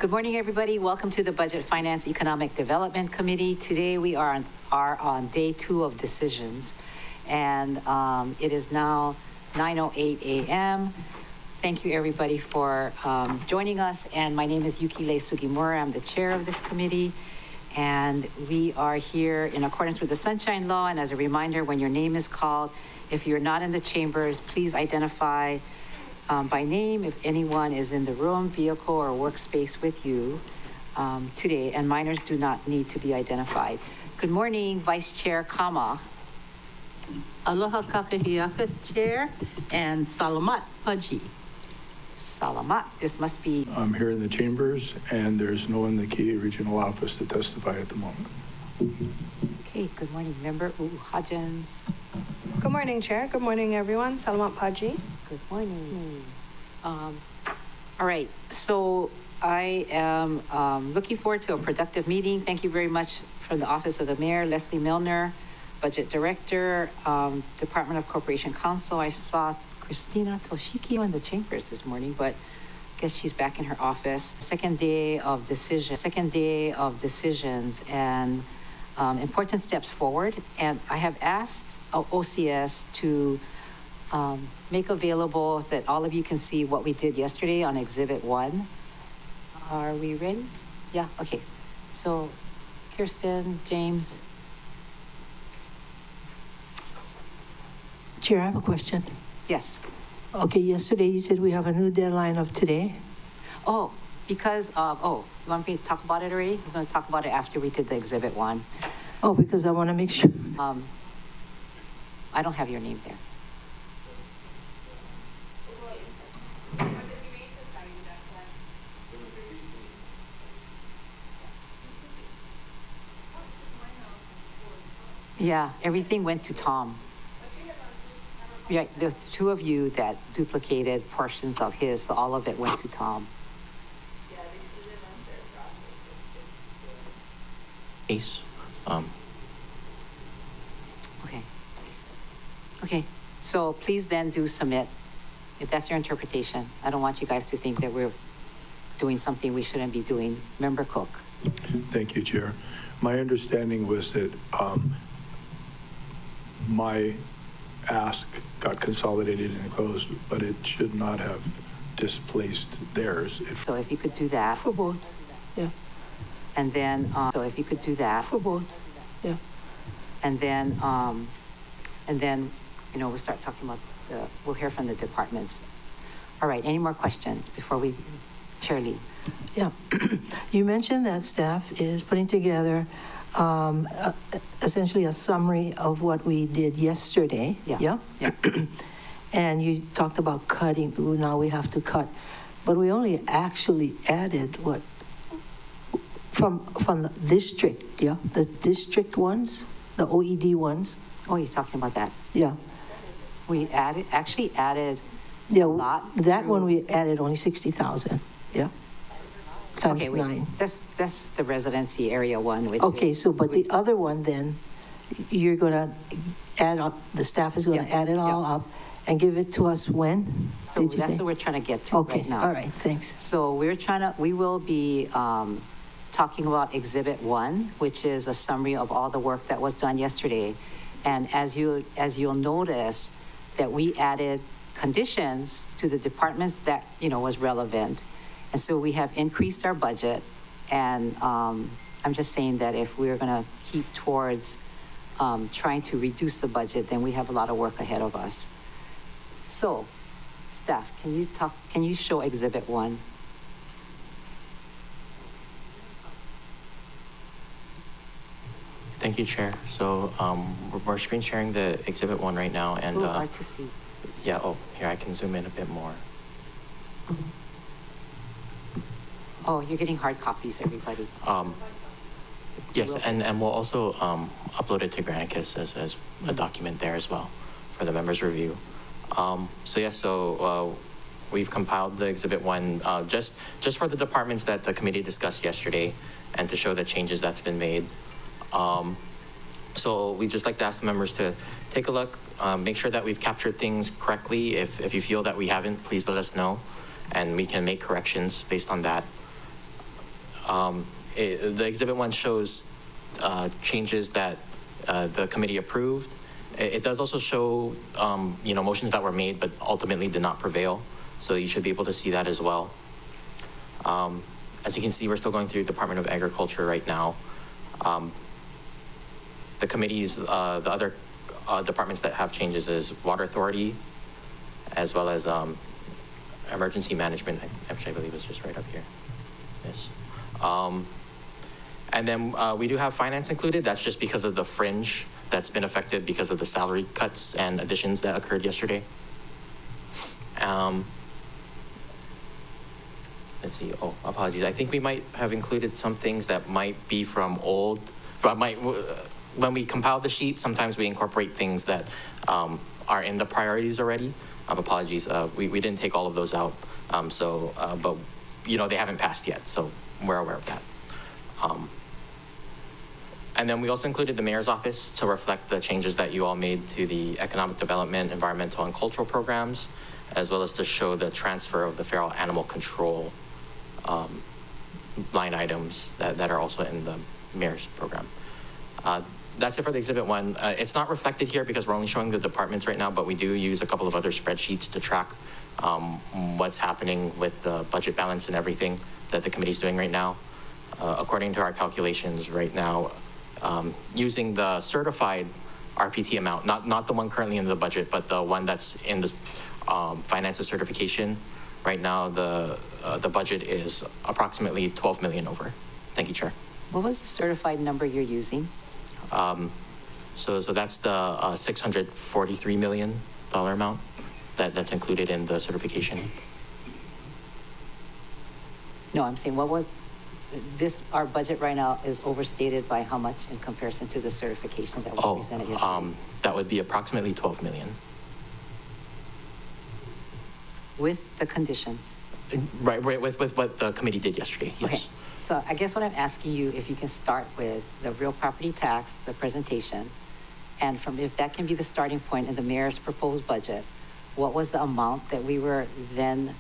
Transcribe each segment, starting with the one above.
Good morning, everybody. Welcome to the Budget Finance Economic Development Committee. Today we are on day 2 of decisions, and it is now 9:08 a.m. Thank you, everybody, for joining us. And my name is Yukile Sugimura. I'm the chair of this committee, and we are here in accordance with the Sunshine Law. And as a reminder, when your name is called, if you're not in the chambers, please identify by name if anyone is in the room, vehicle, or workspace with you today, and minors do not need to be identified. Good morning, Vice Chair Kama. Aloha Kakahiaka Chair and Salamat Paji. Salamat, this must be... I'm here in the chambers, and there's no one in the Key Regional Office to testify at the moment. Okay, good morning, Member Hajans. Good morning, Chair. Good morning, everyone. Salamat Paji. Good morning. All right, so I am looking forward to a productive meeting. Thank you very much from the Office of the Mayor, Leslie Milner, Budget Director, Department of Corporation Counsel. I saw Christina Toshiki in the chambers this morning, but I guess she's back in her office. Second day of decisions, and important steps forward. And I have asked OCS to make available that all of you can see what we did yesterday on Exhibit 1. Are we ready? Yeah, okay. So Kirsten, James. Chair, I have a question. Yes. Okay, yesterday you said we have a new deadline of today. Oh, because of, you want me to talk about it already? I'm going to talk about it after we did the Exhibit 1. Oh, because I want to make sure. I don't have your name there. Yeah, everything went to Tom. Yeah, there's 2 of you that duplicated portions of his, so all of it went to Tom. Ace. Okay, so please then do submit, if that's your interpretation. I don't want you guys to think that we're doing something we shouldn't be doing. Member Cook. Thank you, Chair. My understanding was that my ask got consolidated and closed, but it should not have displaced theirs. So if you could do that. For both, yeah. And then, so if you could do that. For both, yeah. And then, we'll start talking about we'll hear from the departments. All right, any more questions before we, Chair Lee? Yeah. You mentioned that staff is putting together essentially a summary of what we did yesterday. Yeah. And you talked about cutting. Now we have to cut. But we only actually added what? From the district, yeah? The district ones, the OED ones. Oh, you're talking about that? Yeah. We actually added Yeah, a lot. that one we added only 60,000, yeah? Times Okay, 9. That's the residency area one, which Okay, is, so, but the other one then, you're gonna add up, the staff is gonna Yeah, add it all yeah. up and give it to us when? so Did you that's say? what we're trying to get to Okay, right now. all right, thanks. So we will be talking about Exhibit 1, which is a summary of all the work that was done yesterday. And as you'll notice, that we added conditions to the departments that, was relevant. And so we have increased our budget. And I'm just saying that if we're going to keep towards trying to reduce the budget, then we have a lot of work ahead of us. So, staff, can you show Exhibit 1? Thank you, Chair. So we're screen sharing the Exhibit 1 right now, and Hard to see. yeah. Oh, here I can zoom in a bit more. Oh, you're getting hard copies, everybody. Yes, and we'll also upload it to Granicus as a document there as well for the members' review. So we've compiled the Exhibit 1 just for the departments that the committee discussed yesterday, and to show the changes that's been made. So we'd just like to ask the members to take a look, make sure that we've captured things correctly. If you feel that we haven't, please let us know, and we can make corrections based on that. The Exhibit 1 shows changes that the committee approved. It does also show, motions that were made but ultimately did not prevail. So you should be able to see that as well. As you can see, we're still going through Department of Agriculture right now. The committees, the other departments that have changes is Water Authority, as well as Emergency Management, actually I believe it's just right up here. Yes. And then we do have finance included. That's just because of the fringe that's been affected because of the salary cuts and additions that occurred yesterday. Let's see. Oh, apologies. I think we might have included some things that might be from old. When we compile the sheet, sometimes we incorporate things that are in the priorities already. Apologies. We didn't take all of those out. But they haven't passed yet, so we're aware of that. And then we also included the mayor's office to reflect the changes that you all made to the economic development, environmental, and cultural programs, as well as to show the transfer of the feral animal control line items that are also in the mayor's program. That's it for the Exhibit 1. It's not reflected here because we're only showing the departments right now, but we do use a couple of other spreadsheets to track what's happening with the budget balance and everything that the committee's doing right now. According to our calculations right now, using the certified RPT amount, not the one currently in the budget, but the one that's in the finances certification, right now the budget is approximately 12 million over. Thank you, Chair. What was the certified number you're using? So that's the $643 million amount that's included in the certification. No, I'm saying what was our budget right now is overstated by how much in comparison to the certification that was presented yesterday? That would be approximately 12 million. With the conditions? Right, with what the committee did yesterday, yes. Okay. So I guess what I'm asking you, if you can start with the real property tax, the presentation, and if that can be the starting point in the mayor's proposed budget, what was the amount that we were then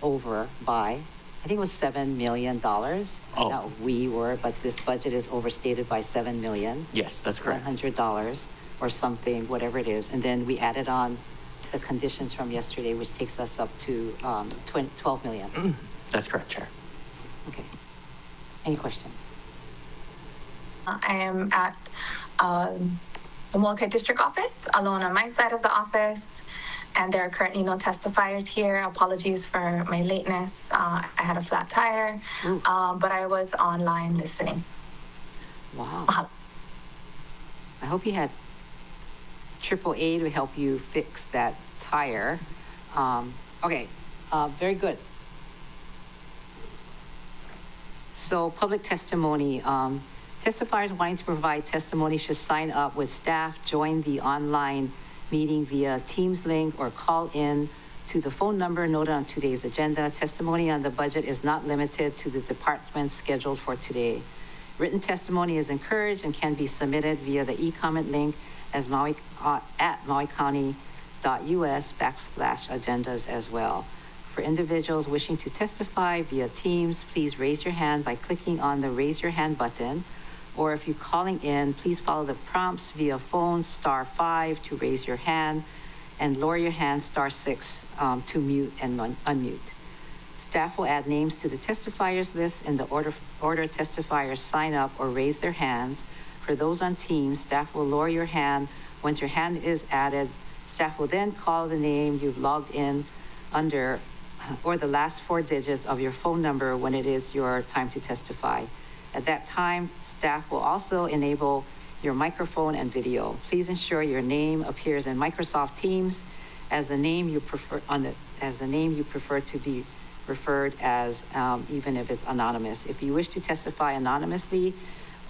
over by? I think it was $7 million. Oh. Not we were, but this budget is overstated by $7 million. Yes, that's correct. $100 or something, whatever it is. And then we added on the conditions from yesterday, which takes us up to 12 million. That's correct, Chair. Okay. Any questions? I am at the Molokai District Office, alone on my side of the office, and there are currently no testifiers here. Apologies for my lateness. I had a flat tire, but I was online listening. Wow. I hope you had AAA to help you fix that tire. Okay, very good. So public testimony. Testifiers wanting to provide testimony should sign up with staff, join the online meeting via Teams link, or call in to the phone number noted on today's agenda. Testimony on the budget is not limited to the departments scheduled for today. Written testimony is encouraged and can be submitted via the e-comment link as at mauicounty.us/agendas as well. For individuals wishing to testify via Teams, please raise your hand by clicking on the Raise Your Hand button. Or if you're calling in, please follow the prompts via phone, *5 to raise your hand, and lower your hand, *6 to mute and unmute. Staff will add names to the testifiers list in the order testifiers sign up or raise their hands. For those on Teams, staff will lower your hand. Once your hand is added, staff will then call the name you've logged in under or the last 4 digits of your phone number when it is your time to testify. At that time, staff will also enable your microphone and video. Please ensure your name appears in Microsoft Teams as the name you prefer to be referred as, even if it's anonymous. If you wish to testify anonymously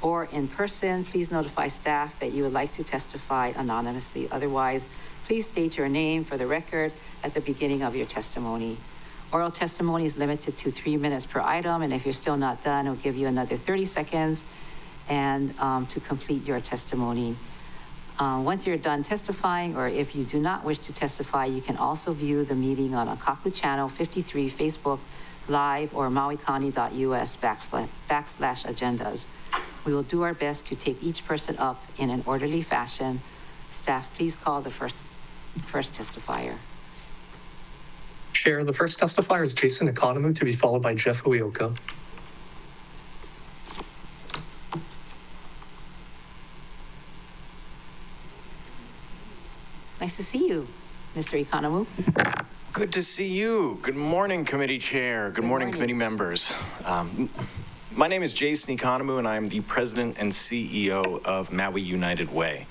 or in person, please notify staff that you would like to testify anonymously. Otherwise, please state your name for the record at the beginning of your testimony. Oral testimony is limited to 3 minutes per item, and if you're still not done, we'll give you another 30 seconds to complete your testimony. Once you're done testifying, or if you do not wish to testify, you can also view the meeting on Akaku Channel 53 Facebook live or mauicounty.us/agendas. We will do our best to take each person up in an orderly fashion. Staff, please call the first testifier. Chair, the first testifier is Jason Economou, to be followed by Jeff Uyoka. Nice to see you, Mr. Economou. Good to see you. Good morning, committee chair. Good morning, committee members. My name is Jason Economou, and I am the president and CEO of Maui United Way.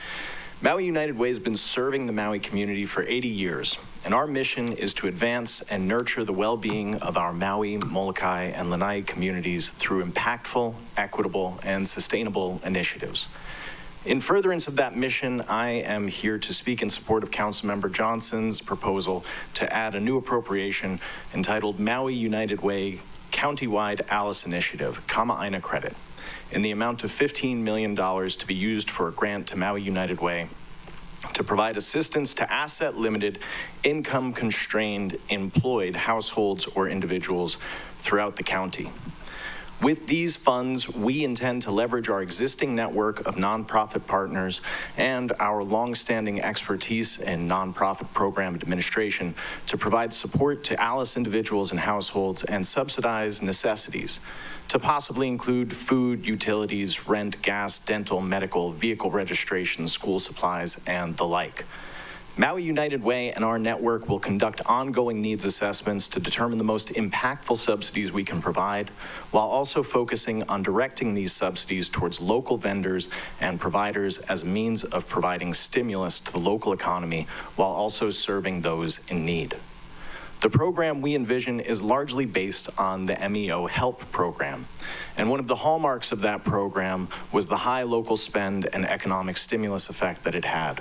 Maui United Way has been serving the Maui community for 80 years, and our mission is to advance and nurture the well-being of our Maui, Molokai, and Lanai communities through impactful, equitable, and sustainable initiatives. In furtherance of that mission, I am here to speak in support of Councilmember Johnson's proposal to add a new appropriation entitled Maui United Way Countywide Alice Initiative, Kama'aina Credit, in the amount of $15 million to be used for a grant to Maui United Way to provide assistance to asset-limited, income-constrained, employed households or individuals throughout the county. With these funds, we intend to leverage our existing network of nonprofit partners and our longstanding expertise in nonprofit program administration to provide support to ALICE individuals and households and subsidize necessities to possibly include food, utilities, rent, gas, dental, medical, vehicle registration, school supplies, and the like. Maui United Way and our network will conduct ongoing needs assessments to determine the most impactful subsidies we can provide, while also focusing on directing these subsidies towards local vendors and providers as a means of providing stimulus to the local economy while also serving those in need. The program we envision is largely based on the MEO HELP program, and one of the hallmarks of that program was the high local spend and economic stimulus effect that it had.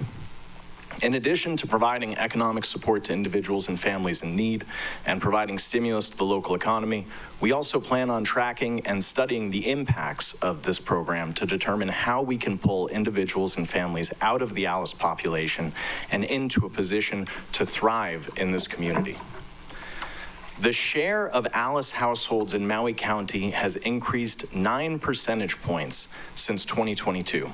In addition to providing economic support to individuals and families in need and providing stimulus to the local economy, we also plan on tracking and studying the impacts of this program to determine how we can pull individuals and families out of the ALICE population and into a position to thrive in this community. The share of ALICE households in Maui County has increased 9 percentage points since 2022.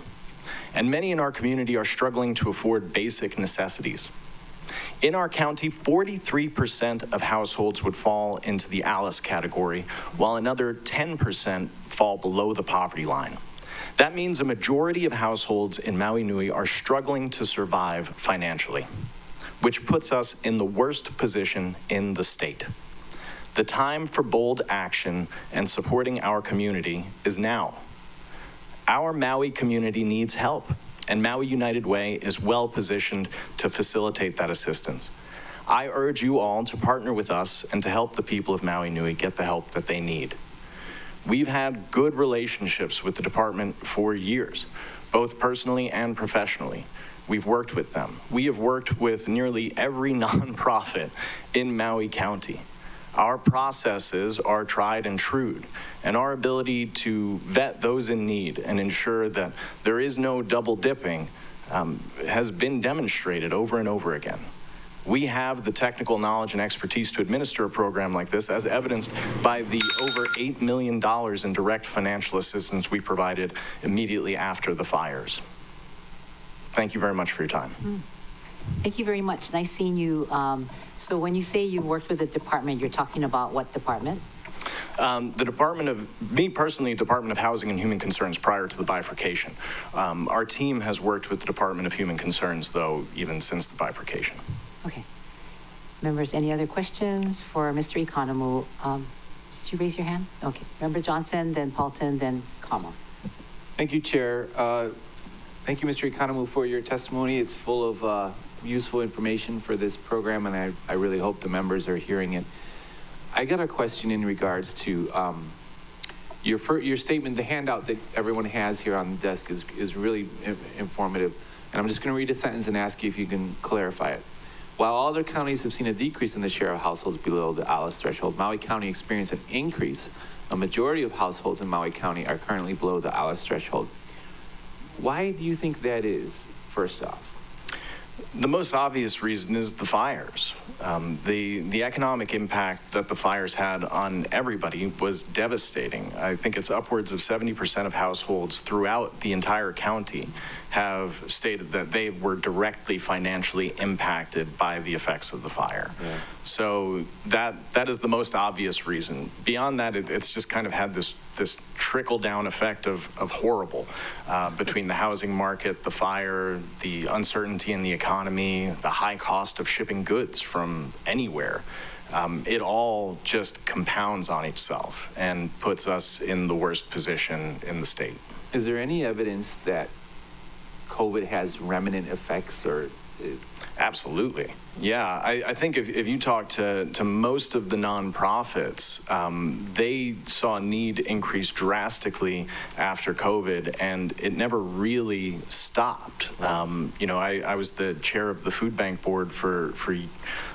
And many in our community are struggling to afford basic necessities. In our county, 43% of households would fall into the ALICE category, while another 10% fall below the poverty line. That means a majority of households in Maui Nui are struggling to survive financially, which puts us in the worst position in the state. The time for bold action and supporting our community is now. Our Maui community needs help, and Maui United Way is well positioned to facilitate that assistance. I urge you all to partner with us and to help the people of Maui Nui get the help that they need. We've had good relationships with the department for years, both personally and professionally. We've worked with them. We have worked with nearly every nonprofit in Maui County. Our processes are tried and true, and our ability to vet those in need and ensure that there is no double dipping has been demonstrated over and over again. We have the technical knowledge and expertise to administer a program like this, as evidenced by the over $8 million in direct financial assistance we provided immediately after the fires. Thank you very much for your time. Thank you very much. Nice seeing you. So when you say you worked with the department, you're talking about what department? The Department of Housing and Human Concerns prior to the bifurcation. Our team has worked with the Department of Human Concerns, though, even since the bifurcation. Okay. Members, any other questions for Mr. Economou? Did you raise your hand? Okay. Member Johnson, then Paulton, then Kama. Thank you, Chair. Thank you, Mr. Economou, for your testimony. It's full of useful information for this program, and I really hope the members are hearing it. I got a question in regards to your statement. The handout that everyone has here on the desk is really informative, and I'm just going to read a sentence and ask you if you can clarify it. While all other counties have seen a decrease in the share of households below the ALICE threshold, Maui County experienced an increase. A majority of households in Maui County are currently below the ALICE threshold. Why do you think that is, first off? The most obvious reason is the fires. The economic impact that the fires had on everybody was devastating. I think it's upwards of 70% of households throughout the entire county have stated that they were directly financially impacted by the effects of the fire. Yeah. So that is the most obvious reason. Beyond that, it's just kind of had this trickle-down effect of horrible between the housing market, the fire, the uncertainty in the economy, the high cost of shipping goods from anywhere. It all just compounds on itself and puts us in the worst position in the state. Is there any evidence that COVID has remnant effects or? Absolutely. Yeah, I think if you talk to most of the nonprofits, they saw need increase drastically after COVID, and it never really stopped. I was the chair of the food bank board for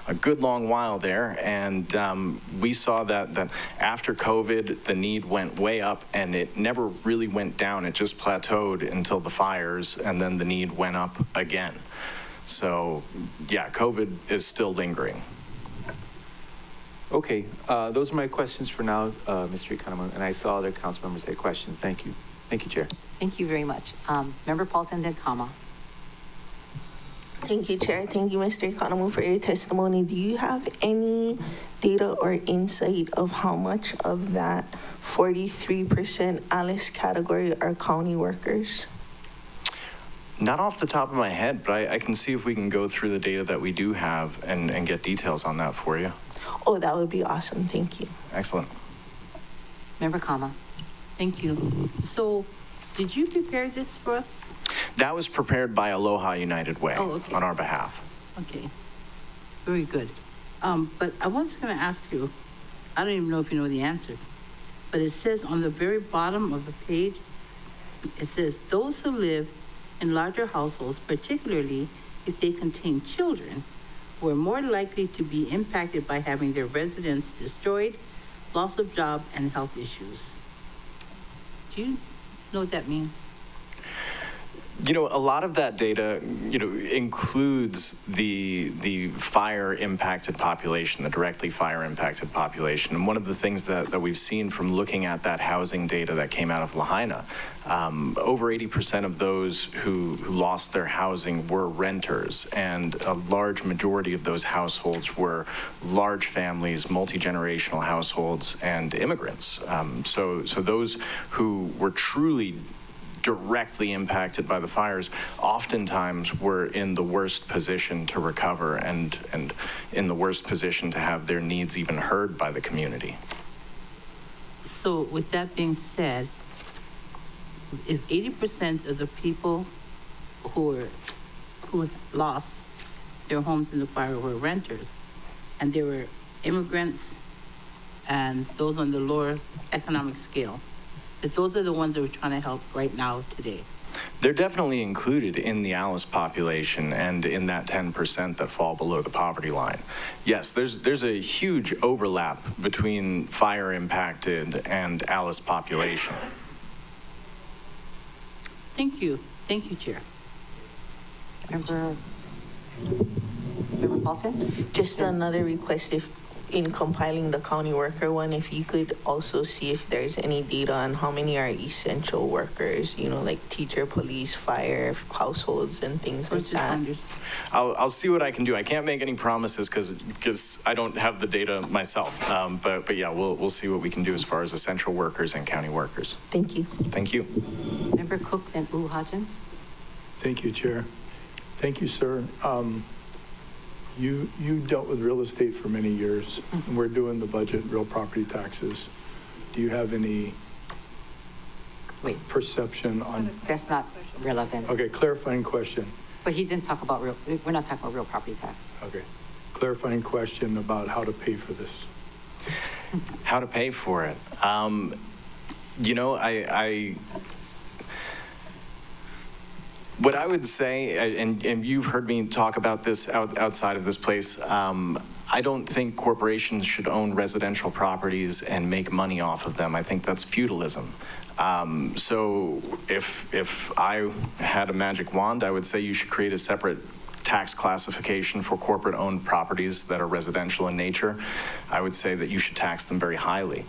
a good long while there, and we saw that after COVID, the need went way up, and it never really went down. It just plateaued until the fires, and then the need went up again. So, yeah, COVID is still lingering. Okay, those are my questions for now, Mr. Economou, and I saw other council members had questions. Thank you. Thank you, Chair. Thank you very much. Member Paulton then Kama. Thank you, Chair. Thank you, Mr. Economou, for your testimony. Do you have any data or insight of how much of that 43% Alice category are county workers? Not off the top of my head, but I can see if we can go through the data that we do have and get details on that for you. Oh, that would be awesome. Thank you. Excellent. Member Kama. Thank you. So, did you prepare this for us? That was prepared by Aloha United Way on our behalf. Okay, very good. But I was going to ask you, I don't even know if you know the answer, but it says on the very bottom of the page, it says those who live in larger households, particularly if they contain children, were more likely to be impacted by having their residence destroyed, loss of job, and health issues. Do you know what that means? A lot of that data, includes the fire-impacted population, the directly fire-impacted population. And one of the things that we've seen from looking at that housing data that came out of Lahaina, over 80% of those who lost their housing were renters, and a large majority of those households were large families, multi-generational households, and immigrants. So those who were truly directly impacted by the fires oftentimes were in the worst position to recover and in the worst position to have their needs even heard by the community. So with that being said, if 80% of the people who lost their homes in the fire were renters, and they were immigrants and those on the lower economic scale, that those are the ones that we're trying to help right now today. They're definitely included in the Alice population and in that 10% that fall below the poverty line. Yes, there's a huge overlap between fire impacted and Alice population. Thank you, Chair. Member Paulton? Just another request, if in compiling the county worker one, if you could also see if there's any data on how many are essential workers, like teacher, police, fire, households, and things like that. I'll see what I can do. I can't make any promises because I don't have the data myself. But yeah, we'll see what we can do as far as essential workers and county workers. Thank you. Thank you. Member Cook and Hodgins? Thank you, Chair. Thank you, sir. You dealt with real estate for many years. And we're doing the budget, real property taxes. Do you have any perception on? That's not relevant. Okay, clarifying question. But he didn't talk about we're not talking about real property tax. Okay. Clarifying question about how to pay for this. How to pay for it. What I would say, and you've heard me talk about this outside of this place, I don't think corporations should own residential properties and make money off of them. I think that's feudalism. So if I had a magic wand, I would say you should create a separate tax classification for corporate-owned properties that are residential in nature, I would say that you should tax them very highly.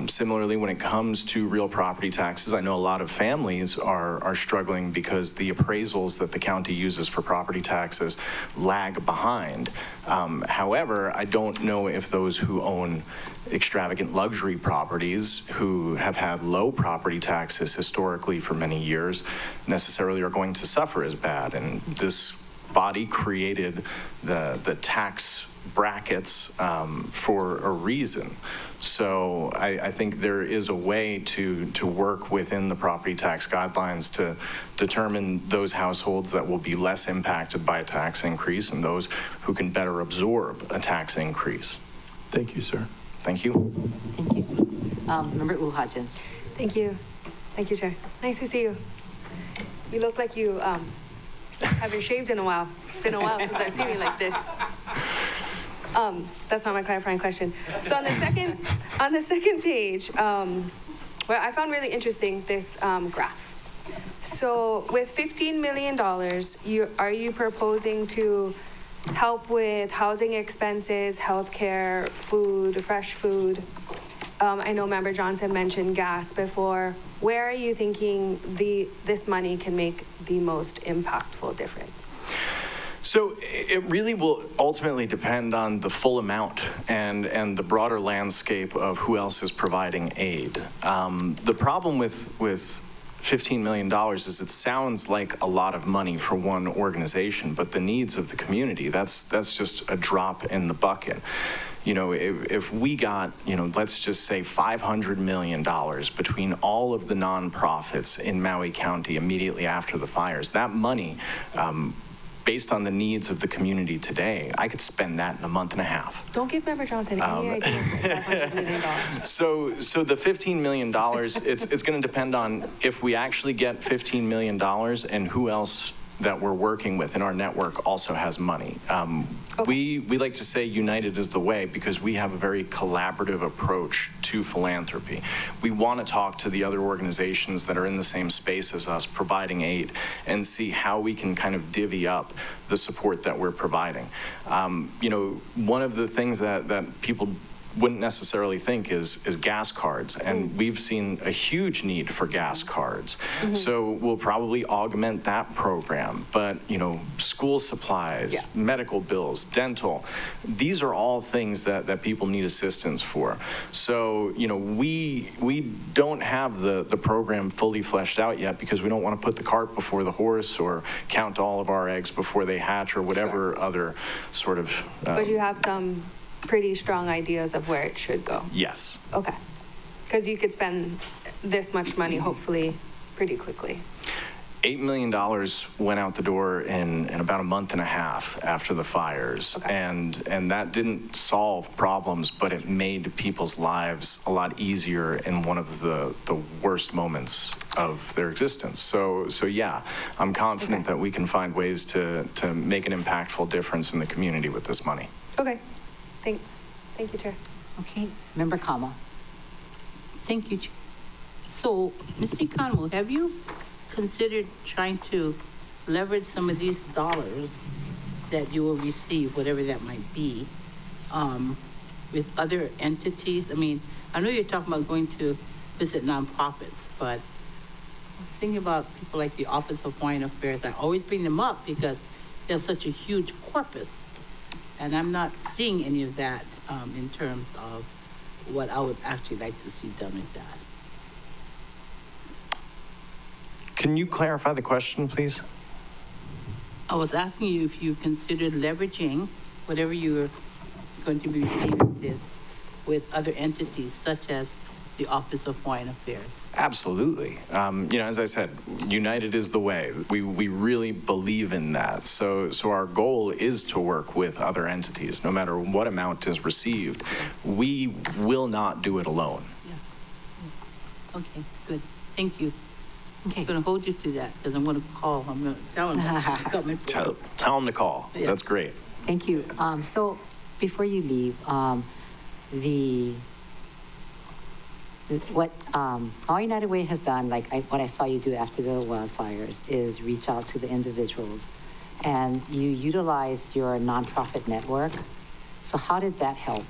Similarly, when it comes to real property taxes, I know a lot of families are struggling because the appraisals that the county uses for property taxes lag behind. However, I don't know if those who own extravagant luxury properties, who have had low property taxes historically for many years, necessarily are going to suffer as bad. And this body created the tax brackets for a reason. So I think there is a way to work within the property tax guidelines to determine those households that will be less impacted by a tax increase and those who can better absorb a tax increase. Thank you, sir. Thank you. Thank you. Member U. Hodgins. Thank you. Thank you, Chair. Nice to see you. You look like you haven't shaved in a while. It's been a while since I've seen you like this. That's not my clarifying question. So on the second page, well, I found really interesting this graph. So with $15 million, are you proposing to help with housing expenses, healthcare, food, fresh food? I know Member Johnson mentioned gas before. Where are you thinking this money can make the most impactful difference? So it really will ultimately depend on the full amount and the broader landscape of who else is providing aid. The problem with $15 million is it sounds like a lot of money for one organization, but the needs of the community, that's just a drop in the bucket. You know, if we got, let's just say $500 million between all of the nonprofits in Maui County immediately after the fires, that money, based on the needs of the community today, I could spend that in a month and a half. Don't give Member Johnson any ideas for $500 million. So the $15 million, it's going to depend on if we actually get $15 million and who else that we're working with in our network also has money. We like to say united is the way because we have a very collaborative approach to philanthropy. We want to talk to the other organizations that are in the same space as us providing aid and see how we can kind of divvy up the support that we're providing. One of the things that people wouldn't necessarily think is gas cards, and we've seen a huge need for gas cards. So we'll probably augment that program, but school supplies, medical bills, dental, these are all things that people need assistance for. So we don't have the program fully fleshed out yet because we don't want to put the cart before the horse or count all of our eggs before they hatch or whatever other sort of but you have some pretty strong ideas of where it should go. Yes. Okay. Because you could spend this much money, hopefully, pretty quickly. $8 million went out the door in about a month and a half after the fires. Okay. And that didn't solve problems, but it made people's lives a lot easier in one of the worst moments of their existence. So yeah, I'm confident that we can find ways to make an impactful difference in the community with this money. Okay. Thanks. Thank you, Chair. Okay, Member Kama. Thank you. So, Mr. Economo, have you considered trying to leverage some of these dollars that you will receive, whatever that might be, with other entities? I mean, I know you're talking about going to visit nonprofits, but I was thinking about people like the Office of Hawaiian Affairs. I always bring them up because they have such a huge corpus. And I'm not seeing any of that in terms of what I would actually like to see done with that. Can you clarify the question, please? I was asking you if you considered leveraging whatever you're going to be receiving this with other entities such as the Office of Hawaiian Affairs. Absolutely. As I said, united is the way. We really believe in that. So our goal is to work with other entities. No matter what amount is received, we will not do it alone. Yeah. Okay, good. Thank you. Okay. I'm going to hold you to that because I'm going to call. I'm going to tell them to come in. Tell them to call. Yeah. That's great. Thank you. So before you leave, what Maui United Way has done, what I saw you do after the wildfires, is reach out to the individuals and you utilized your nonprofit network. So how did that help?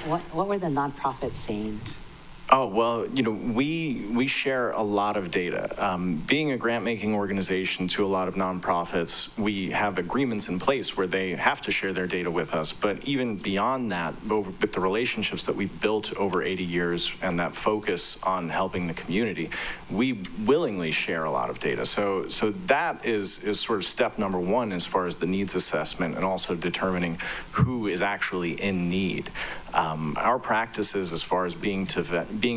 What were the nonprofits saying? Oh, well, we share a lot of data. Being a grant-making organization to a lot of nonprofits, we have agreements in place where they have to share their data with us. But even beyond that, with the relationships that we've built over 80 years and that focus on helping the community, we willingly share a lot of data. So that is sort of step number one as far as the needs assessment and also determining who is actually in need. Our practices as far as being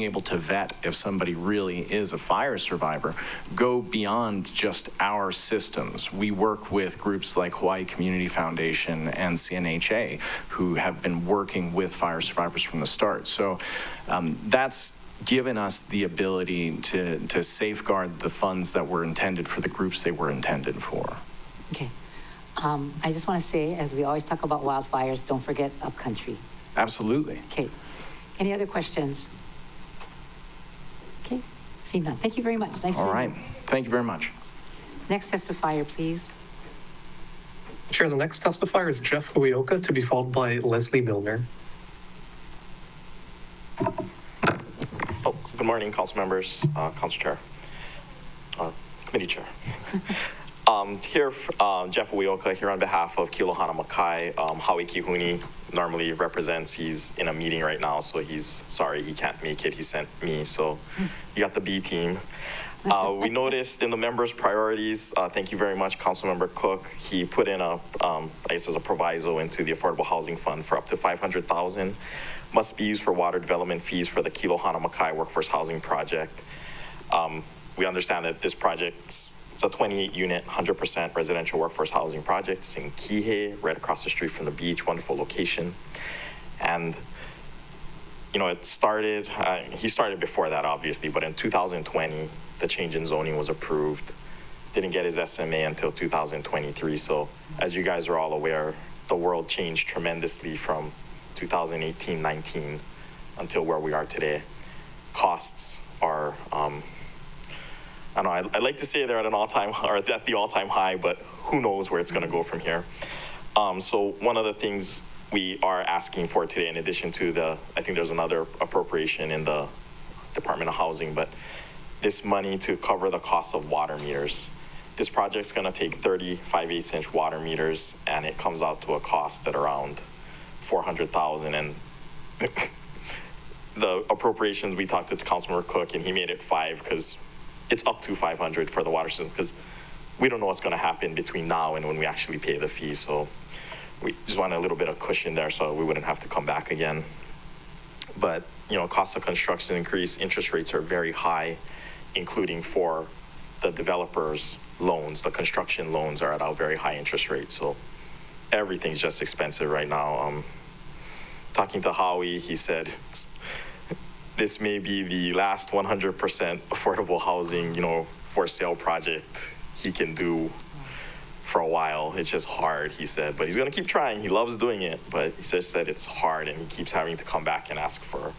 able to vet if somebody really is a fire survivor go beyond just our systems. We work with groups like Hawaii Community Foundation and CNHA who have been working with fire survivors from the start. So that's given us the ability to safeguard the funds that were intended for the groups they were intended for. Okay. I just want to say, as we always talk about wildfires, don't forget upcountry. Absolutely. Okay. Any other questions? Okay. See none. Thank you very much. Nice seeing you. All right. Thank you very much. Next testifier, please. Chair, the next testifier is Jeff Uioka, to be followed by Leslie Milner. Oh, good morning, council members, council chair, committee chair. Here, Jeff Uioka here on behalf of Kilohana Makai. Howie Kihuni normally represents, he's in a meeting right now, so he's sorry he can't make it. He sent me, so you got the B team. We noticed in the members' priorities, thank you very much, Councilmember Cook. He put in I guess as a proviso into the Affordable Housing Fund for up to $500,000 must be used for water development fees for the Kilohana Makai Workforce Housing Project. We understand that this project, it's a 28-unit, 100% residential workforce housing project. It's in Kihei, right across the street from the beach, wonderful location. And, it started, he started before that, obviously, but in 2020, the change in zoning was approved. Didn't get his SMA until 2023. So as you guys are all aware, the world changed tremendously from 2018-19 until where we are today. Costs are, I don't know, I'd like to say they're at an all-time, or at the all-time high, but who knows where it's going to go from here. So one of the things we are asking for today, in addition to I think there's another appropriation in the Department of Housing, but this money to cover the cost of water meters. This project's going to take 30 5/8-inch water meters, and it comes out to a cost at around $400,000. And the appropriations, we talked to Councilmember Cook, and he made it 5 because it's up to 500 for the water system, because we don't know what's going to happen between now and when we actually pay the fee. So we just want a little bit of cushion there so we wouldn't have to come back again. But, cost of construction increase, interest rates are very high, including for the developers' loans. The construction loans are at a very high interest rate. So everything's just expensive right now. Talking to Howie, he said this may be the last 100% affordable housing, for sale project he can do for a while. It's just hard, he said, but he's going to keep trying. He loves doing it, but he just said it's hard, and he keeps having to come back and ask for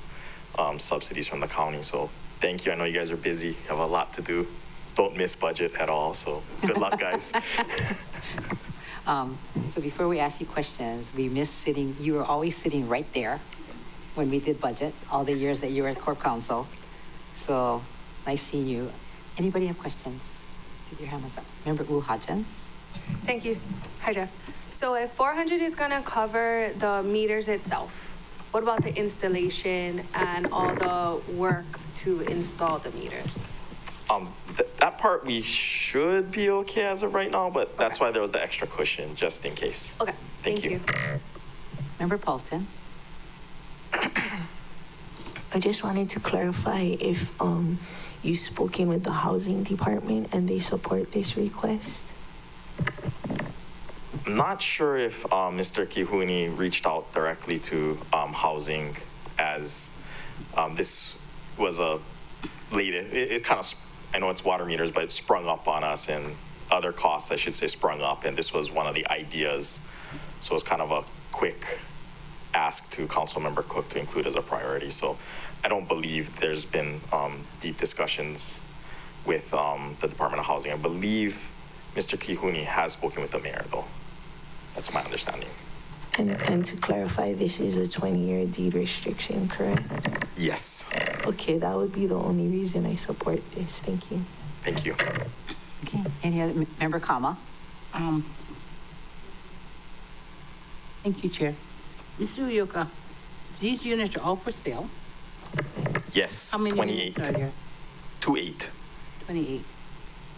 subsidies from the county. So thank you. I know you guys are busy. You have a lot to do. Don't miss budget at all. So good luck, guys. So before we ask you questions, we miss sitting, you were always sitting right there when we did budget, all the years that you were at Corp Council. So nice seeing you. Anybody have questions? Did your hand was up? Member Wu Hodgins? Thank you. Hi, Jeff. So if 400 is going to cover the meters itself, what about the installation and all the work to install the meters? That part we should be okay as of right now, but that's why there was the extra cushion, just in case. Okay. Thank you. Member Paulton? I just wanted to clarify if you've spoken with the housing department and they support this request. I'm not sure if Mr. Kihuni reached out directly to housing, as this was a late, it kind of, I know it's water meters, but it sprung up on us, and other costs, I should say, sprung up, and this was one of the ideas. So it's kind of a quick ask to Councilmember Cook to include as a priority. So I don't believe there's been deep discussions with the Department of Housing. I believe Mr. Kihuni has spoken with the mayor, though. That's my understanding. And to clarify, this is a 20-year deed restriction, correct? Yes. Okay, that would be the only reason I support this. Thank you. Thank you. Okay, any other, Member Kama? Thank you, Chair. Mr. Uyoka, these units are all for sale. Yes, How many 28. units are there? 28. 28.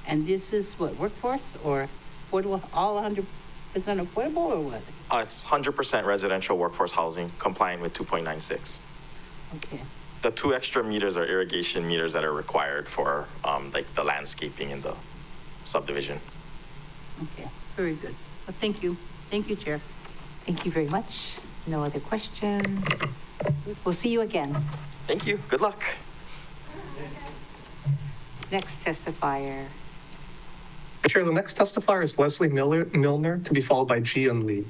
And this is what, workforce or affordable, all 100% affordable or what? It's 100% residential workforce housing, complying with 2.96. Okay. The 2 extra meters are irrigation meters that are required for like the landscaping in the subdivision. Okay, very good. Well, thank you. Thank you, Chair. Thank you very much. No other questions. We'll see you again. Thank you. Good luck. Next testifier. Chair, the next testifier is Leslie Milner, to be followed by Jian Lee.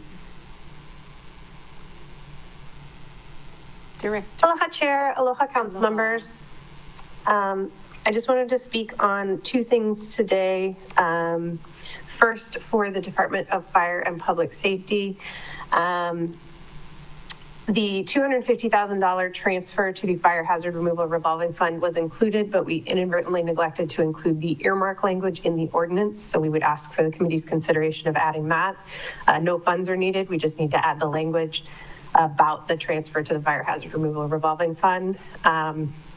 Director. Aloha Chair, aloha Council members. I just wanted to speak on 2 things today. First, for the Department of Fire and Public Safety, the $250,000 transfer to the Fire Hazard Removal Revolving Fund was included, but we inadvertently neglected to include the earmark language in the ordinance. So we would ask for the committee's consideration of adding that. No funds are needed. We just need to add the language about the transfer to the Fire Hazard Removal Revolving Fund.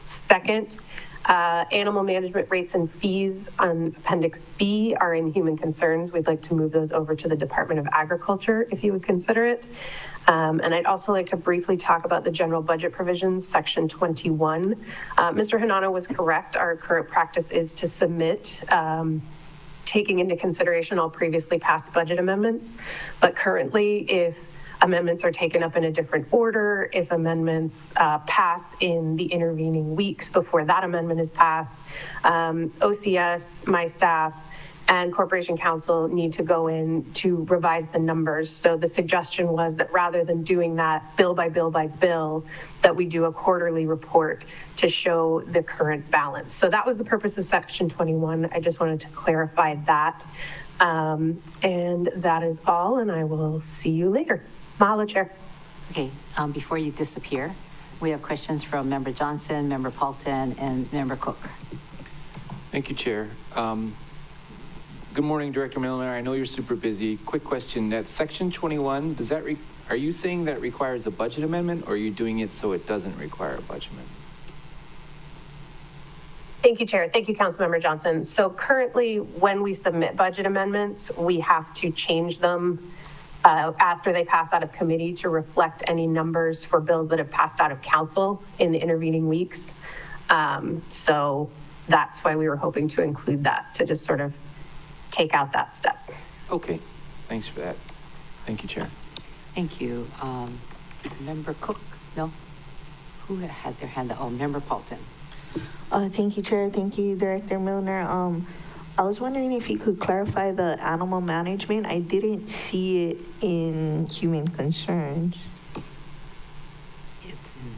Second, animal management rates and fees on Appendix B are in human concerns. We'd like to move those over to the Department of Agriculture, if you would consider it. And I'd also like to briefly talk about the general budget provisions, Section 21. Mr. Hanano was correct. Our current practice is to submit, taking into consideration all previously passed budget amendments. But currently, if amendments are taken up in a different order, if amendments pass in the intervening weeks before that amendment is passed, OCS, my staff, and Corporation Counsel need to go in to revise the numbers. So the suggestion was that rather than doing that bill by bill by bill, that we do a quarterly report to show the current balance. So that was the purpose of Section 21. I just wanted to clarify that. And that is all, and I will see you later. Mahalo, Chair. Okay, before you disappear, we have questions from Member Johnson, Member Paulton, and Member Cook. Thank you, Chair. Good morning, Director Milner. I know you're super busy. Quick question. At Section 21, does that are you saying that requires a budget amendment, or are you doing it so it doesn't require a budget amendment? Thank you, Chair. Thank you, Councilmember Johnson. So currently, when we submit budget amendments, we have to change them after they pass out of committee to reflect any numbers for bills that have passed out of council in the intervening weeks. So that's why we were hoping to include that, to just sort of take out that step. Okay, thanks for that. Thank you, Chair. Thank you. Member Cook? No? Who had their hand up? Oh, Member Paulton. Thank you, Chair. Thank you, Director Milner. I was wondering if you could clarify the animal management. I didn't see it in human concerns. It's in.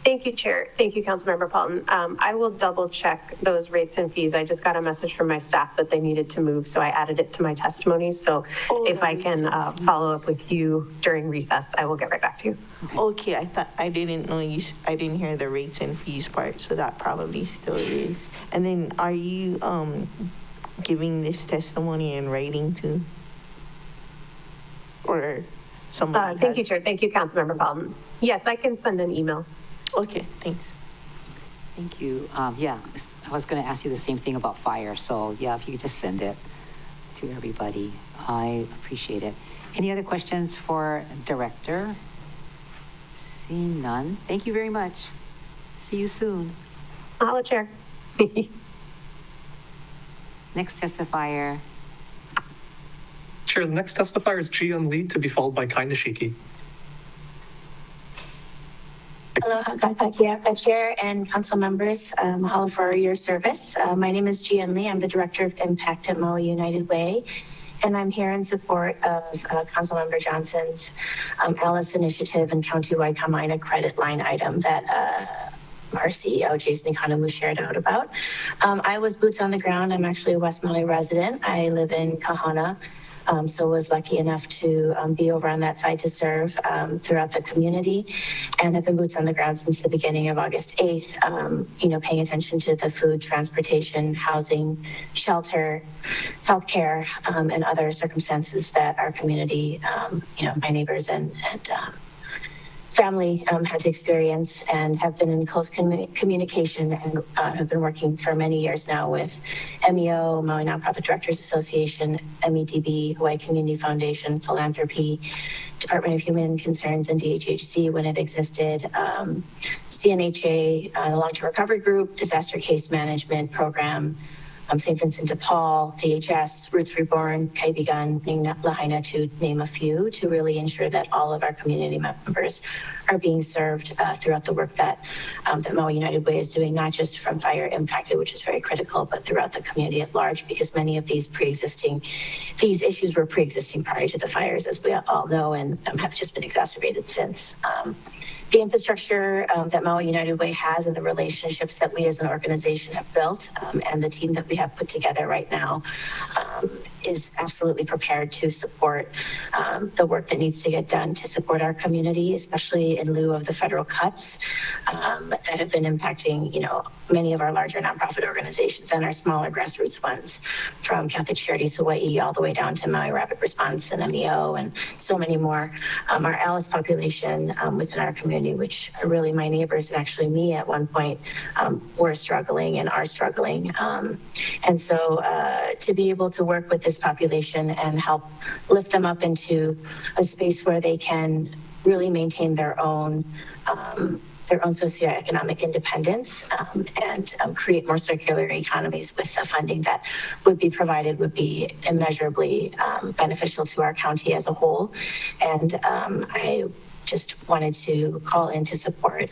Thank you, Chair. Thank you, Councilmember Paulton. I will double check those rates and fees. I just got a message from my staff that they needed to move, so I added it to my testimony. So if I can follow up with you during recess, I will get right back to you. Okay, I didn't know I didn't hear the rates and fees part, so that probably still is. And then are you giving this testimony in writing too? Or somebody Thank you, Chair. Thank you, Councilmember Paulton. Yes, I can send an email. Okay, thanks. Thank you. Yeah, I was going to ask you the same thing about fire. So yeah, if you could just send it to everybody, I appreciate it. Any other questions for Director? Seeing none. Thank you very much. See you soon. Mahalo, Chair. Next testifier. Chair, the next testifier is Jian Lee, to be followed by Kai Nishiki. Aloha kapakia, Chair and council members. Mahalo for your service. My name is Jian Lee. I'm the Director of Impact at Maui United Way, and I'm here in support of Councilmember Johnson's ALICE initiative and countywide Kamaina credit line item that our CEO, Jason Economou, shared out about. I was boots on the ground. I'm actually a West Maui resident. I live in Kahana. So was lucky enough to be over on that side to serve throughout the community, and have been boots on the ground since the beginning of August 8th, paying attention to the food, transportation, housing, shelter, healthcare, and other circumstances that our community, my neighbors and family had to experience, and have been in close communication, and have been working for many years now with MEO, Maui Nonprofit Directors Association, MEDB, Hawaii Community Foundation, Philanthropy, Department of Human Concerns, and DHHC when it existed, CNHA, the Long-Term Recovery Group, Disaster Case Management Program, St. Vincent de Paul, DHS, Roots Reborn, Kaibigan, Lahaina, to name a few, to really ensure that all of our community members are being served throughout the work that Maui United Way is doing, not just from fire impacted, which is very critical, but throughout the community at large, because many of these issues were pre-existing prior to the fires, as we all know, and have just been exacerbated since. The infrastructure that Maui United Way has, and the relationships that we as an organization have built, and the team that we have put together right now, is absolutely prepared to support the work that needs to get done to support our community, especially in lieu of the federal cuts that have been impacting, many of our larger nonprofit organizations and our smaller grassroots ones, from Catholic Charities Hawaii all the way down to Maui Rapid Response and MEO and so many more. Our Alice population within our community, which are really my neighbors and actually me at one point, were struggling and are struggling. And so to be able to work with this population and help lift them up into a space where they can really maintain their own socioeconomic independence, and create more circular economies with the funding that would be provided, would be immeasurably beneficial to our county as a whole. And I just wanted to call in to support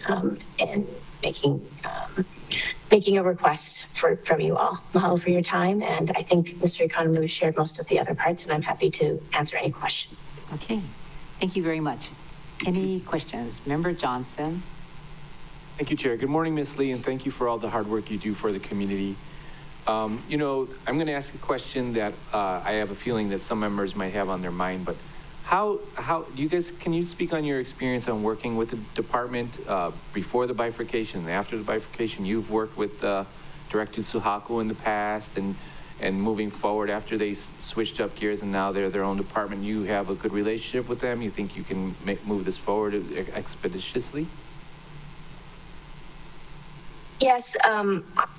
in making a request from you all. Mahalo for your time, and I think Mr. Economou shared most of the other parts, and I'm happy to answer any questions. Okay, thank you very much. Any questions? Member Johnson? Thank you, Chair. Good morning, Ms. Lee, and thank you for all the hard work you do for the community. I'm going to ask a question that I have a feeling that some members might have on their mind, but how do you guys, can you speak on your experience on working with the department before the bifurcation and after the bifurcation? You've worked with Director Suhaku in the past, and moving forward after they switched up gears and now they're their own department. You have a good relationship with them? You think you can move this forward expeditiously? Yes,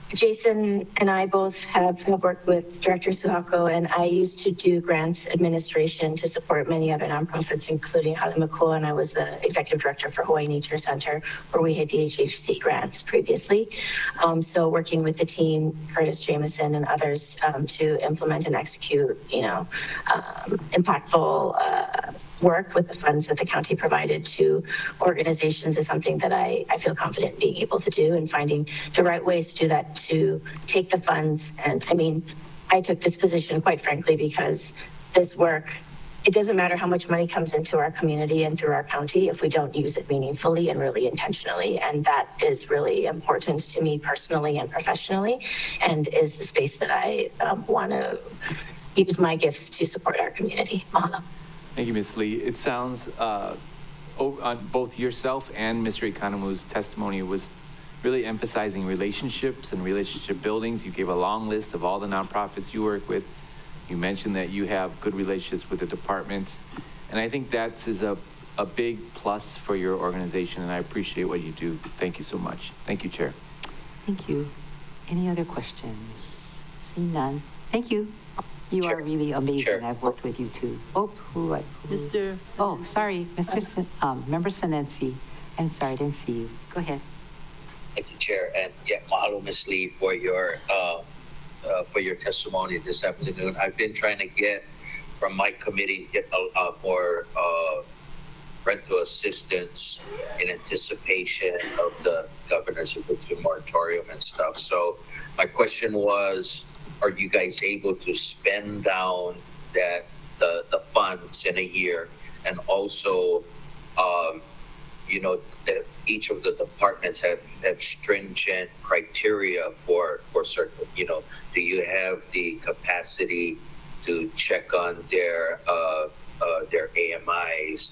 Jason and I both have worked with Director Suhako, and I used to do grants administration to support many other nonprofits, including Halemakua, and I was the executive director for Hawaii Nature Center, where we had DHHC grants previously. So working with the team, Curtis Jameson and others, to implement and execute, impactful work with the funds that the county provided to organizations is something that I feel confident in being able to do, and finding the right ways to do that, to take the funds. And I took this position, quite frankly, because this work, it doesn't matter how much money comes into our community and through our county if we don't use it meaningfully and really intentionally. And that is really important to me personally and professionally, and is the space that I want to use my gifts to support our community. Mahalo. Thank you, Ms. Lee. It sounds on both yourself and Mr. Economou's testimony was really emphasizing relationships and relationship buildings. You gave a long list of all the nonprofits you work with. You mentioned that you have good relationships with the department. And I think that is a big plus for your organization, and I appreciate what you do. Thank you so much. Thank you, Chair. Thank you. Any other questions? See none. Thank you. You are really amazing. Sure. I've worked with you too. Mr. Oh, sorry, Member Sinensi. I'm sorry, I didn't see you. Go ahead. Thank you, Chair, and mahalo, Ms. Lee, for your testimony this afternoon. I've been trying to get from my committee more rental assistance in anticipation of the governor's eviction moratorium and stuff. So my question was, are you guys able to spend down the funds in a year? And also, each of the departments have stringent criteria for certain, do you have the capacity to check on their AMIs,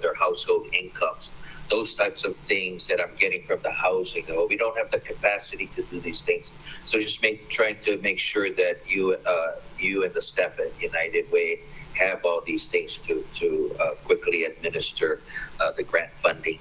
their household incomes, those types of things that I'm getting from the housing. Oh, we don't have the capacity to do these things. So just trying to make sure that you and the staff at United Way have all these things to quickly administer the grant funding.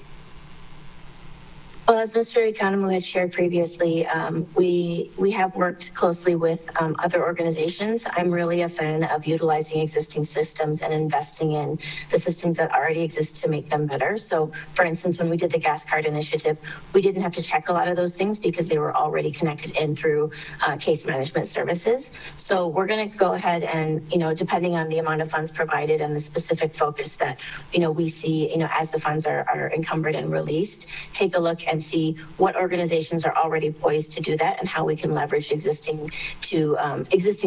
Well, as Mr. Economou had shared previously, we have worked closely with other organizations. I'm really a fan of utilizing existing systems and investing in the systems that already exist to make them better. So, for instance, when we did the gas card initiative, we didn't have to check a lot of those things because they were already connected in through case management services. So we're going to go ahead and, depending on the amount of funds provided and the specific focus that, we see, as the funds are encumbered and released, take a look and see what organizations are already poised to do that and how we can leverage existing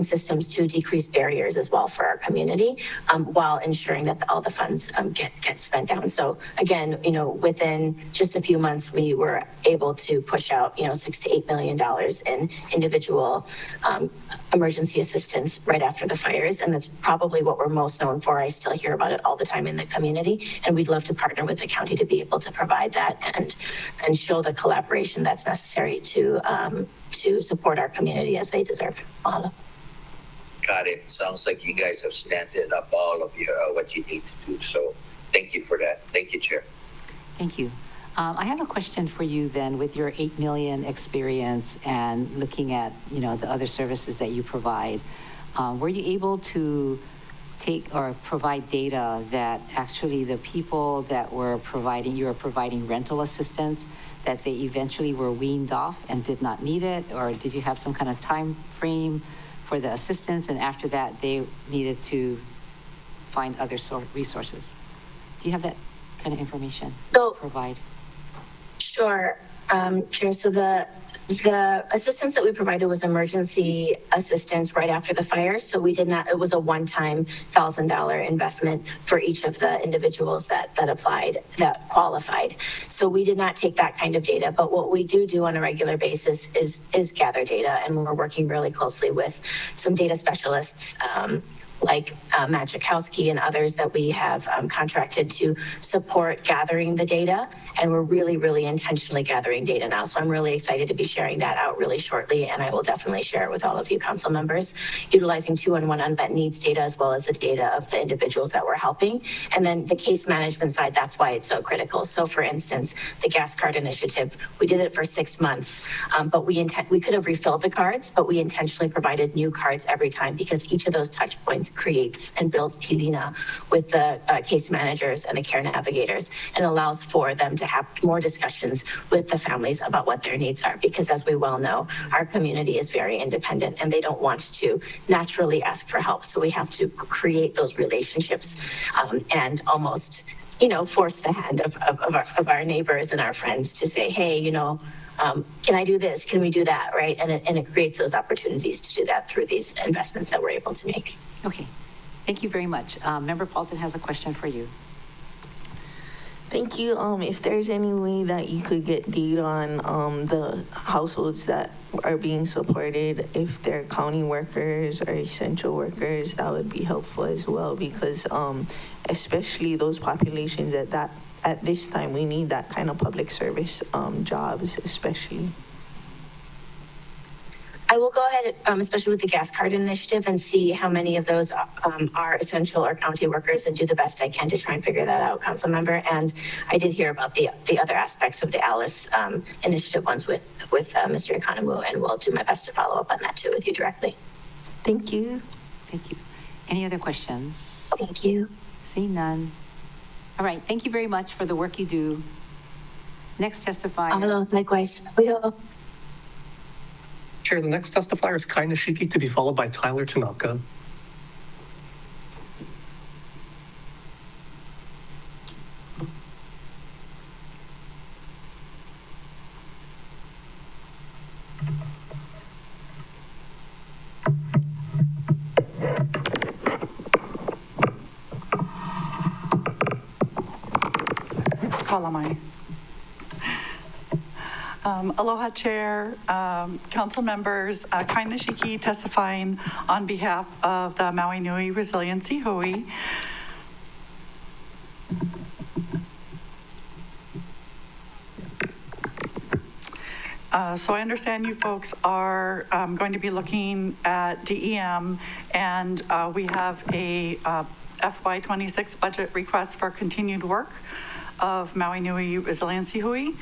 systems to decrease barriers as well for our community, while ensuring that all the funds get spent down. So again, within just a few months, we were able to push out, $6 to $8 million in individual emergency assistance right after the fires. And that's probably what we're most known for. I still hear about it all the time in the community, and we'd love to partner with the county to be able to provide that and show the collaboration that's necessary to support our community as they deserve. Mahalo. Got it. Sounds like you guys have standing up all of what you need to do. So thank you for that. Thank you, Chair. Thank you. I have a question for you then, with your 8 million experience and looking at, the other services that you provide. Were you able to take or provide data that actually the people that you were providing rental assistance, that they eventually were weaned off and did not need it? Or did you have some kind of time frame for the assistance, and after that they needed to find other resources? Do you have that kind of information to provide? Sure, Chair. So the assistance that we provided was emergency assistance right after the fire. So we did not, it was a one-time $1,000 investment for each of the individuals that applied, that qualified. So we did not take that kind of data, but what we do on a regular basis is gather data, and we're working really closely with some data specialists, like Matt Jakowski and others that we have contracted to support gathering the data. And we're really, really intentionally gathering data now. So I'm really excited to be sharing that out really shortly. And I will definitely share it with all of you council members, utilizing 211 unmet needs data, as well as the data of the individuals that we're helping. And then the case management side, that's why it's so critical. So for instance, the gas card initiative, we did it for 6 months, but we could have refilled the cards, but we intentionally provided new cards every time, because each of those touch points creates and builds pilina with the case managers and the care navigators, and allows for them to have more discussions with the families about what their needs are. Because as we well know, our community is very independent and they don't want to naturally ask for help. So we have to create those relationships and almost, force the hand of our neighbors and our friends to say, hey, can I do this? Can we do that? Right. And it creates those opportunities to do that through these investments that we're able to make. Okay. Thank you very much. Member Paulton has a question for you. Thank you. If there's any way that you could get data on the households that are being supported, if they're county workers or essential workers, that would be helpful as well, because especially those populations at this time, we need that kind of public service jobs, especially. I will go ahead, especially with the gas card initiative, and see how many of those are essential or county workers, and do the best I can to try and figure that out, council member. And I did hear about the other aspects of the Alice initiative ones with Mr. Economou, and will do my best to follow up on that too with you directly. Thank you. Thank you. Any other questions? Thank you. See none. All right. Thank you very much for the work you do. Next testifier. Hello, likewise. Chair, the next testifier is Kai Nishiki, to be followed by Tyler Tanaka. Kalamai. Aloha Chair, council members, Kai Nishiki testifying on behalf of the Maui Nui Resiliency Hui. So I understand you folks are going to be looking at DEM, and we have a FY26 budget request for continued work of Maui Nui Resiliency Hui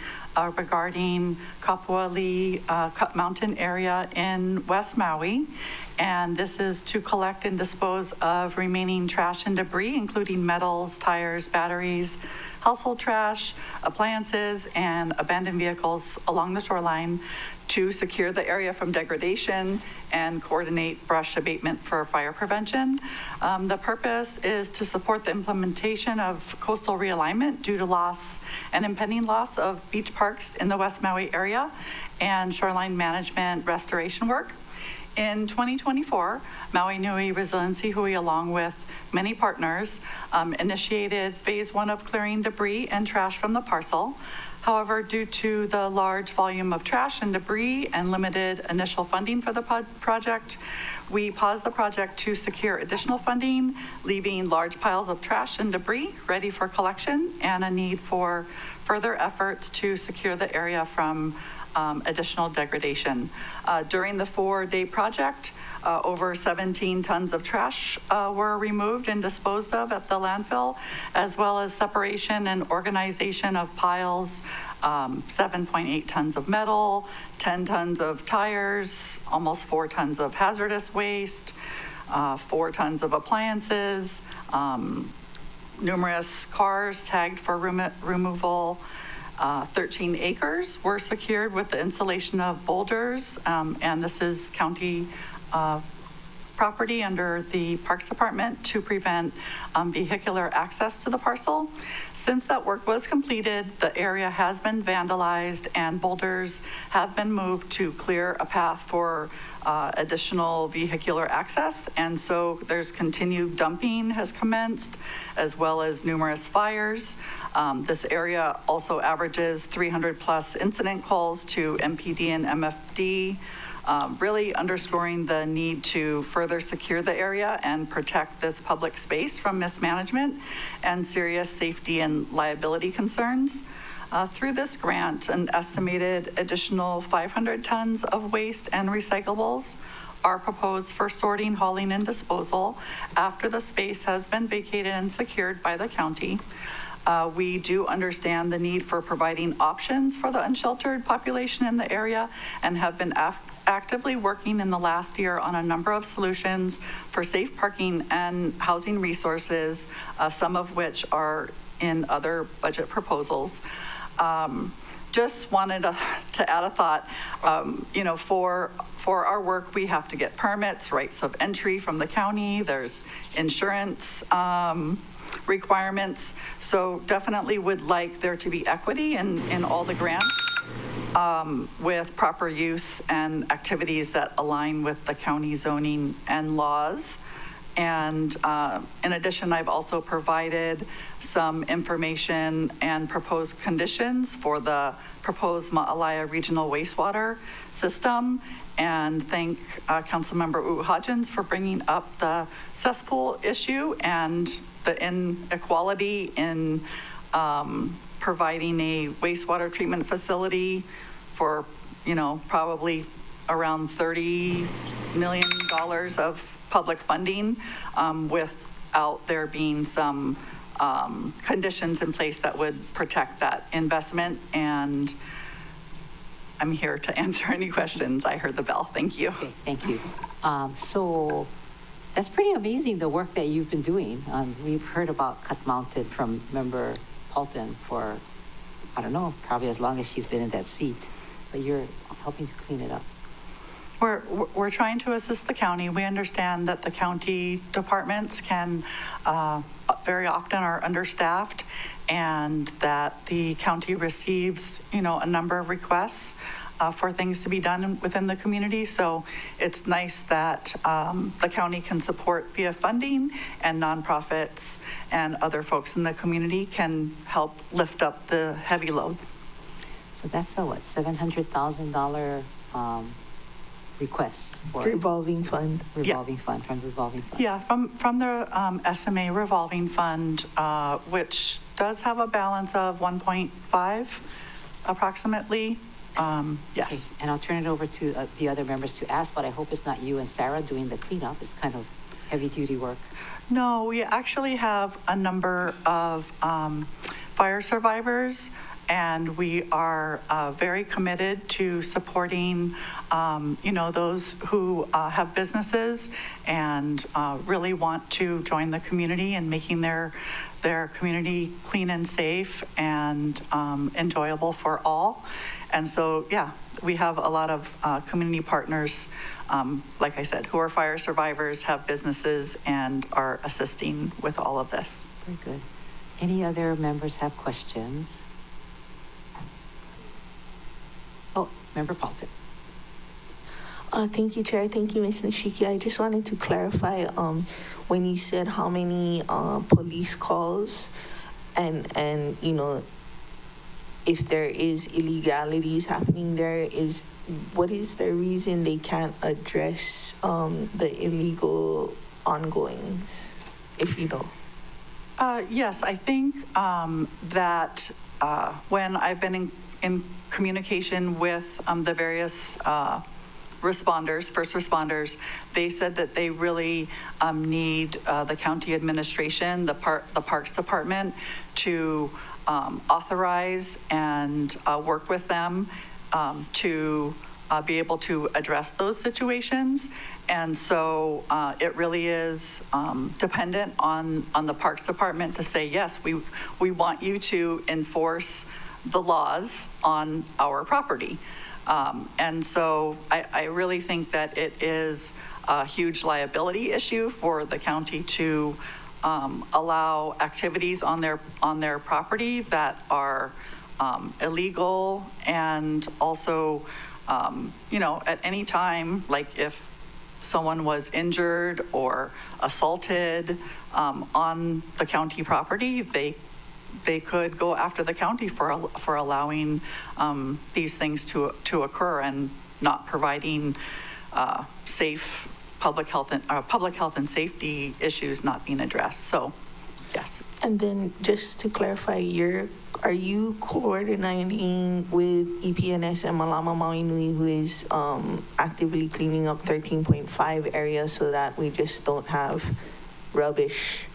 regarding Kapuali Cut Mountain area in West Maui. And this is to collect and dispose of remaining trash and debris, including metals, tires, batteries, household trash, appliances, and abandoned vehicles along the shoreline to secure the area from degradation and coordinate brush abatement for fire prevention. The purpose is to support the implementation of coastal realignment due to loss and impending loss of beach parks in the West Maui area and shoreline management restoration work. In 2024, Maui Nui Resiliency Hui, along with many partners, initiated phase 1 of clearing debris and trash from the parcel. However, due to the large volume of trash and debris and limited initial funding for the project, we paused the project to secure additional funding, leaving large piles of trash and debris ready for collection and a need for further efforts to secure the area from additional degradation. During the 4-day project, over 17 tons of trash were removed and disposed of at the landfill, as well as separation and organization of piles, 7.8 tons of metal, 10 tons of tires, almost 4 tons of hazardous waste, 4 tons of appliances, numerous cars tagged for removal. 13 acres were secured with the installation of boulders, and this is county property under the Parks Department to prevent vehicular access to the parcel. Since that work was completed, the area has been vandalized and boulders have been moved to clear a path for additional vehicular access. And so there's continued dumping has commenced, as well as numerous fires. This area also averages 300 plus incident calls to MPD and MFD, really underscoring the need to further secure the area and protect this public space from mismanagement and serious safety and liability concerns. Through this grant, an estimated additional 500 tons of waste and recyclables are proposed for sorting, hauling, and disposal after the space has been vacated and secured by the county. We do understand the need for providing options for the unsheltered population in the area and have been actively working in the last year on a number of solutions for safe parking and housing resources, some of which are in other budget proposals. Just wanted to add a thought, for our work, we have to get permits, rights of entry from the county, there's insurance requirements. So definitely would like there to be equity in all the grants with proper use and activities that align with the county zoning and laws. And in addition, I've also provided some information and proposed conditions for the proposed Ma'alaya Regional Wastewater System, and thank Councilmember Hodgins for bringing up the cesspool issue and the inequality in providing a wastewater treatment facility for, probably around $30 million of public funding, without there being some conditions in place that would protect that investment. And I'm here to answer any questions. I heard the bell. Thank you. Okay, thank you. So that's pretty amazing, the work that you've been doing. We've heard about Cut Mountain from Member Paulton for, I don't know, probably as long as she's been in that seat, but you're helping to clean it up. We're trying to assist the county. We understand that the county departments can very often are understaffed, and that the county receives, a number of requests for things to be done within the community. So it's nice that the county can support via funding, and nonprofits and other folks in the community can help lift up the heavy load. So that's a what, $700,000 request for Revolving fund. revolving fund, from revolving fund? Yeah, from the SMA revolving fund, which does have a balance of 1.5 approximately. Okay, Yes. and I'll turn it over to the other members to ask, but I hope it's not you and Sarah doing the cleanup. It's kind of heavy-duty work. No, we actually have a number of fire survivors, and we are very committed to supporting, those who have businesses and really want to join the community and making their community clean and safe and enjoyable for all. And so, yeah, we have a lot of community partners, like I said, who are fire survivors, have businesses, and are assisting with all of this. Very good. Any other members have questions? Oh, Member Paulton. Thank you, Chair. Thank you, Ms. Nishiki. I just wanted to clarify when you said how many police calls and if there is illegalities happening there, what is the reason they can't address the illegal ongoings, if you know? Yes, I think that when I've been in communication with the various responders, first responders, they said that they really need the county administration, the Parks Department, to authorize and work with them to be able to address those situations. And so it really is dependent on the Parks Department to say, yes, we want you to enforce the laws on our property. And so I really think that it is a huge liability issue for the county to allow activities on their property that are illegal, and also, at any time, like if someone was injured or assaulted on the county property, they could go after the county for allowing these things to occur and not providing safe public health and safety issues not being addressed. So, yes. And then just to clarify, are you coordinating with EPNS and Malama Maui Nui, who is actively cleaning up 13.5 areas so that we just don't have rubbish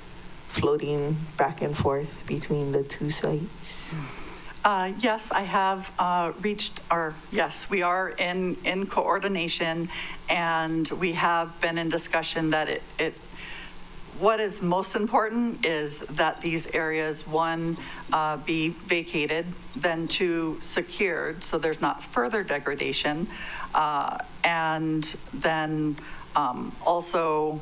floating back and forth between the two sites? Yes, I have yes, we are in coordination, and we have been in discussion that what is most important is that these areas, one, be vacated, then two, secured, so there's not further degradation, and then also,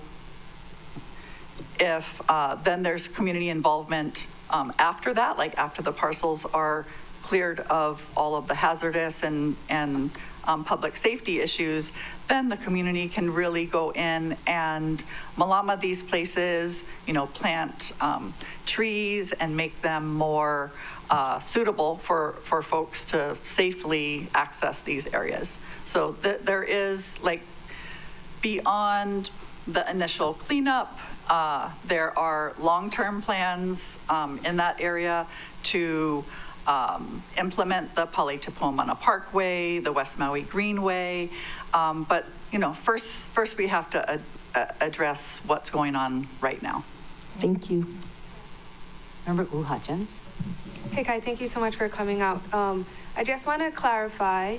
if then there's community involvement after that, like after the parcels are cleared of all of the hazardous and public safety issues, then the community can really go in and malama these places, plant trees and make them more suitable for folks to safely access these areas. So there is, like, beyond the initial cleanup, there are long-term plans in that area to implement the Palitupomana Parkway, the West Maui Greenway. But, first we have to address what's going on right now. Thank you. Member Hutchins. Hey, Kai, thank you so much for coming out. I just want to clarify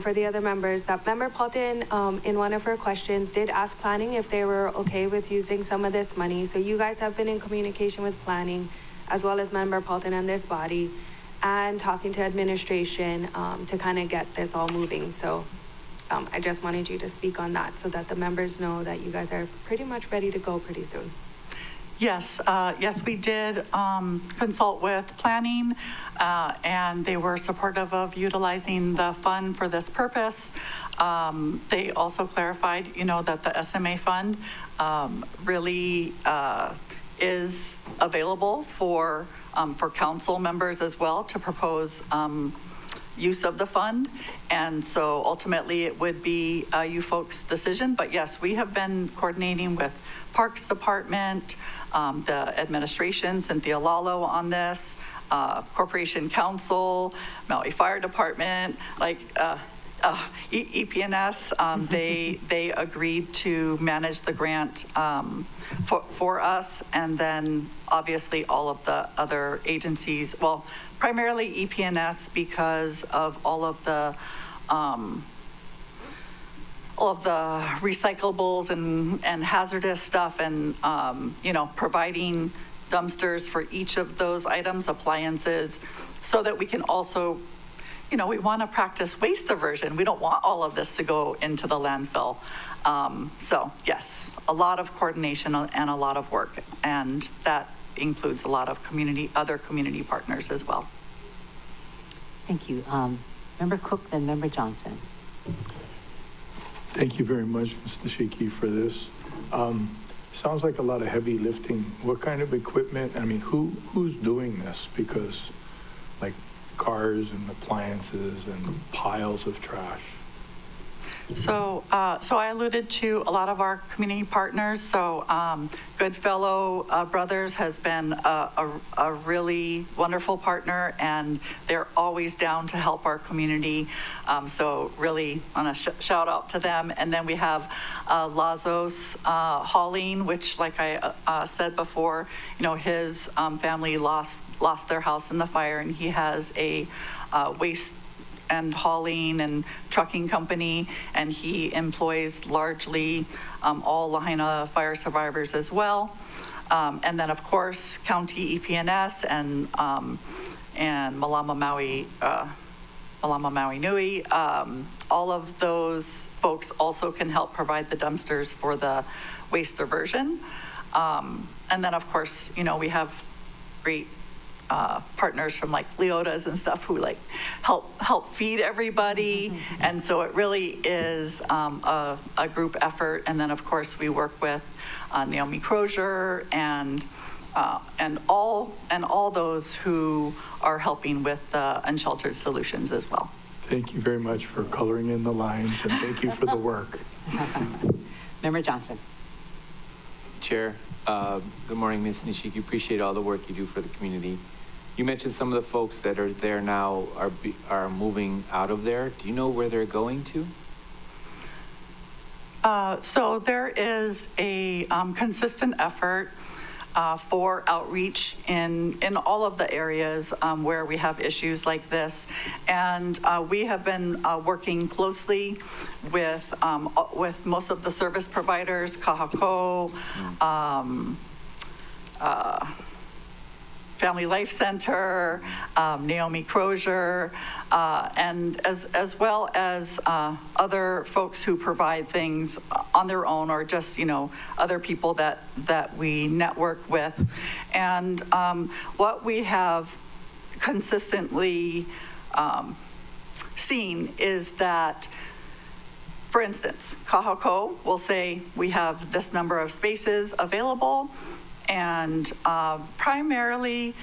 for the other members that Member Paulton, in one of her questions, did ask planning if they were okay with using some of this money. So you guys have been in communication with planning, as well as Member Paulton and this body, and talking to administration to kind of get this all moving. So I just wanted you to speak on that so that the members know that you guys are pretty much ready to go pretty soon. Yes, yes, we did consult with planning, and they were supportive of utilizing the fund for this purpose. They also clarified, that the SMA fund really is available for council members as well to propose use of the fund. And so ultimately it would be you folks' decision. But yes, we have been coordinating with Parks Department, the administration, Cynthia Lalo on this, Corporation Council, Maui Fire Department, EPNS, they agreed to manage the grant for us, and then obviously all of the other agencies, well, primarily EPNS because of all of the recyclables and hazardous stuff, and providing dumpsters for each of those items, appliances, so that we can also, we want to practice waste diversion. We don't want all of this to go into the landfill. So yes, a lot of coordination and a lot of work, and that includes a lot of other community partners as well. Thank you. Member Cook, then Member Johnson. Thank you very much, Ms. Nishiki, for this. Sounds like a lot of heavy lifting. What kind of equipment? I mean, who's doing this? Because like cars and appliances and piles of trash. So I alluded to a lot of our community partners. So Goodfellow Brothers has been a really wonderful partner, and they're always down to help our community. So really want to shout out to them. And then we have Lazos Hauling, which, like I said before, his family lost their house in the fire, and he has a waste and hauling and trucking company, and he employs largely all Lahaina fire survivors as well. And then of course, County EPNS and Malama Maui Nui, all of those folks also can help provide the dumpsters for the waste diversion. And then of course, we have great partners from like Leota's and stuff who help feed everybody. And so it really is a group effort. And then of course we work with Naomi Crozier and all those who are helping with the unsheltered solutions as well. Thank you very much for coloring in the lines, and thank you for the work. Member Johnson. Chair, good morning, Ms. Nishiki. Appreciate all the work you do for the community. You mentioned some of the folks that are there now are moving out of there. Do you know where they're going to? So there is a consistent effort for outreach in all of the areas where we have issues like this. And we have been working closely with most of the service providers, Kahako, Family Life Center, Naomi Crozier, and as well as other folks who provide things on their own, or just, other people that we network with. And what we have consistently seen is that, for instance, Kahako will say, we have this number of spaces available. And primarily,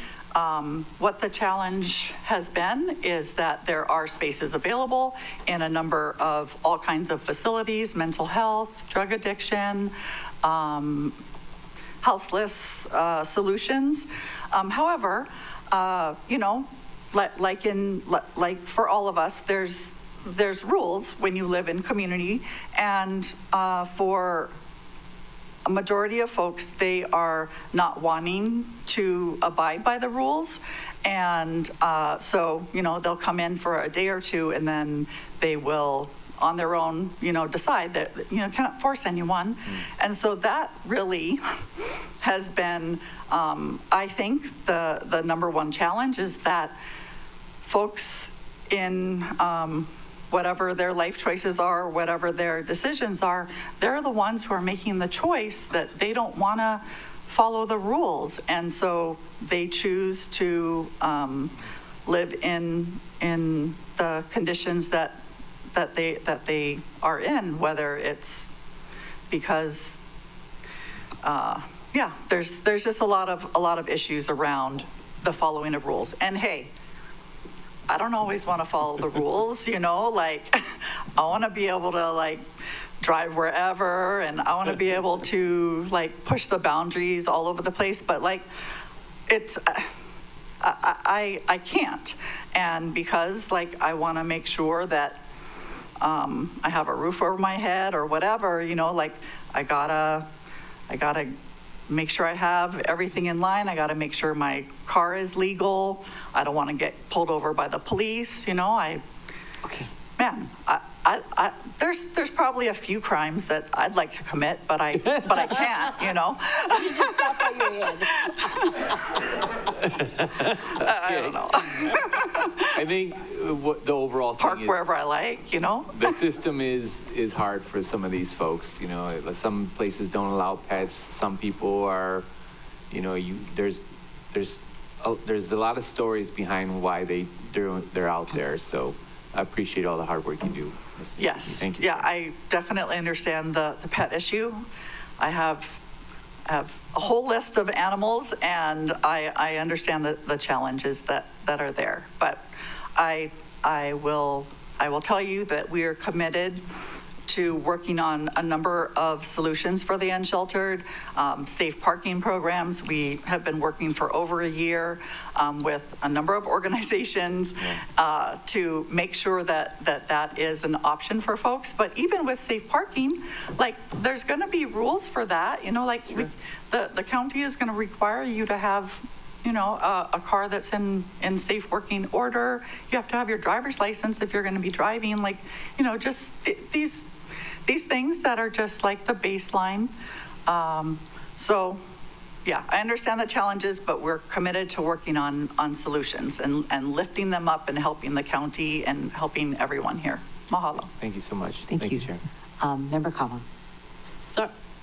what the challenge has been is that there are spaces available in a number of all kinds of facilities, mental health, drug addiction, houseless solutions. However, like for all of us, there's rules when you live in community, and for a majority of folks, they are not wanting to abide by the rules. And so, they'll come in for a day or two, and then they will, on their own, decide that, cannot force anyone. And so that really has been, I think, the number one challenge is that folks in whatever their life choices are, whatever their decisions are, they're the ones who are making the choice that they don't want to follow the rules. And so they choose to live in the conditions that they are in, whether it's because, yeah, there's just a lot of issues around the following of rules. And hey, I don't always want to follow the rules, you know, like I want to be able to like drive wherever, and I want to be able to like push the boundaries all over the place, but like it's, I can't. And because like I want to make sure that I have a roof over my head or whatever, you know, like I gotta make sure I have everything in line. I got to make sure my car is legal. I don't want to get pulled over by the police. You know, man, there's probably a few crimes that I'd like to commit, but I can't. You know. You just stop on your head. I don't know. I think what the overall thing Park is, wherever I like, you know. the system is hard for some of these folks. You know, some places don't allow pets. Some people are, you know, there's a lot of stories behind why they're out there. So I appreciate all the hard work you do. Ms. Nikki. Yes. Thank you. Yeah, I definitely understand the pet issue. I have a whole list of animals, and I understand the challenges that are there. But I will tell you that we are committed to working on a number of solutions for the unsheltered, safe parking programs. We have been working for over a year with a number of organizations to make sure that is an option for folks. But even with safe parking, like there's going to be rules for that. You know, like the county is going to require you to have, you know, a car that's in safe working order. You have to have your driver's license if you're going to be driving. Like, you know, just these things that are just like the baseline. So, yeah, I understand the challenges, but we're committed to working on solutions and lifting them up and helping the county and helping everyone here. Mahalo. Thank you so much. Thank you. Chair. Member Kama.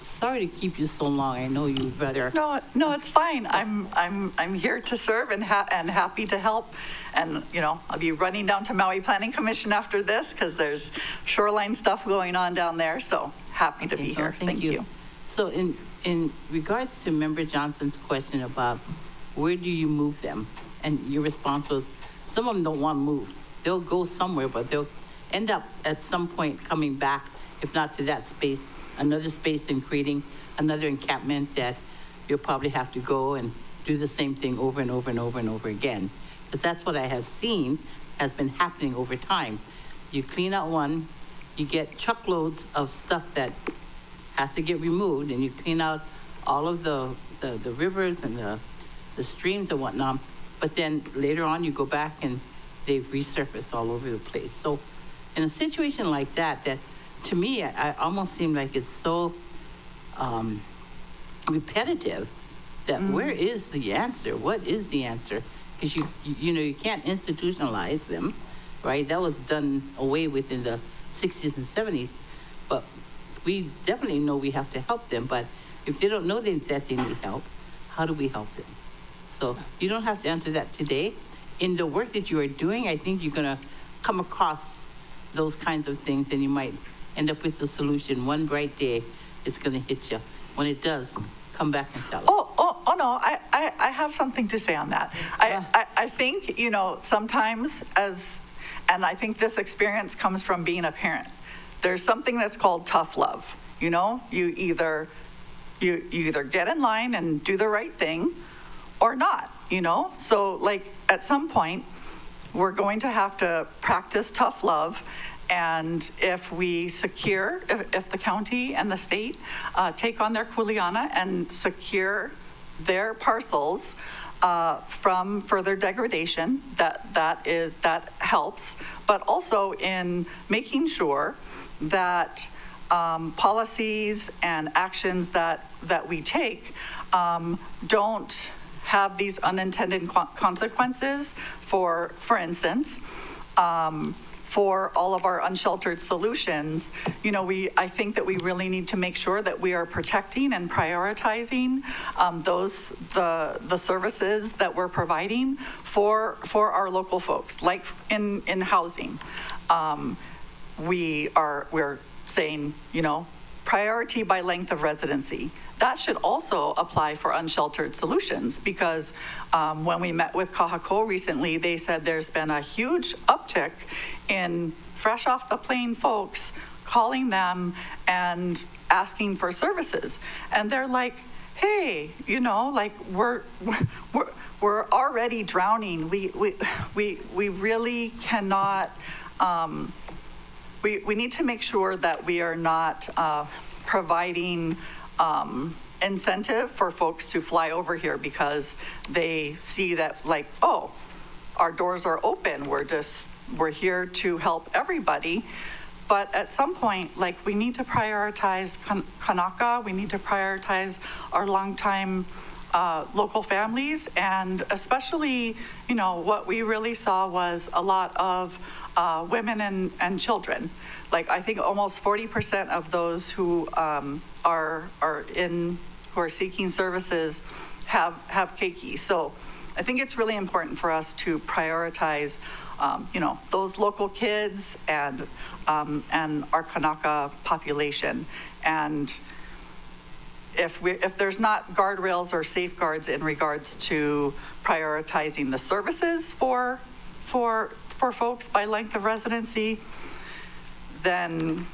Sorry to keep you so long. I know you'd rather. No, it's fine. I'm here to serve and happy to help. And, you know, I'll be running down to Maui Planning Commission after this because there's shoreline stuff going on down there. So happy to be here. Thank you. So in regards to Member Johnson's question about where do you move them? And your response was, some of them don't want to move. They'll go somewhere, but they'll end up at some point coming back, if not to that space, another space, and creating another encampment that you'll probably have to go and do the same thing over and over and over and over again. Because that's what I have seen has been happening over time. You clean out one, you get truckloads of stuff that has to get removed, and you clean out all of the rivers and the streams and whatnot, but then later on you go back and they've resurfaced all over the place. So in a situation like that to me, I almost seem like it's so repetitive that where is the answer? What is the answer? Because you know, you can't institutionalize them, right? That was done away with in the 60s and 70s, but we definitely know we have to help them. But if they don't know that they need help, how do we help them? So you don't have to answer that today. In the work that you are doing, I think you're gonna come across those kinds of things, and you might end up with a solution. One bright day, it's going to hit you. When it does, come back and tell us. Oh no, I have something to say on that. I think, you know, sometimes and I think this experience comes from being a parent. There's something that's called tough love. You know, you either get in line and do the right thing or not, you know? So like at some point, we're going to have to practice tough love. And if the county and the state take on their kuleana and secure their parcels from further degradation, that helps. But also in making sure that policies and actions that we take don't have these unintended consequences. For instance, for all of our unsheltered solutions, you know, I think that we really need to make sure that we are protecting and prioritizing the services that we're providing for our local folks, like in housing. We're saying, you know, priority by length of residency. That should also apply for unsheltered solutions, because when we met with Kahako recently, they said there's been a huge uptick in fresh off the plane folks calling them and asking for services. And they're like, hey, you know, like we're already drowning. We really cannot, we need to make sure that we are not providing incentive for folks to fly over here because they see that, like, oh, our doors are open, we're here to help everybody. But at some point, like, we need to prioritize Kanaka, we need to prioritize our longtime local families, and especially, you know, what we really saw was a lot of women and children. Like, I think almost 40% of those who are seeking services have keiki. So I think it's really important for us to prioritize, you know, those local kids and our Kanaka population. And if there's not guardrails or safeguards in regards to prioritizing the services for folks by length of residency, then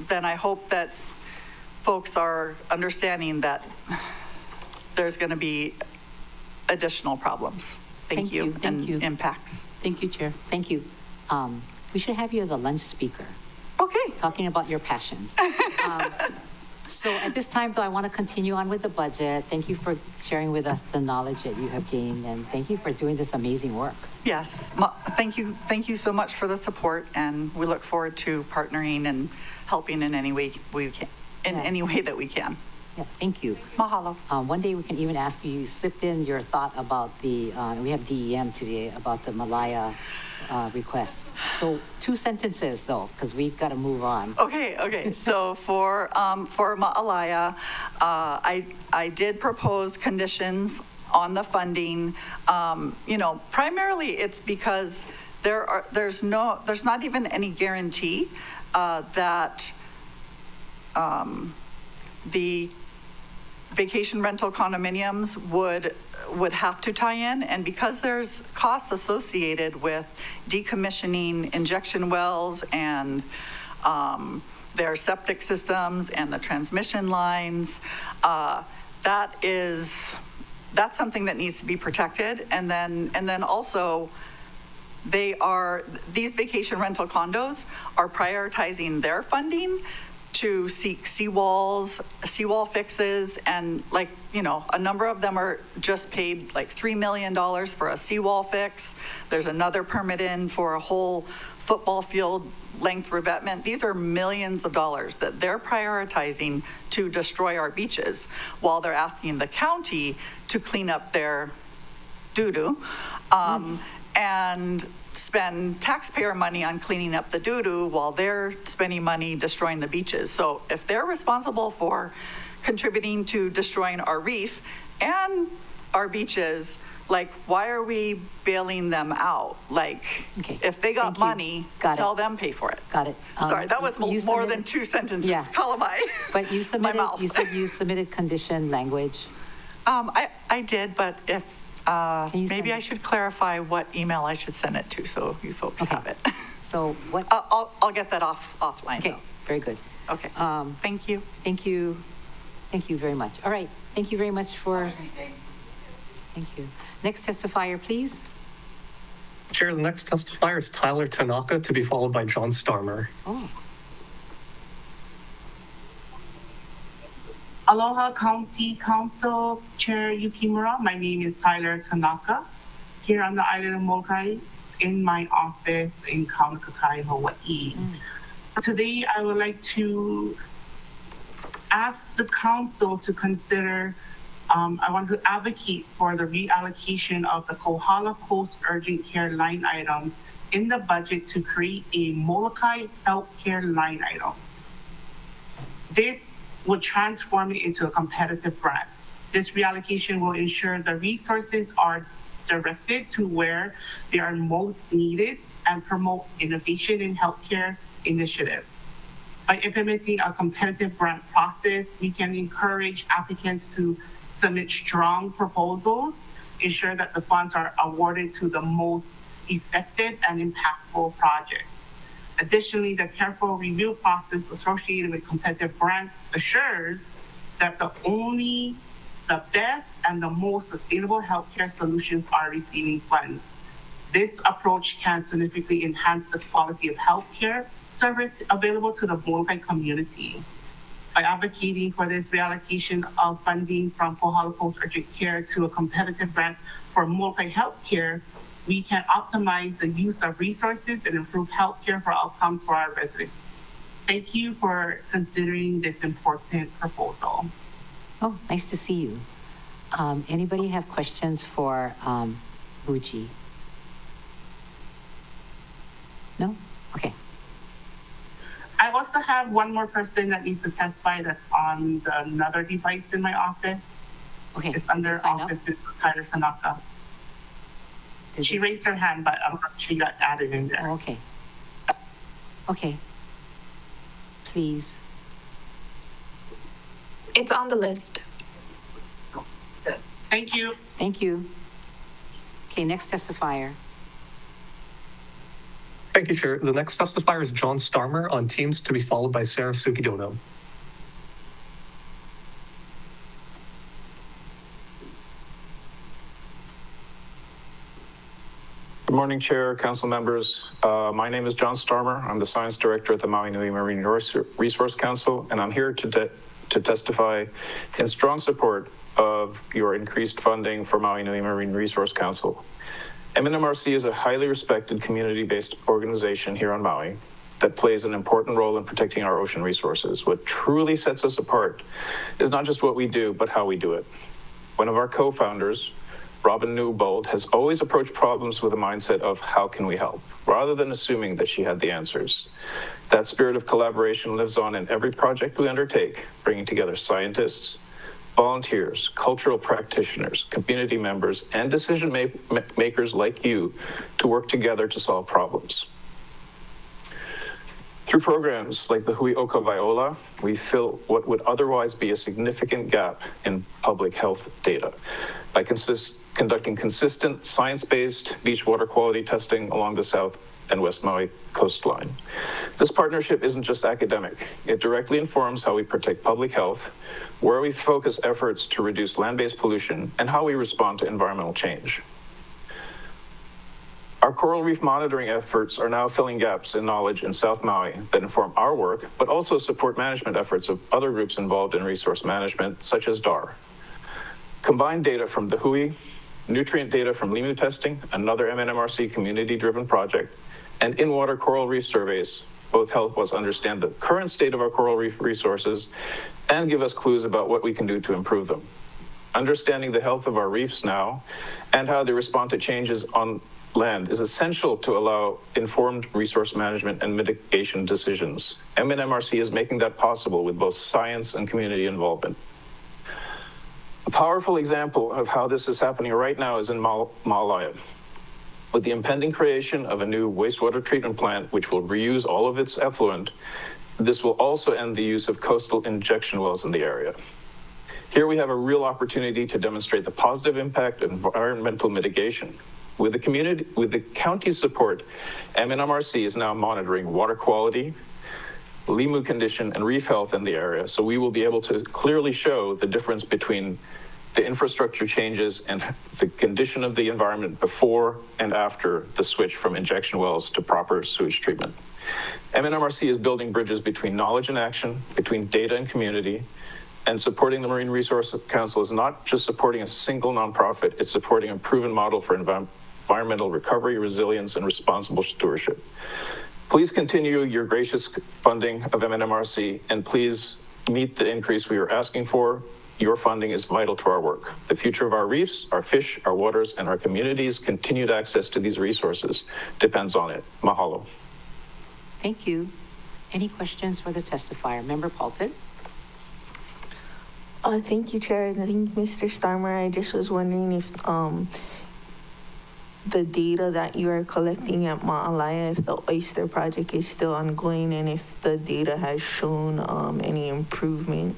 I hope that folks are understanding that there's going to be additional problems. Thank you. Impacts. Thank you, Chair. Thank you. We should have you as a lunch speaker. Okay. Talking about your passions. So at this time, though, I want to continue on with the budget. Thank you for sharing with us the knowledge that you have gained, and thank you for doing this amazing work. Yes, thank you so much for the support, and we look forward to partnering and helping in any way we can, any way that we can. Yeah, thank you. Mahalo. One day we can even ask you slipped in your thought about the, we have DEM today, about the Malaya requests. So 2 sentences though, because we've got to move on. Okay. So for Ma'alaya, I did propose conditions on the funding. You know, primarily it's because there's not even any guarantee that the vacation rental condominiums would have to tie in, and because there's costs associated with decommissioning injection wells and their septic systems and the transmission lines, that's something that needs to be protected. And then also, these vacation rental condos are prioritizing their funding to seek seawall fixes, and, like, you know, a number of them are just paid like $3 million for a seawall fix. There's another permit in for a whole football field length revetment. These are millions of dollars that they're prioritizing to destroy our beaches, while they're asking the county to clean up their doo-doo and spend taxpayer money on cleaning up the doo-doo while they're spending money destroying the beaches. So if they're responsible for contributing to destroying our reef and our beaches, like, why are we bailing them out? Like, if they got money, tell them pay for it. Got it. Sorry, that was more than 2 sentences. Yeah. Kalamai. But you said you submitted condition language. I did, but if maybe I should clarify what email I should send it to, so you folks have it. So what? I'll get that offline. Okay, though. very good. Okay. Thank you. Thank you. Thank you very much. All right. Thank you very much for. Thank you. Next testifier, please. Chair, the next testifier is Tyler Tanaka, to be followed by John Starmer. Oh. Aloha County Council Chair Yukimura. My name is Tyler Tanaka, here on the island of Molokai in my office in Kaunakakai, Hawaii. Today, I would like to ask the council to consider, I want to advocate for the reallocation of the Kohala Coast Urgent Care line item in the budget to create a Molokai healthcare line item. This would transform it into a competitive grant. This reallocation will ensure the resources are directed to where they are most needed and promote innovation in healthcare initiatives. By implementing a competitive grant process, we can encourage applicants to submit strong proposals, ensure that the funds are awarded to the most effective and impactful projects. Additionally, the careful review process associated with competitive grants assures that the best and the most sustainable healthcare solutions are receiving funds. This approach can significantly enhance the quality of healthcare service available to the Molokai community. By advocating for this reallocation of funding from Kohala Post Urgent Care to a competitive grant for Molokai healthcare, we can optimize the use of resources and improve healthcare for outcomes for our residents. Thank you for considering this important proposal. Oh, nice to see you. Anybody have questions for Buji? No? Okay. I also have one more person that needs to testify that's on another device in my office. Okay. It's under office, it's Tyler Tanaka. She raised her hand, but she got added in there. Oh, okay. Okay. Please. It's on the list. Thank you. Thank you. Okay, next testifier. Thank you, Chair. The next testifier is John Starmer on Teams, to be followed by Sarah Sukidono. Good morning, Chair, Council members. My name is John Starmer. I'm the Science Director at the Maui Nui Marine Resource Council, and I'm here to testify in strong support of your increased funding for Maui Nui Marine Resource Council. MNMRC is a highly respected community-based organization here on Maui that plays an important role in protecting our ocean resources. What truly sets us apart is not just what we do, but how we do it. One of our co-founders, Robin Newbold, has always approached problems with a mindset of how can we help, rather than assuming that she had the answers. That spirit of collaboration lives on in every project we undertake, bringing together scientists, volunteers, cultural practitioners, community members, and decision makers like you to work together to solve problems. Through programs like the Hui Oka Viola, we fill what would otherwise be a significant gap in public health data by conducting consistent science-based beach water quality testing along the South and West Maui coastline. This partnership isn't just academic. It directly informs how we protect public health, where we focus efforts to reduce land-based pollution, and how we respond to environmental change. Our coral reef monitoring efforts are now filling gaps in knowledge in South Maui that inform our work, but also support management efforts of other groups involved in resource management, such as DAR. Combined data from the Hui, nutrient data from Limu testing, another MNMRC community-driven project, and in-water coral reef surveys both help us understand the current state of our coral reef resources and give us clues about what we can do to improve them. Understanding the health of our reefs now and how they respond to changes on land is essential to allow informed resource management and mitigation decisions. MNMRC is making that possible with both science and community involvement. A powerful example of how this is happening right now is in Maalaea. With the impending creation of a new wastewater treatment plant, which will reuse all of its effluent, this will also end the use of coastal injection wells in the area. Here we have a real opportunity to demonstrate the positive impact of environmental mitigation. With the county's support, MNMRC is now monitoring water quality, Limu condition, and reef health in the area, so we will be able to clearly show the difference between the infrastructure changes and the condition of the environment before and after the switch from injection wells to proper sewage treatment. MNMRC is building bridges between knowledge and action, between data and community, and supporting the Marine Resource Council is not just supporting a single nonprofit, it's supporting a proven model for environmental recovery, resilience, and responsible stewardship. Please continue your gracious funding of MNMRC, and please meet the increase we are asking for Your funding is vital to our work. The future of our reefs, our fish, our waters, and our communities' continued access to these resources depends on it. Mahalo. Thank you. Any questions for the testifier? Member Paulton? Thank you, Chair. I think Mr. Starmer, I just was wondering if the data that you are collecting at Ma'alaya, if the oyster project is still ongoing and if the data has shown any improvement.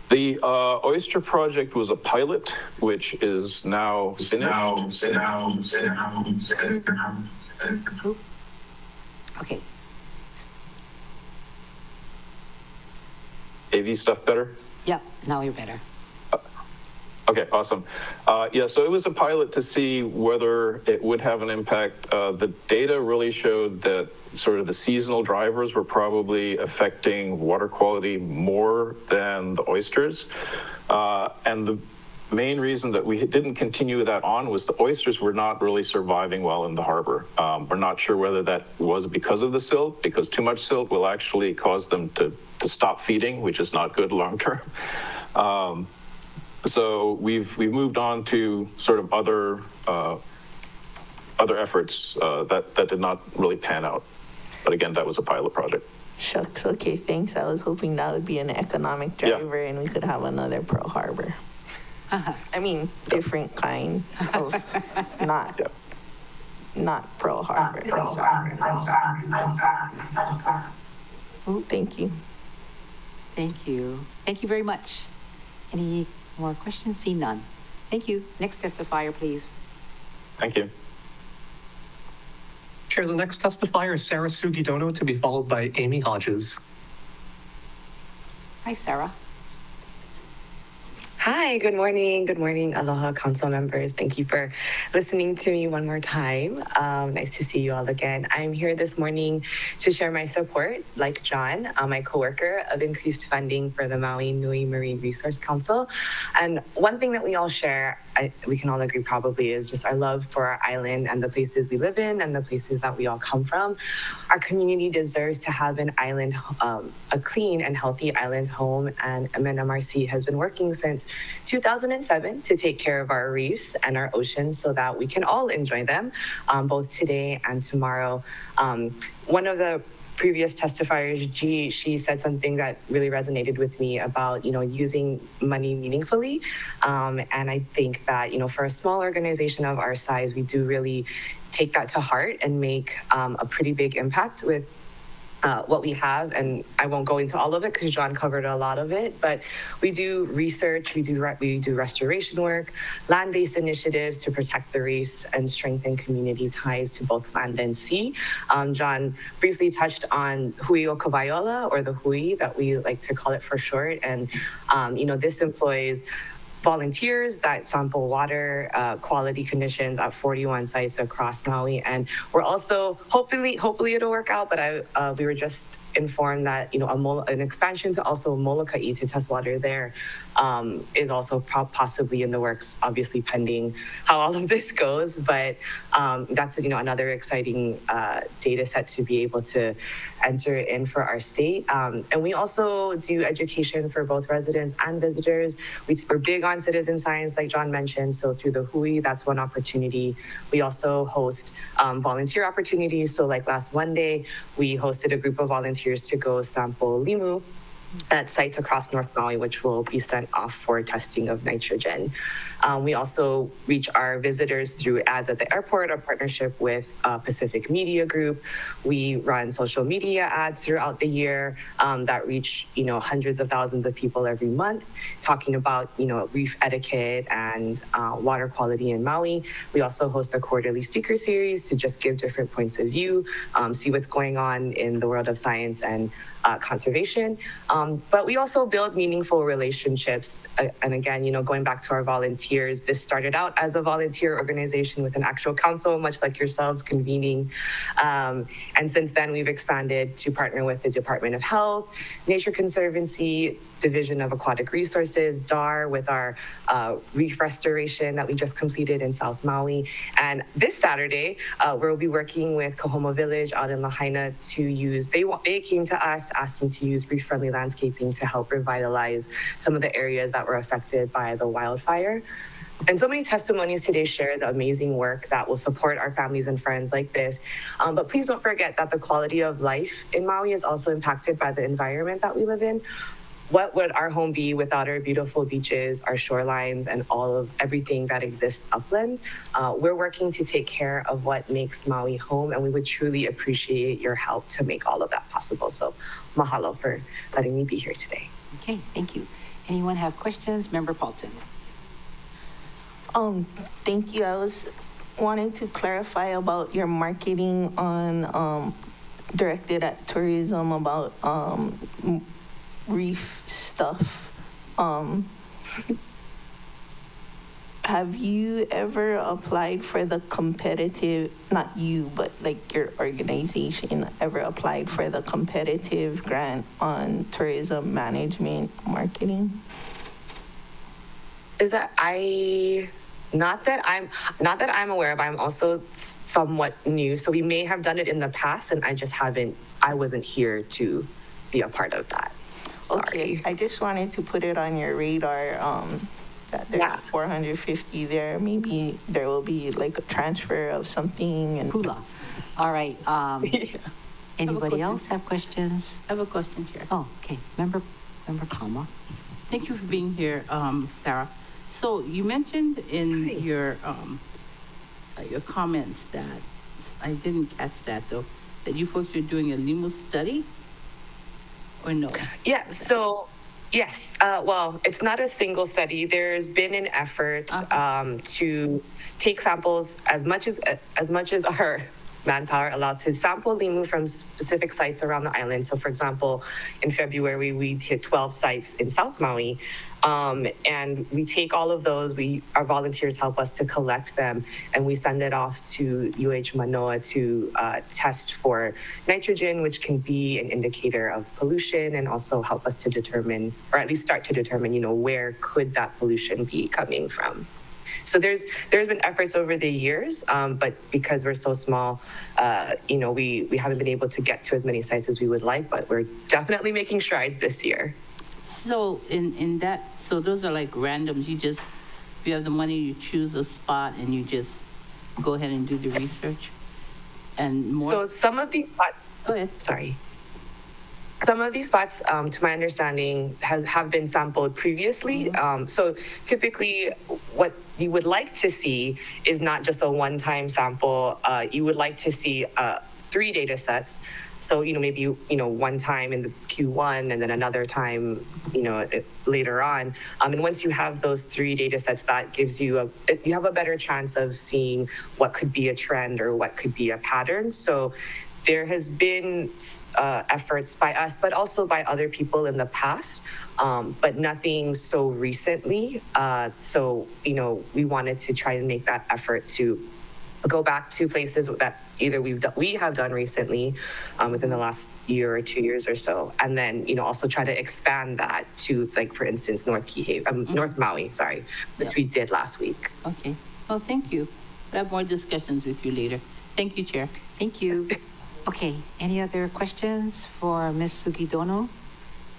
The oyster project was a pilot, which is now finished. Okay. AV stuff better? Yep, now you're better. Okay, awesome. Yeah, so it was a pilot to see whether it would have an impact. The data really showed that sort of the seasonal drivers were probably affecting water quality more than the oysters. And the main reason that we didn't continue that on was the oysters were not really surviving well in the harbor. We're not sure whether that was because of the silt, because too much silt will actually cause them to stop feeding, which is not good long term. So we've moved on to sort of other efforts that did not really pan out. But again, that was a pilot project. Shucks, okay, thanks. I was hoping that would be an economic driver and we could have another Pearl Harbor. I mean, different kind of, not Pearl Harbor. Thank you. Thank you. Thank you very much. Any more questions? See none. Thank you. Next testifier, please. Thank you. Chair, the next testifier is Sarah Sugidono, to be followed by Amy Hodges. Hi, Sarah. Hi, good morning. Good morning, aloha council members. Thank you for listening to me one more time. Nice to see you all again. I'm here this morning to share my support, like John, my coworker, of increased funding for the Maui Nui Marine Resource Council. And one thing that we all share, we can all agree probably, is just our love for our island and the places we live in and the places that we all come from. Our community deserves to have an island, a clean and healthy island home, and MNMRC has been working since 2007 to take care of our reefs and our oceans so that we can all enjoy them, both today and tomorrow. One of the previous testifiers, G, she said something that really resonated with me about, using money meaningfully. And I think that, for a small organization of our size, we do really take that to heart and make a pretty big impact with what we have. And I won't go into all of it because John covered a lot of it, but we do research, we do restoration work, land-based initiatives to protect the reefs and strengthen community ties to both land and sea. John briefly touched on Hui o Kawaiola, or the Hui that we like to call it for short. And, this employs volunteers that sample water quality conditions at 41 sites across Maui. And we're also, hopefully it'll work out, but we were just informed that, an expansion to also Molokai to test water there is also possibly in the works, obviously pending how all of this goes. But that's, another exciting data set to be able to enter in for our state. And we also do education for both residents and visitors. We're big on citizen science, like John mentioned. So through the Hui, that's one opportunity. We also host volunteer opportunities. So like last Monday, we hosted a group of volunteers to go sample limu at sites across North Maui, which will be sent off for testing of nitrogen. We also reach our visitors through ads at the airport, a partnership with Pacific Media Group. We run social media ads throughout the year that reach, hundreds of thousands of people every month, talking about, reef etiquette and water quality in Maui. We also host a quarterly speaker series to just give different points of view, see what's going on in the world of science and conservation. But we also build meaningful relationships. And again, going back to our volunteers, this started out as a volunteer organization with an actual council, much like yourselves convening. And since then, we've expanded to partner with the Department of Health, Nature Conservancy, Division of Aquatic Resources, DAR, with our reef restoration that we just completed in South Maui. And this Saturday, we'll be working with Kahoma Village out in Lahaina to use, they came to us asking to use reef-friendly landscaping to help revitalize some of the areas that were affected by the wildfire. And so many testimonies today share the amazing work that will support our families and friends like this. But please don't forget that the quality of life in Maui is also impacted by the environment that we live in. What would our home be without our beautiful beaches, our shorelines, and all of everything that exists upland? We're working to take care of what makes Maui home, and we would truly appreciate your help to make all of that possible. So mahalo for letting me be here today. Okay, thank you. Anyone have questions? Member Paulton. Thank you. I was wanting to clarify about your marketing on directed at tourism about reef stuff. Have you ever applied for the competitive, not you, but like your organization ever applied for the competitive grant on tourism management marketing? Is that not that I'm aware of. I'm also somewhat new, so we may have done it in the past, and I wasn't here to be a part of that. Sorry. Okay, I just wanted to put it on your radar that there's 450 there. Maybe there will be like a transfer of something. And Hula. All right. Anybody else have questions? I have a question, Chair. Oh, okay. Member Kama. Thank you for being here, Sarah. So you mentioned in your comments that, I didn't catch that though, that you folks are doing a LIMU study, or no? Yeah, so yes, well, it's not a single study. There's been an effort to take samples as much as our manpower allowed to sample limu from specific sites around the island. So for example, in February, we hit 12 sites in South Maui. And we take all of those, our volunteers help us to collect them, and we send it off to UH Manoa to test for nitrogen, which can be an indicator of pollution, and also help us to determine, or at least start to determine, where could that pollution be coming from. So there's been efforts over the years, but because we're so small, we haven't been able to get to as many sites as we would like, but we're definitely making strides this year. So in that, so those are like randoms. If you have the money, you choose a spot and you just go ahead and do the research. And more. So some of these spots. Go ahead. Sorry. Some of these spots, to my understanding, have been sampled previously. So typically, what you would like to see is not just a one-time sample. You would like to see 3 data sets. So, maybe, one time in the Q1 and then another time, later on. And once you have those 3 data sets, that gives you you have a better chance of seeing what could be a trend or what could be a pattern. So there has been efforts by us, but also by other people in the past, but nothing so recently. So, we wanted to try and make that effort to go back to places that either we have done recently within the last year or 2 years or so, and then also try to expand that to, like, for instance, North Maui, which we did last week. Okay. Well, thank you. We'll have more discussions with you later. Thank you, Chair. Thank you. Okay. Any other questions for Ms. Sugidono?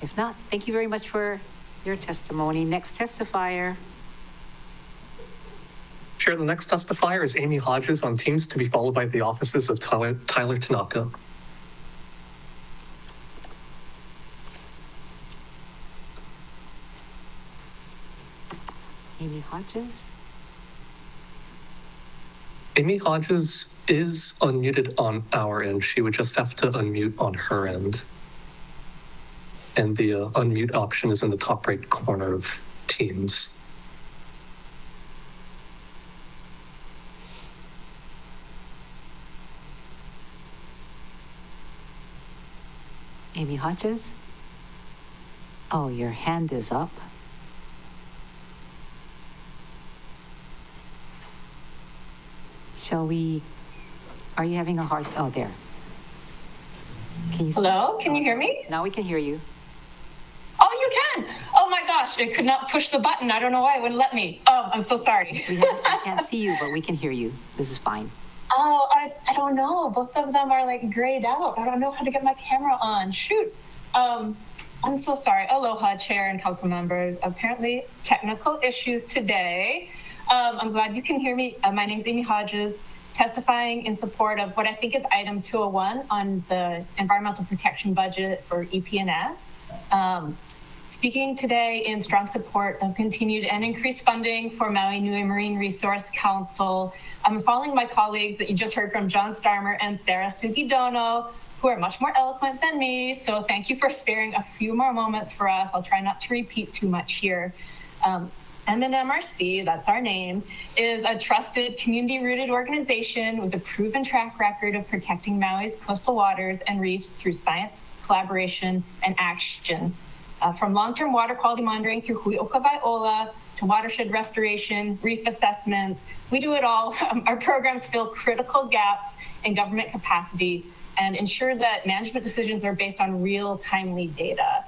If not, thank you very much for your testimony. Next testifier. Chair, the next testifier is Amy Hodges on Teams, to be followed by the offices of Tyler Tanaka. Amy Hodges. Amy Hodges is unmuted on our end. She would just have to unmute on her end. And the unmute option is in the top right corner of Teams. Amy Hodges? Oh, your hand is up. Are you having a hard, oh, there. Can you speak? Hello, can you hear me? Now we can hear you. Oh, you can. Oh my gosh, I could not push the button. I don't know why it wouldn't let me. Oh, I'm so sorry. We can't see you, but we can hear you. This is fine. Oh, I don't know. Both of them are like grayed out. I don't know how to get my camera on. Shoot. I'm so sorry. Aloha, Chair and Council members. Apparently, technical issues today. I'm glad you can hear me. My name is Amy Hodges, testifying in support of what I think is item 201 on the environmental protection budget for EP&S. Speaking today in strong support of continued and increased funding for Maui Nui Marine Resource Council. I'm following my colleagues that you just heard from, John Starmer and Sarah Sugidono, who are much more eloquent than me. So thank you for sparing a few more moments for us. I'll try not to repeat too much here. MNMRC, that's our name, is a trusted community-rooted organization with a proven track record of protecting Maui's coastal waters and reefs through science, collaboration, and action. From long-term water quality monitoring through Hui Oka Vaiola to watershed restoration, reef assessments, we do it all. Our programs fill critical gaps in government capacity and ensure that management decisions are based on real, timely data.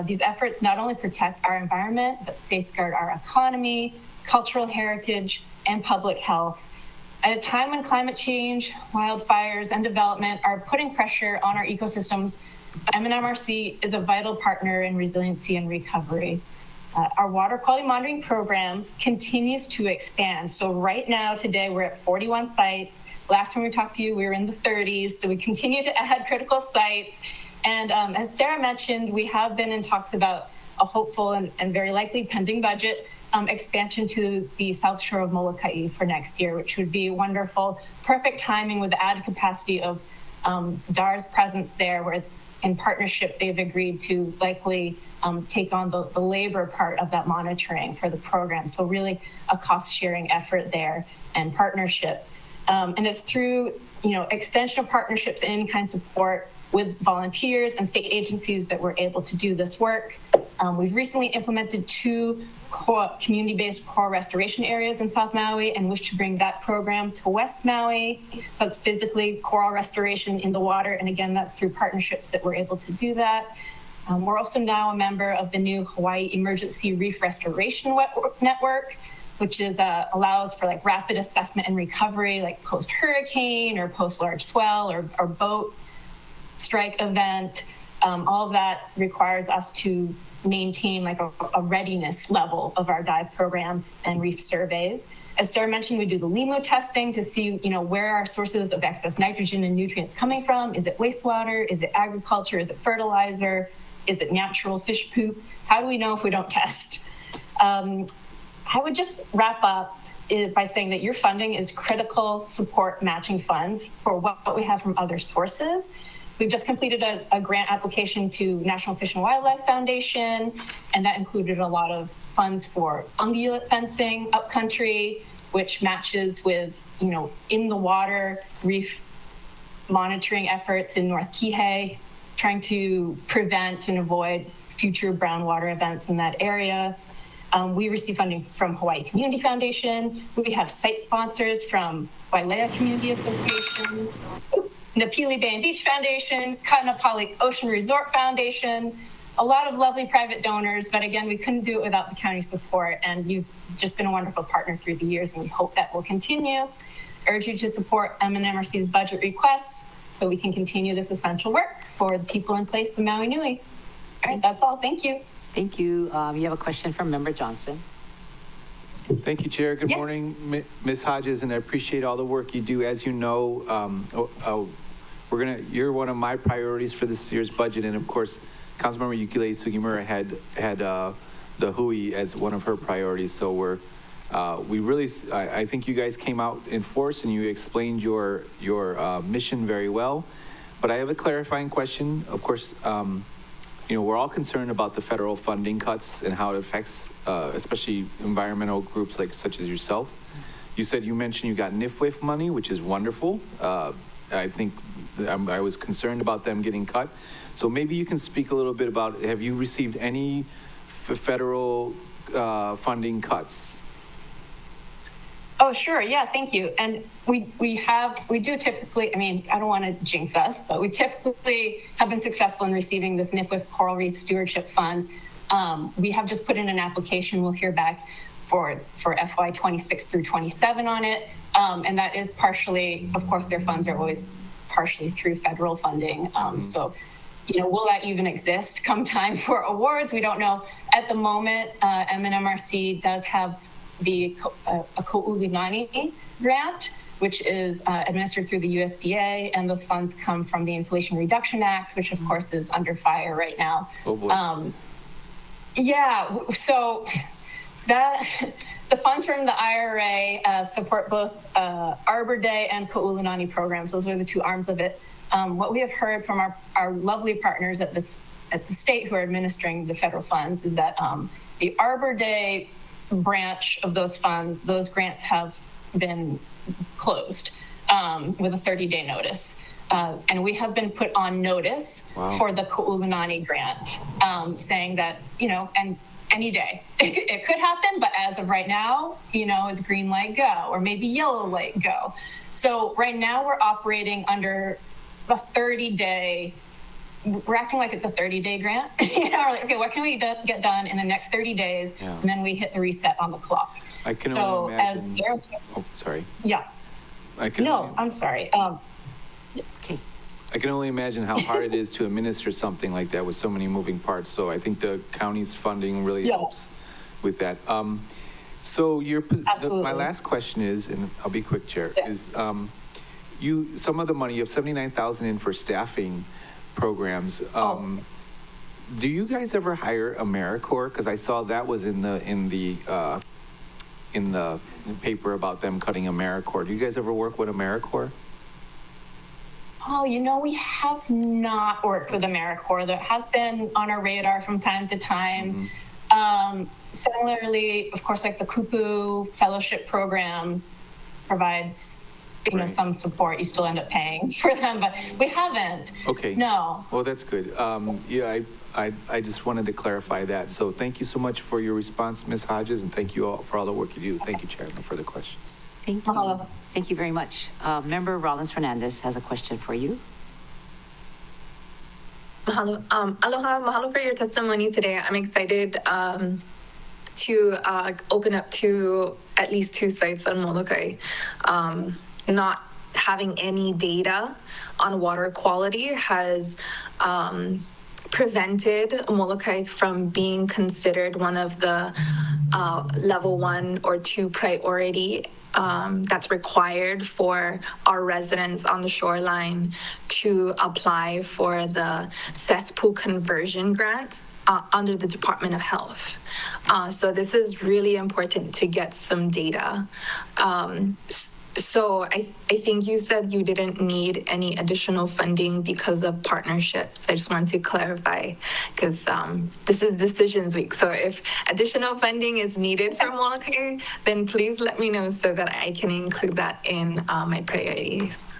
These efforts not only protect our environment, but safeguard our economy, cultural heritage, and public health. At a time when climate change, wildfires, and development are putting pressure on our ecosystems, MNMRC is a vital partner in resiliency and recovery. Our water quality monitoring program continues to expand. So right now, today, we're at 41 sites. Last time we talked to you, we were in the 30s. So we continue to add critical sites. And as Sarah mentioned, we have been in talks about a hopeful and very likely pending budget expansion to the South Shore of Molokai for next year, which would be wonderful. Perfect timing with the added capacity of DAR's presence there, where in partnership, they've agreed to likely take on the labor part of that monitoring for the program. So really a cost sharing effort there and partnership. And it's through, extension of partnerships and in-kind support with volunteers and state agencies that we're able to do this work. We've recently implemented 2 community-based coral restoration areas in South Maui and wish to bring that program to West Maui. So it's physically coral restoration in the water. And again, that's through partnerships that we're able to do that. We're also now a member of the new Hawaii Emergency Reef Restoration Network, which is allows for like rapid assessment and recovery, like post-hurricane or post-large swell or boat strike event. All of that requires us to maintain like a readiness level of our dive program and reef surveys. As Sarah mentioned, we do the LIMO testing to see, where our sources of excess nitrogen and nutrients coming from. Is it wastewater? Is it agriculture? Is it fertilizer? Is it natural fish poop? How do we know if we don't test? I would just wrap up by saying that your funding is critical support matching funds for what we have from other sources. We've just completed a grant application to National Fish and Wildlife Foundation, and that included a lot of funds for ungulate fencing upcountry, which matches with, in the water reef monitoring efforts in North Kihei, trying to prevent and avoid future brown water events in that area. We receive funding from Hawaii Community Foundation. We have site sponsors from Wailea Community Association, Napili Bay and Beach Foundation, Kaanapali Ocean Resort Foundation, a lot of lovely private donors, but again, we couldn't do it without the county support, and you've just been a wonderful partner through the years, and we hope that will continue. Urge you to support MNMRC's budget requests so we can continue this essential work for the people in place in Maui Nui. All right, that's all. Thank you. Thank you. You have a question from Member Johnson. Thank you, Chair. Good Yes. morning, Ms. Hodges, and I appreciate all the work you do. As you know, you're one of my priorities for this year's budget, and of course, Councilmember Yukile Sugimura had the Hui as one of her priorities. So I think you guys came out in force and you explained your mission very well. But I have a clarifying question. Of course, we're all concerned about the federal funding cuts and how it affects, especially environmental groups such as yourself. You mentioned you got NIFWIF money, which is wonderful. I think I was concerned about them getting cut. So maybe you can speak a little bit about, have you received any federal funding cuts? Oh, sure. Yeah, thank you. And we do typically, I don't want to jinx us, but we typically have been successful in receiving this NIFWIF Coral Reef Stewardship Fund. We have just put in an application. We'll hear back for FY 26 through 27 on it. And that is partially, of course, their funds are always partially through federal funding. So will that even exist come time for awards? We don't know. At the moment, MNMRC does have the Ko'ulunani grant, which is administered through the USDA, and those funds come from the Inflation Reduction Act, which of course is under fire right now. Oh boy. So that the funds from the IRA support both Arbor Day and Ko'ulunani programs. Those are the two arms of it. What we have heard from our lovely partners at the state who are administering the federal funds is that the Arbor Day branch of those funds, those grants have been closed with a 30-day notice. And we have been put on notice for the Ko'ulunani grant, saying that, and any day it could happen, but as of right now, it's green light go, or maybe yellow light go. So right now we're operating under a 30-day, we're acting like it's a 30-day grant. We're like, okay, what can we get done in the next 30 days? Yeah. And then we hit the reset on the clock. I can only imagine. As Sarah said, sorry. Yeah. I'm sorry. Okay. I can only imagine how hard it is to administer something like that with so many moving parts. So I think the county's funding really helps with that. So my last question is, and I'll be quick, Chair, is some of the money, you have $79,000 in for staffing programs. Do you guys ever hire AmeriCorps? Because I saw that was in the paper about them cutting AmeriCorps. Do you guys ever work with AmeriCorps? Oh, we have not worked with AmeriCorps. That has been on our radar from time to time. Mm-hmm. Similarly, of course, like the Kupu Fellowship Program provides, some support. You still end up paying for them, but we haven't. Okay. No. Well, that's good. I just wanted to clarify that. So thank you so much for your response, Ms. Hodges, and thank you all for all the work you do. Thank you, Chair. No further questions. Thank you. Thank you very much. Member Rollins Fernandez has a question for you. Mahalo. Aloha, mahalo for your testimony today. I'm excited to open up to at least 2 sites on Molokai. Not having any data on water quality has prevented Molokai from being considered one of the level 1 or 2 priority that's required for our residents on the shoreline to apply for the cesspool conversion grant under the Department of Health. So this is really important to get some data. So I think you said you didn't need any additional funding because of partnerships. I just want to clarify because this is decisions week. So if additional funding is needed for Molokai, then please let me know so that I can include that in my priorities.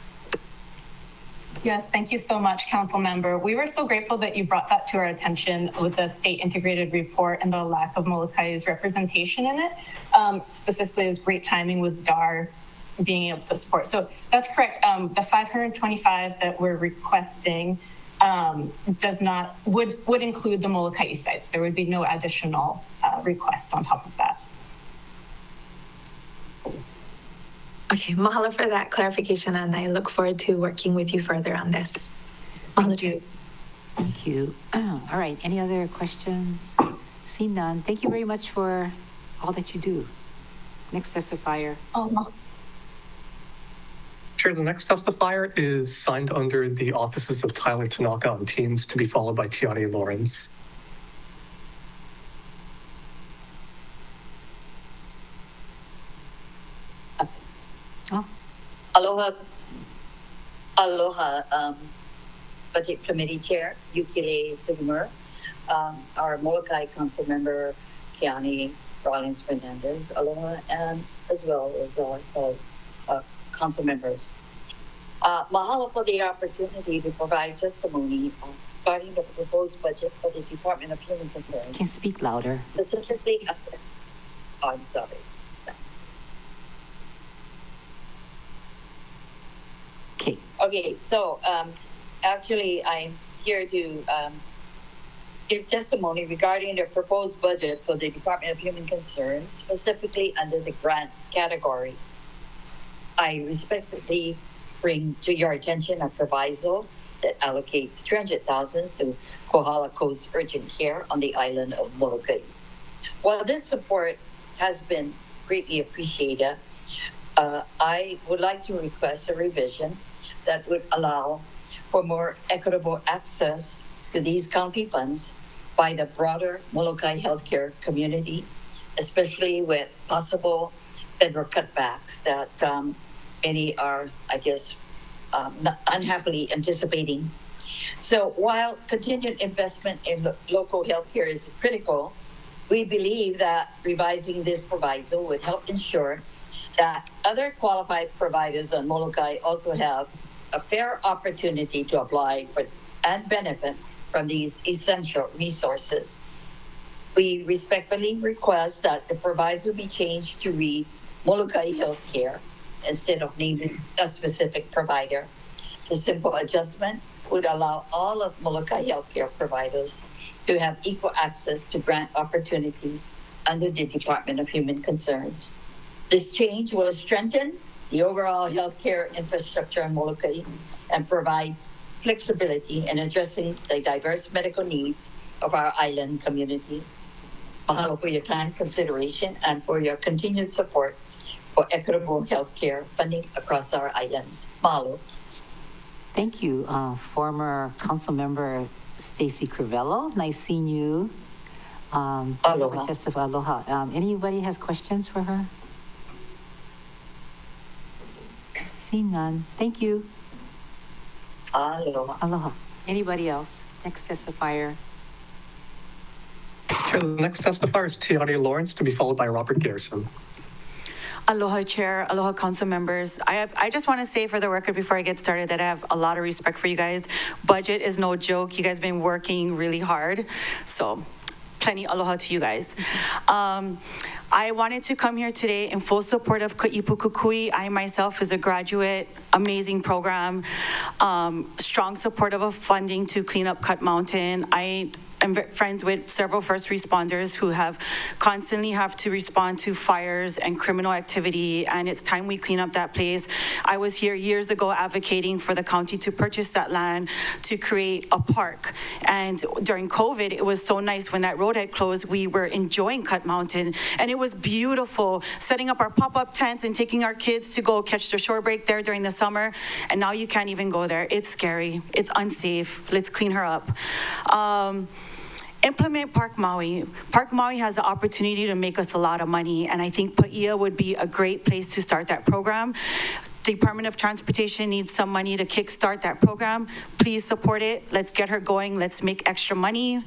Yes, thank you so much, Council Member. We were so grateful that you brought that to our attention with the state integrated report and the lack of Molokai's representation in it. Specifically, is great timing with DAR being able to support. So that's correct. The 525 that we're requesting would include the Molokai sites. There would be no additional request on top of that. Okay, mahalo for that clarification, and I look forward to working with you further on this. Mahalo. Thank you. All right, any other questions? Seeing none, thank you very much for all that you do. Next testifier. Chair, the next testifier is signed under the offices of Tyler Tanaka on Teams, to be followed by Tiare Lawrence. Aloha, Budget Committee Chair, Yukile Sugimura, our Molokai Council Member, Keani Rollins Fernandez, aloha, and as well as all council members. Mahalo for the opportunity to provide testimony regarding the proposed budget for the Department of Human Concerns. Can speak louder. Specifically, I'm sorry. Okay, so actually I'm here to give testimony regarding the proposed budget for the Department of Human Concerns, specifically under the grants category. I respectfully bring to your attention a proviso that allocates 300,000 to Kohala Coast Urgent Care on the island of Molokai. While this support has been greatly appreciated, I would like to request a revision that would allow for more equitable access to these county funds by the broader Molokai healthcare community, especially with possible federal cutbacks that many are, I guess, unhappily anticipating. So while continued investment in local healthcare is critical, we believe that revising this proviso would help ensure that other qualified providers on Molokai also have a fair opportunity to apply for and benefit from these essential resources. We respectfully request that the proviso be changed to read Molokai Healthcare instead of naming a specific provider. The simple adjustment would allow all of Molokai healthcare providers to have equal access to grant opportunities under the Department of Human Concerns. This change will strengthen the overall healthcare infrastructure in Molokai and provide flexibility in addressing the diverse medical needs of our island community. Mahalo for your time, consideration, and for your continued support for equitable healthcare funding across our islands. Mahalo. Thank you, former council member Stacy Crivello. Nice seeing you. Aloha. Aloha. Anybody has questions for her? Seeing none. Thank you. Aloha. Aloha. Anybody else? Next testifier. Chair, the next testifier is Tiare Lawrence, to be followed by Robert Garrison. Aloha, Chair. Aloha, Council members. I just want to say for the record before I get started that I have a lot of respect for you guys. Budget is no joke. You guys have been working really hard. So plenty aloha to you guys. I wanted to come here today in full support of Ka'ipu'ukui. I myself is a graduate, amazing program, strong support of funding to clean up Cut Mountain. I'm friends with several first responders who have constantly have to respond to fires and criminal activity, and it's time we clean up that place. I was here years ago advocating for the county to purchase that land to create a park. And during COVID, it was so nice when that road had closed, we were enjoying Cut Mountain, and it was beautiful, setting up our pop-up tents and taking our kids to go catch the shore break there during the summer, and now you can't even go there. It's scary, it's unsafe. Let's clean her up. Implement Park Maui. Park Maui has the opportunity to make us a lot of money, and I think Paia would be a great place to start that program. Department of Transportation needs some money to kickstart that program. Please support it. Let's get her going. Let's make extra money.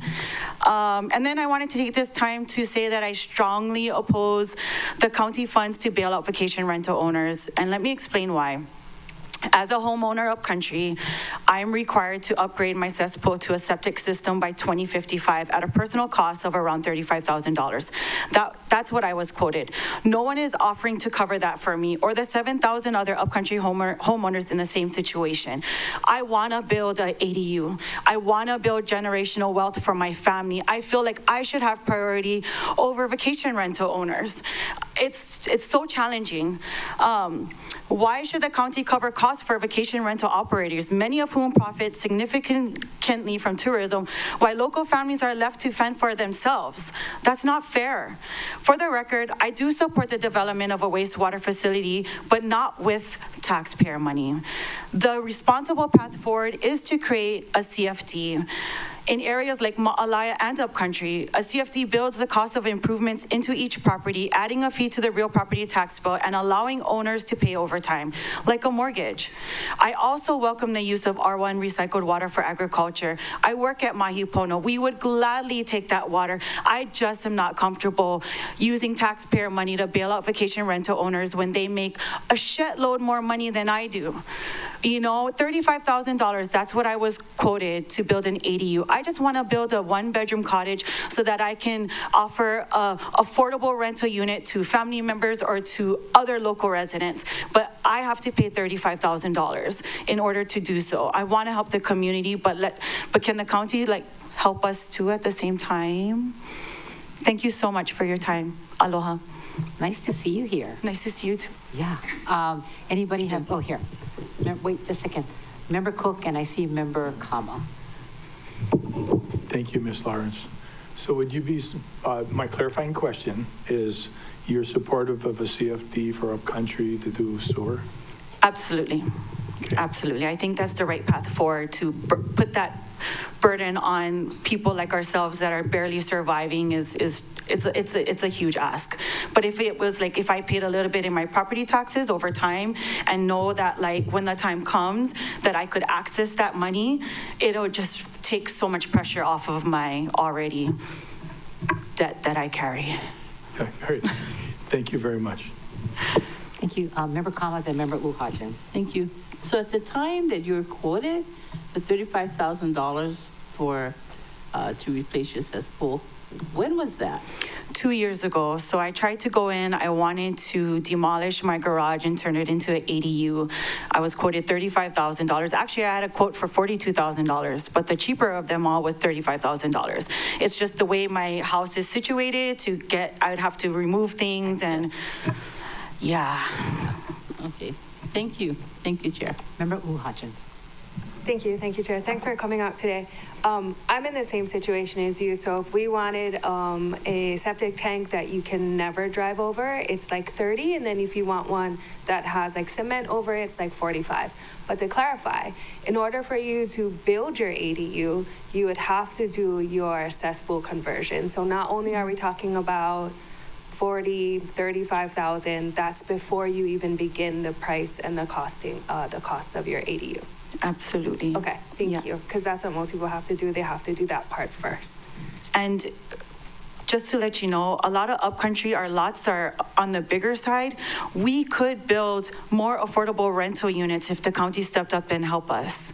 And then I wanted to take this time to say that I strongly oppose the county funds to bail out vacation rental owners, and let me explain why. As a homeowner upcountry, I'm required to upgrade my cesspool to a septic system by 2055 at a personal cost of around $35,000. That's what I was quoted. No one is offering to cover that for me or the 7,000 other upcountry homeowners in the same situation. I want to build an ADU. I want to build generational wealth for my family. I feel like I should have priority over vacation rental owners. It's so challenging. Why should the county cover costs for vacation rental operators, many of whom profit significantly from tourism, while local families are left to fend for themselves? That's not fair. For the record, I do support the development of a wastewater facility, but not with taxpayer money. The responsible path forward is to create a CFD. In areas like Ma'alaya and upcountry, a CFD builds the cost of improvements into each property, adding a fee to the real property tax bill and allowing owners to pay over time, like a mortgage. I also welcome the use of R1 recycled water for agriculture. I work at Mahipono. We would gladly take that water. I just am not comfortable using taxpayer money to bail out vacation rental owners when they make a shitload more money than I do. You know, $35,000, that's what I was quoted to build an ADU. I just want to build a one-bedroom cottage so that I can offer an affordable rental unit to family members or to other local residents. But I have to pay $35,000 in order to do so. I want to help the community, but can the county help us too at the same time? Thank you so much for your time. Aloha. Nice to see you here. Nice to see you too. Yeah. Anybody have, here. No, wait just a second. Member Cook, and I see Member Kama. Thank you, Ms. Lawrence. So would you be, my clarifying question is, you're supportive of a CFD for upcountry to do sewer? Absolutely. Absolutely. I think that's the right path forward to put that burden on people like ourselves that are barely surviving it's a huge ask. But if it was like, if I paid a little bit in my property taxes over time and know that like when the time comes that I could access that money, it'll just take so much pressure off of my already debt that I carry. Okay, great. Thank you very much. Thank you. Member Kama, then Member Hodgins. Thank you. So at the time that you were quoted the $35,000 for to replace your cesspool, when was that? 2 years ago. So I tried to go in, I wanted to demolish my garage and turn it into an ADU. I was quoted $35,000. Actually, I had a quote for $42,000, but the cheaper of them all was $35,000. It's just the way my house is situated to get, I would have to remove things and yeah. Okay, thank you. Thank you, Chair. Member Hodgins. Thank you, Chair. Thanks for coming out today. I'm in the same situation as you, so if we wanted a septic tank that you can never drive over, it's like 30, and then if you want one that has like cement over it, it's like 45. But to clarify, in order for you to build your ADU, you would have to do your cesspool conversion. So not only are we talking about 40, 35,000, that's before you even begin the price and the costing, the cost of your ADU. Absolutely. Okay, thank you. Because that's what most people have to do. They have to do that part first. And just to let you know, a lot of upcountry, our lots are on the bigger side. We could build more affordable rental units if the county stepped up and helped us.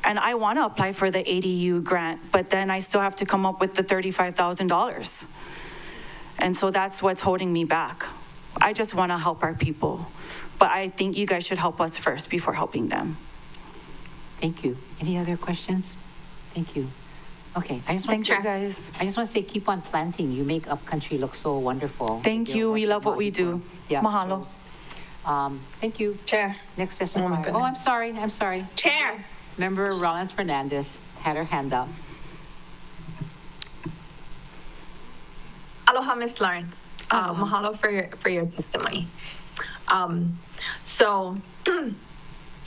And I want to apply for the ADU grant, but then I still have to come up with the $35,000. And so that's what's holding me back. I just want to help our people. But I think you guys should help us first before helping them. Thank you. Any other questions? Thank you. Okay, I just want Thanks, you guys. I just want to say, keep on planting. You make Upcountry look so wonderful. Thank you. We love what we do. Yeah. Mahalo. Thank you. Chair. Next testifier. Oh, I'm sorry. Chair. Member Rollins Fernandez had her hand up. Aloha, Ms. Lawrence. Mahalo for your testimony. So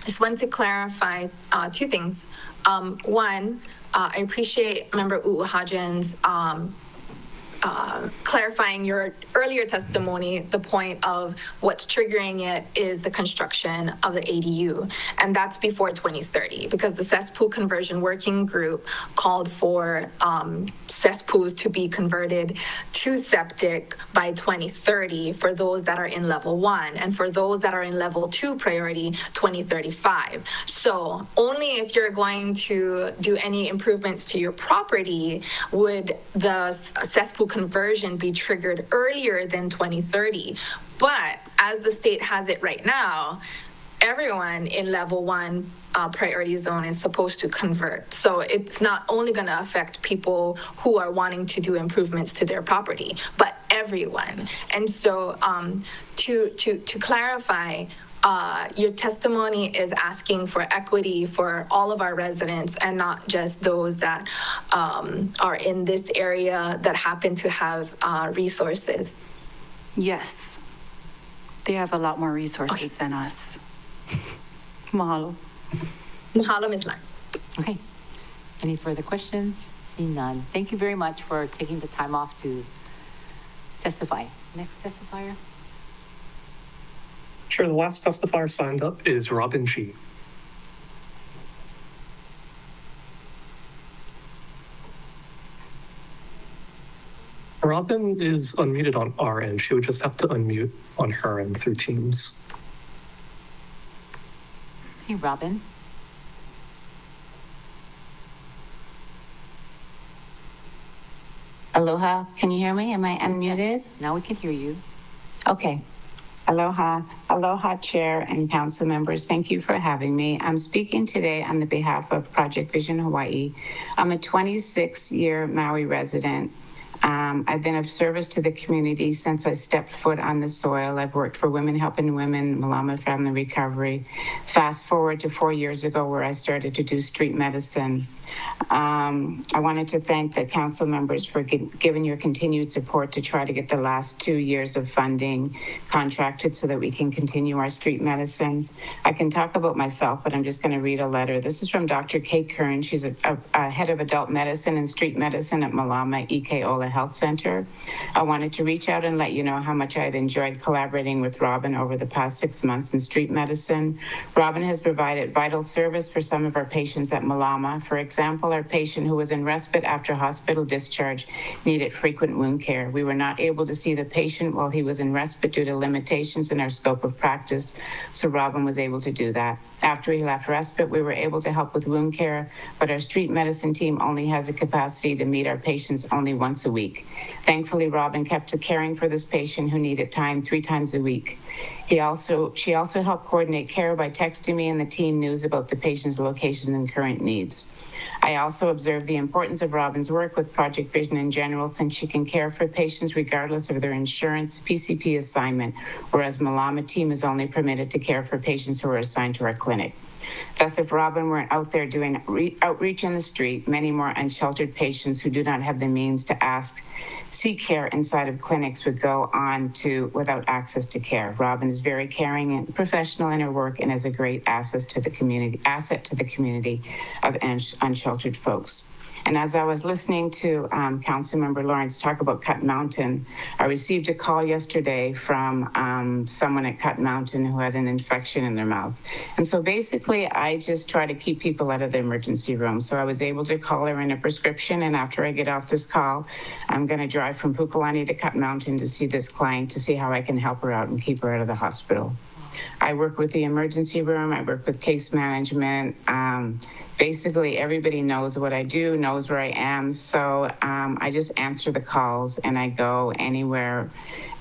just wanted to clarify two things. One, I appreciate Member Hodgins clarifying your earlier testimony. The point of what's triggering it is the construction of the ADU, and that's before 2030, because the cesspool conversion working group called for cesspools to be converted to septic by 2030 for those that are in level 1, and for those that are in level 2 priority, 2035. So only if you're going to do any improvements to your property would the cesspool conversion be triggered earlier than 2030. But as the state has it right now, everyone in level 1 priority zone is supposed to convert. So it's not only going to affect people who are wanting to do improvements to their property, but everyone. And so to clarify, your testimony is asking for equity for all of our residents and not just those that are in this area that happen to have resources. Yes. They have a lot more resources than us. Mahalo. Mahalo, Ms. Lawrence. Okay. Any further questions? Seeing none. Thank you very much for taking the time off to testify. Next testifier. Sure, the last testifier signed up is Robin G. Robin is unmuted on our end. She would just have to unmute on her end through Teams. Hey, Robin. Aloha, can you hear me? Am I unmuted? Yes, now we can hear you. Okay. Aloha. Aloha, Chair and Council members. Thank you for having me. I'm speaking today on the behalf of Project Vision Hawaii. I'm a 26-year Maui resident. I've been of service to the community since I stepped foot on the soil. I've worked for Women Helping Women, Malama Family Recovery. Fast forward to 4 years ago where I started to do street medicine. I wanted to thank the council members for giving your continued support to try to get the last 2 years of funding contracted so that we can continue our street medicine. I can talk about myself, but I'm just going to read a letter. This is from Dr. Kate Kern. She's a head of adult medicine and street medicine at Malama Ikeola Health Center. I wanted to reach out and let you know how much I've enjoyed collaborating with Robin over the past 6 months in street medicine. Robin has provided vital service for some of our patients at Malama. For example, our patient who was in respite after hospital discharge needed frequent wound care. We were not able to see the patient while he was in respite due to limitations in our scope of practice, so Robin was able to do that. After he left respite, we were able to help with wound care, but our street medicine team only has a capacity to meet our patients only once a week. Thankfully, Robin kept caring for this patient who needed time 3 times a week. She also helped coordinate care by texting me and the team news about the patient's location and current needs. I also observed the importance of Robin's work with Project Vision in general, since she can care for patients regardless of their insurance PCP assignment, whereas Malama team is only permitted to care for patients who are assigned to our clinic. Thus, if Robin weren't out there doing outreach in the street, many more unsheltered patients who do not have the means to seek care inside of clinics would go on without access to care. Robin is very caring and professional in her work and is a great asset to the community of unsheltered folks. And as I was listening to Councilmember Lawrence talk about Cut Mountain, I received a call yesterday from someone at Cut Mountain who had an infection in their mouth. And so basically, I just try to keep people out of the emergency room. So I was able to call her in a prescription, and after I get off this call, I'm going to drive from Pukalani to Cut Mountain to see this client to see how I can help her out and keep her out of the hospital. I work with the emergency room. I work with case management. Basically, everybody knows what I do, knows where I am. So I just answer the calls and I go anywhere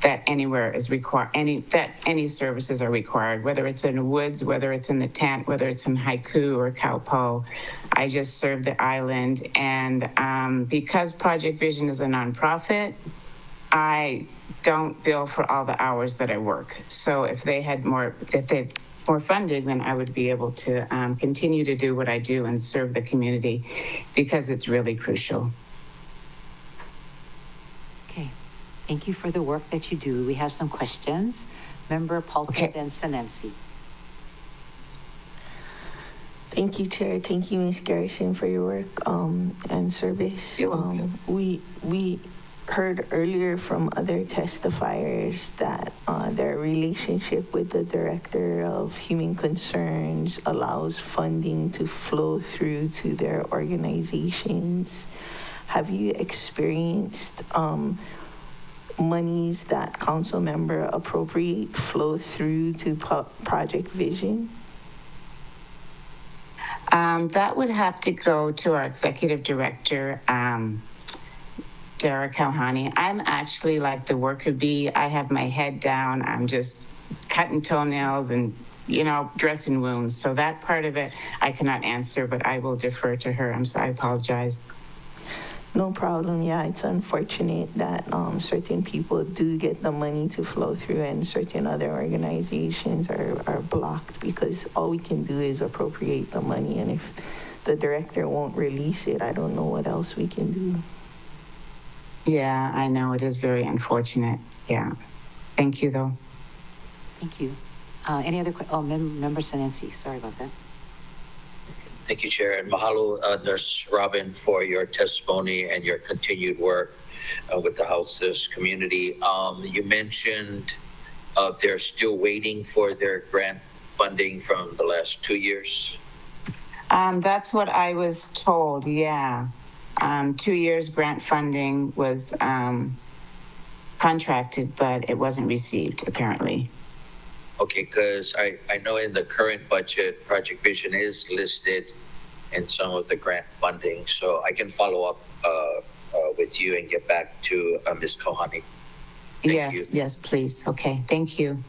is required, any services are required, whether it's in the woods, whether it's in the tent, whether it's in Haiku or Kaupo. I just serve the island. And because Project Vision is a nonprofit, I don't bill for all the hours that I work. So if they had more funding, then I would be able to continue to do what I do and serve the community, because it's really crucial. Okay, thank you for the work that you do. We have some questions. Member Paulton, then Senensi. Thank you, Chair. Thank you, Ms. Garrison, for your work and service. You're welcome. We heard earlier from other testifiers that their relationship with the Director of Human Concerns allows funding to flow through to their organizations. Have you experienced monies that council member appropriate flow through to Project Vision? That would have to go to our executive director, Dara Kalhani. I'm actually like the worker bee. I have my head down. I'm just cutting toenails and, dressing wounds. So that part of it I cannot answer, but I will defer to her. I apologize. No problem. Yeah, it's unfortunate that certain people do get the money to flow through and certain other organizations are blocked, because all we can do is appropriate the money. And if the director won't release it, I don't know what else we can do. Yeah, I know. It is very unfortunate. Yeah. Thank you, though. Thank you. Any other questions? Member Senensi, sorry about that. Thank you, Chair. And mahalo, Nurse Robin, for your testimony and your continued work with the houseless community. You mentioned they're still waiting for their grant funding from the last 2 years. That's what I was told, yeah. 2 years grant funding was contracted, but it wasn't received, apparently. Okay, because I know in the current budget, Project Vision is listed in some of the grant funding, so I can follow up with you and get back to Ms. Kohani. Yes, please. Okay, thank you.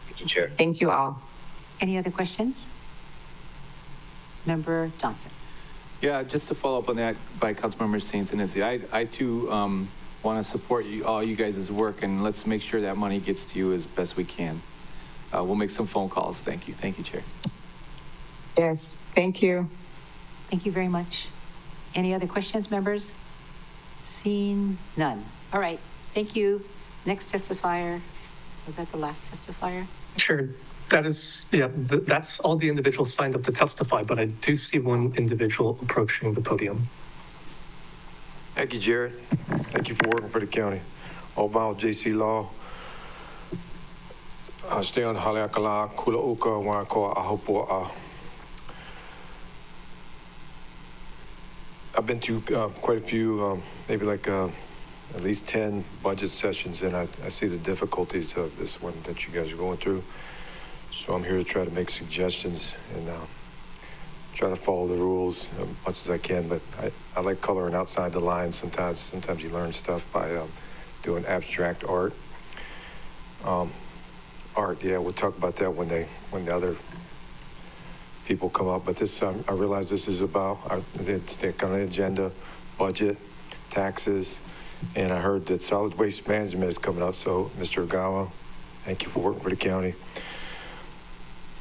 Thank you, Chair. Thank you all. Any other questions? Member Johnson. Yeah, just to follow up on that by Councilmember Saint Senensi, I too want to support you, all you guys' work, and let's make sure that money gets to you as best we can. We'll make some phone calls. Thank you. Thank you, Chair. Yes, thank you. Thank you very much. Any other questions, members? Seeing none. All right, thank you. Next testifier. Was that the last testifier? Sure. That is, yeah, that's all the individuals signed up to testify, but I do see one individual approaching the podium. Thank you, Jared. Thank you for working for the county. Obama JC Law. Stay on Haleakala, Kula Uka, Wanakoa, Ahopua. I've been to quite a few, maybe like at least 10 budget sessions, and I see the difficulties of this one that you guys are going through. So I'm here to try to make suggestions and try to follow the rules as much as I can, but I like coloring outside the lines sometimes. Sometimes you learn stuff by doing abstract art. Yeah, we'll talk about that when the other people come up. But this, I realize this is about it's the kind of agenda, budget, taxes, and I heard that solid waste management is coming up. So, Mr. Ogawa, thank you for working for the county.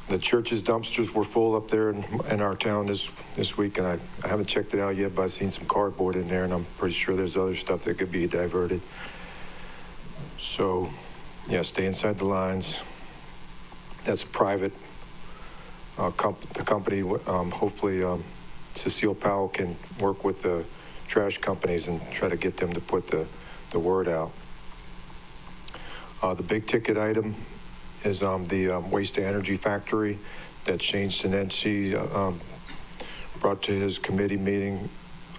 The church's dumpsters were full up there in our town this week, and I haven't checked it out yet, but I've seen some cardboard in there, and I'm pretty sure there's other stuff that could be diverted. So, yeah, stay inside the lines. That's private. The company, hopefully Cecile Powell can work with the trash companies and try to get them to put the word out. The big ticket item is the waste to energy factory that Shane Sinenci brought to his committee meeting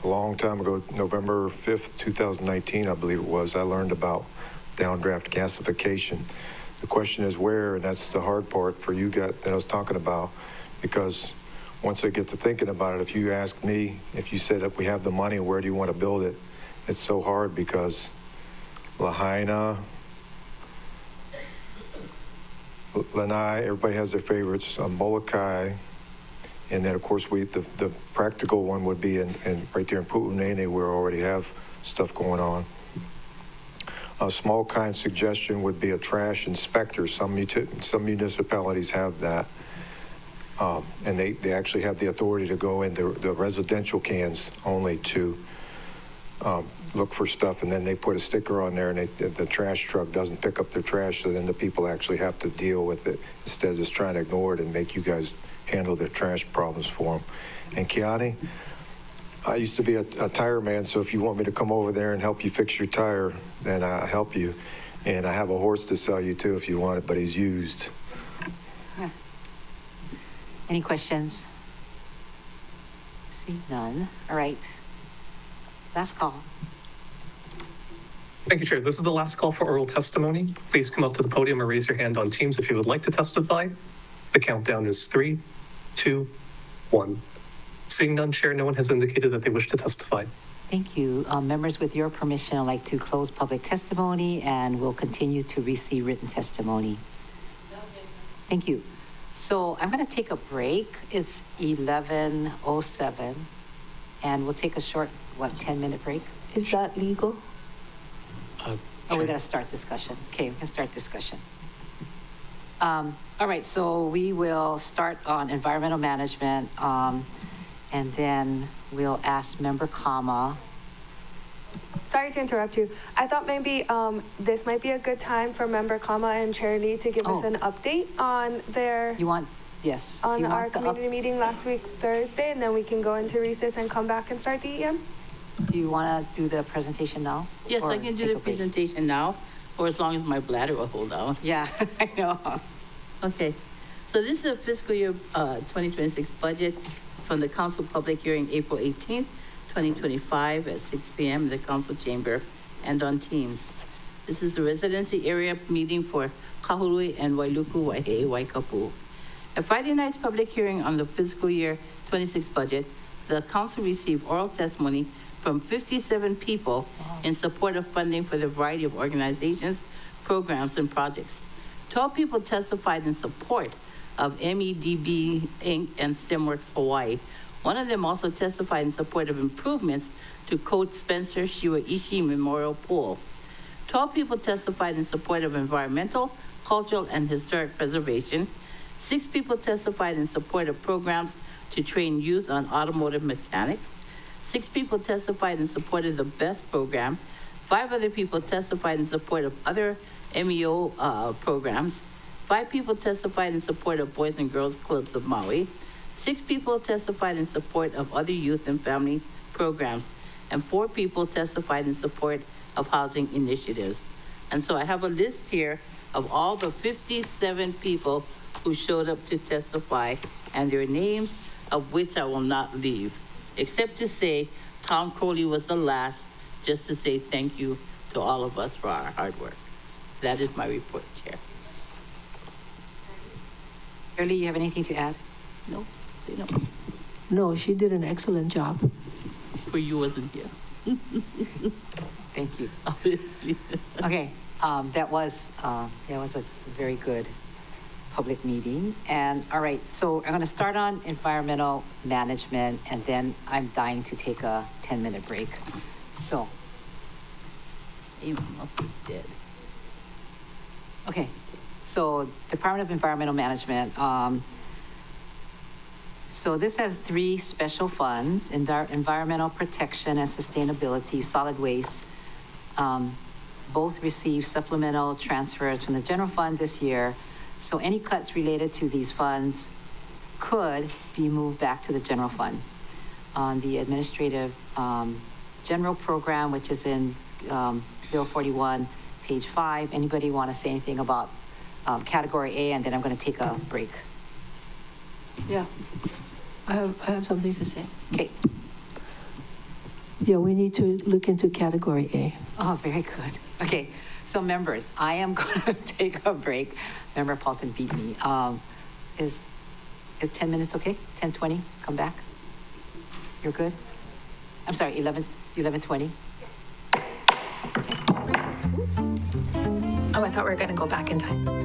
a long time ago, November 5th, 2019, I believe it was. I learned about downdraft gasification. The question is where, and that's the hard part for you guys that I was talking about, because once I get to thinking about it, if you ask me, if you said that we have the money, where do you want to build it? It's so hard because Lahaina, Lanai, everybody has their favorites, Molokai, and then of course the practical one would be in right there in Pu'unene, where we already have stuff going on. A small kind suggestion would be a trash inspector. Some municipalities have that, and they actually have the authority to go into the residential cans only to look for stuff, and then they put a sticker on there, and the trash truck doesn't pick up their trash, so then the people actually have to deal with it instead of just trying to ignore it and make you guys handle their trash problems for them. And Kiani, I used to be a tire man, so if you want me to come over there and help you fix your tire, then I'll help you. And I have a horse to sell you too if you want it, but he's used. Any questions? See none. All right. Last call. Thank you, Chair. This is the last call for oral testimony. Please come up to the podium or raise your hand on Teams if you would like to testify. The countdown is 3, 2, 1. Seeing none, Chair, no one has indicated that they wish to testify. Thank you. Members, with your permission, I'd like to close public testimony and we'll continue to receive written testimony. Thank you. So I'm going to take a break. It's 11:07 and we'll take a short, 10-minute break? Is that legal? Oh, we got to start discussion. Okay, we can start discussion. All right, so we will start on environmental management, and then we'll ask Member Kama. Sorry to interrupt you. I thought maybe this might be a good time for Member Kama and Chair Lee to give us an update on their... Yes. On our community meeting last week, Thursday, and then we can go into recess and come back and start DEM. Do you want to do the presentation now? Yes, I can do the presentation now, or as long as my bladder will hold out. Yeah, I know. Okay, so this is a fiscal year 2026 budget from the council public hearing April 18th, 2025 at 6 p.m. in the council chamber and on Teams. This is the residency area meeting for Kahului and Wailuku Waihe Waikapu. At Friday night's public hearing on the fiscal year 26 budget, the council received oral testimony from 57 people in support of funding for the variety of organizations, programs, and projects. 12 people testified in support of MEDB Inc. and STEMWorks Hawaii, One of them also testified in support of improvements to Coach Spencer Shiwaishi Memorial Pool. 12 people testified in support of environmental, cultural, and historic preservation. 6 people testified in support of programs to train youth on automotive mechanics. 6 people testified in support of the BEST program. 5 other people testified in support of other MEO programs. 5 people testified in support of Boys and Girls Clubs of Maui. 6 people testified in support of other youth and family programs. And 4 people testified in support of housing initiatives. And so I have a list here of all the 57 people who showed up to testify and their names, of which I will not leave, except to say Tom Crowley was the last, just to say thank you to all of us for our hard work. That is my report, Chair. Shirley, you have anything to add? No, say no. No, she did an excellent job. For you wasn't here. Thank you. Obviously. Okay, that was a very good public meeting. And all right, so I'm going to start on environmental management, and then I'm dying to take a 10-minute break. So, Anyone else is dead. okay, so Department of Environmental Management. So this has 3 special funds: environmental protection and sustainability, solid waste. Both received supplemental transfers from the general fund this year. So any cuts related to these funds could be moved back to the general fund. On the administrative general program, which is in Bill 41, page 5, anybody want to say anything about category A? And then I'm going to take a break. Yeah, I have something to say. Okay. Yeah, we need to look into category A. Oh, very good. Okay, so members, I am going to take a break. Member Paulton beat me. Is 10 minutes okay? 10:20, come back? You're good? I'm sorry, 11:20? Oh, I thought we were going to go back in time.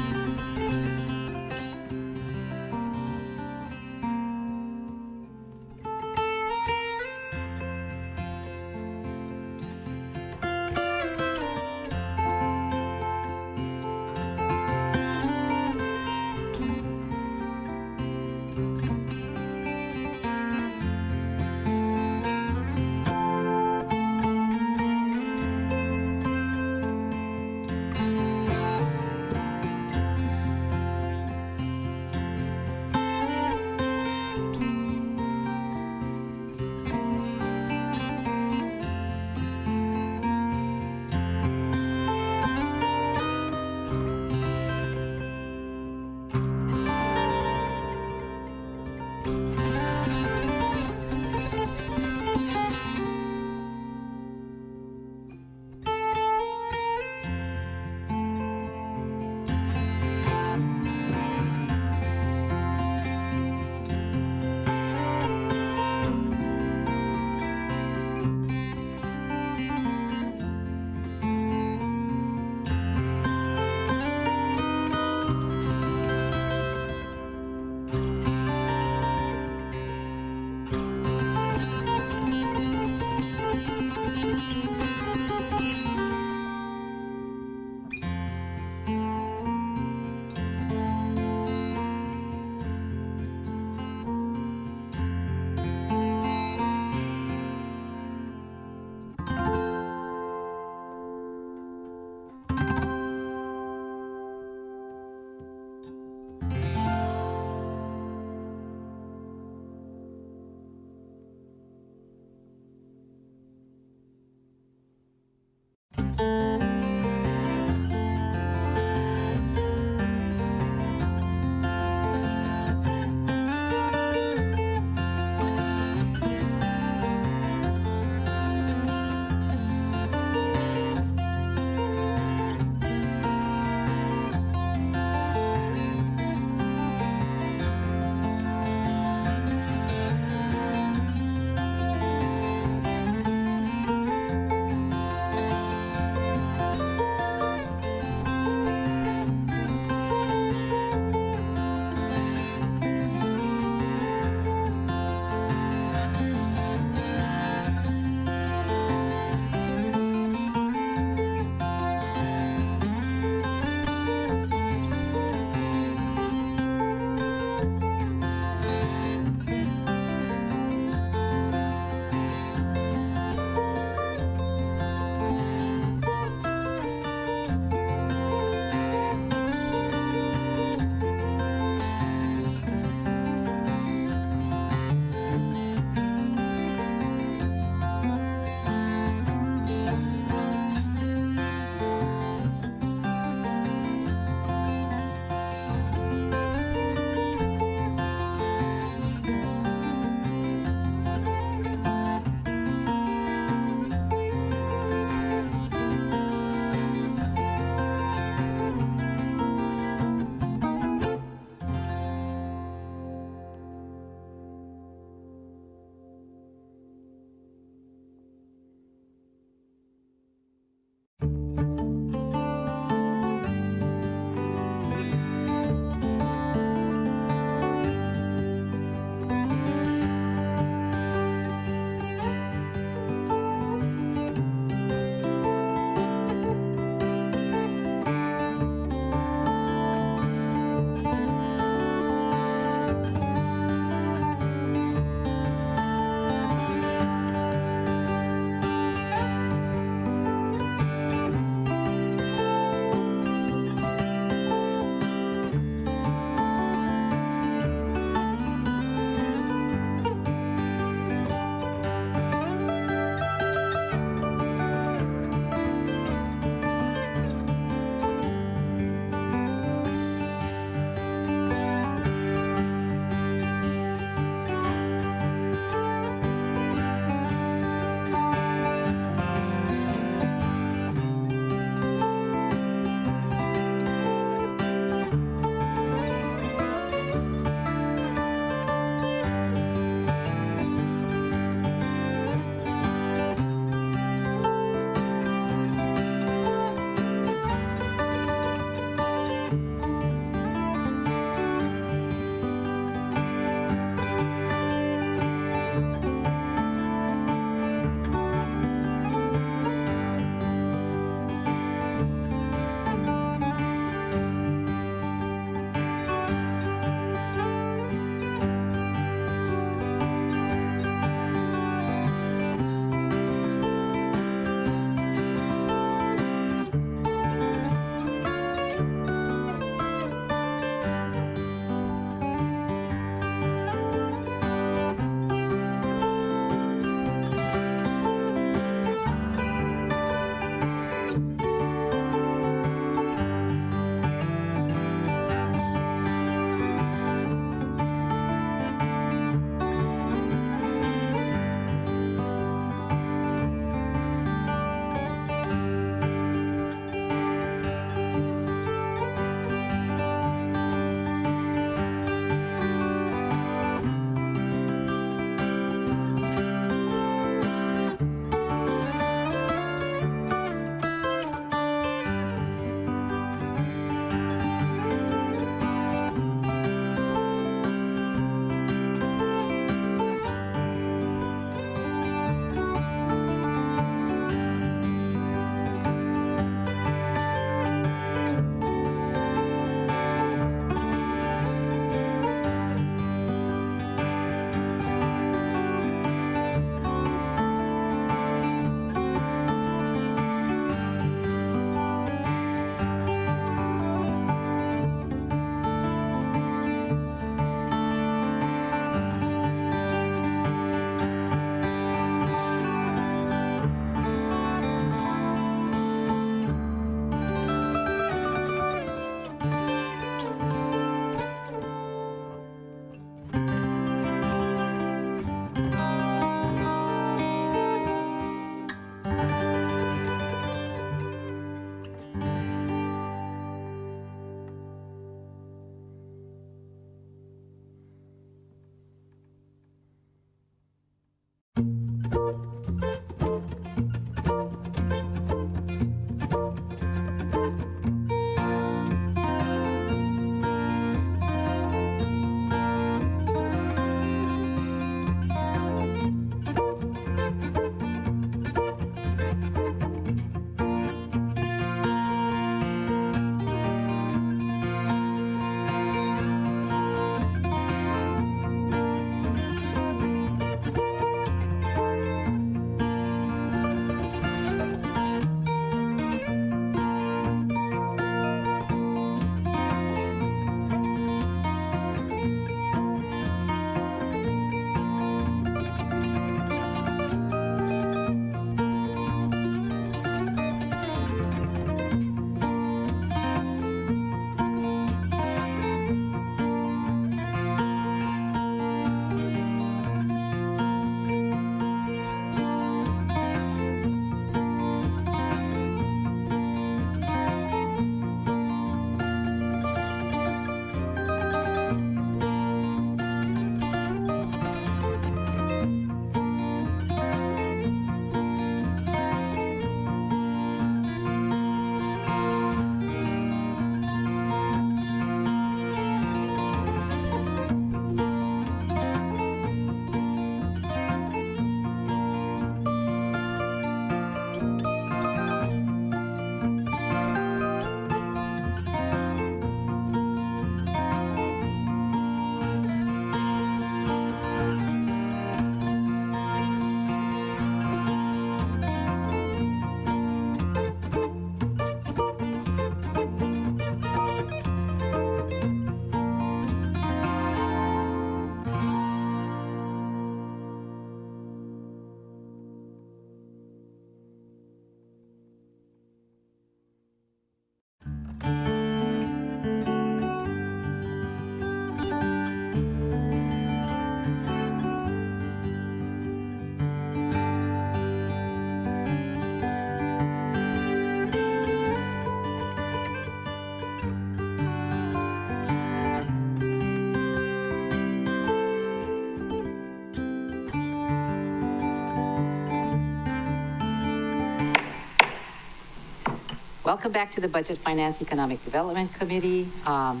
Welcome back to the Budget Finance Economic Development Committee. All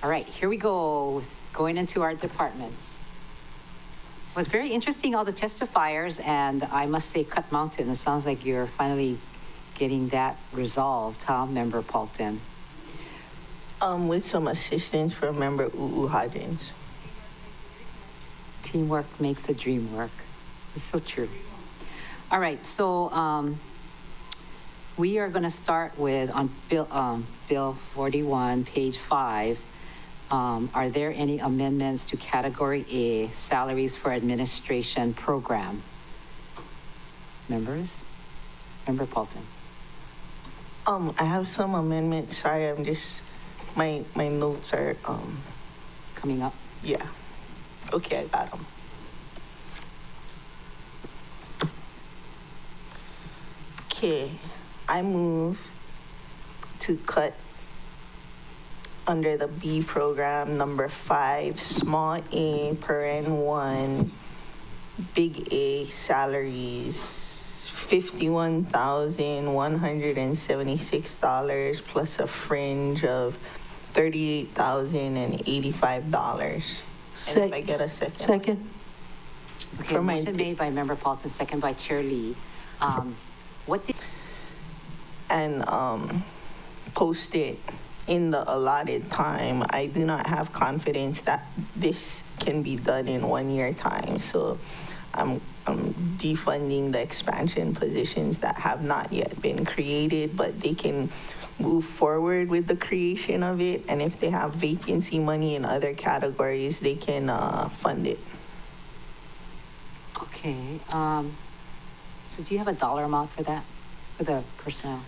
right, here we go, going into our departments. It was very interesting, all the testifiers, and I must say, Cut Mountain, it sounds like you're finally getting that resolved, huh, Member Paulton? With some assistance from Member Hodgins. Teamwork makes the dream work. It's so true. All right, so we are going to start with on Bill 41, page 5. Are there any amendments to Category A, salaries for administration program? Members? Member Paulton. I have some amendments. Sorry, I'm just, my notes are, coming up? Yeah. Okay, I got them. Okay, I move to cut under the B program number 5, small a, paren 1, big A salaries, $51,176 plus a fringe of $38,085. And if I get a second. Second. Okay, motion made by Member Paulson, second by Chair Lee. What did? And post it in the allotted time. I do not have confidence that this can be done in 1 year time. So I'm defunding the expansion positions that have not yet been created, but they can move forward with the creation of it. And if they have vacancy money in other categories, they can fund it. Okay. So do you have a dollar amount for that, for the personnel?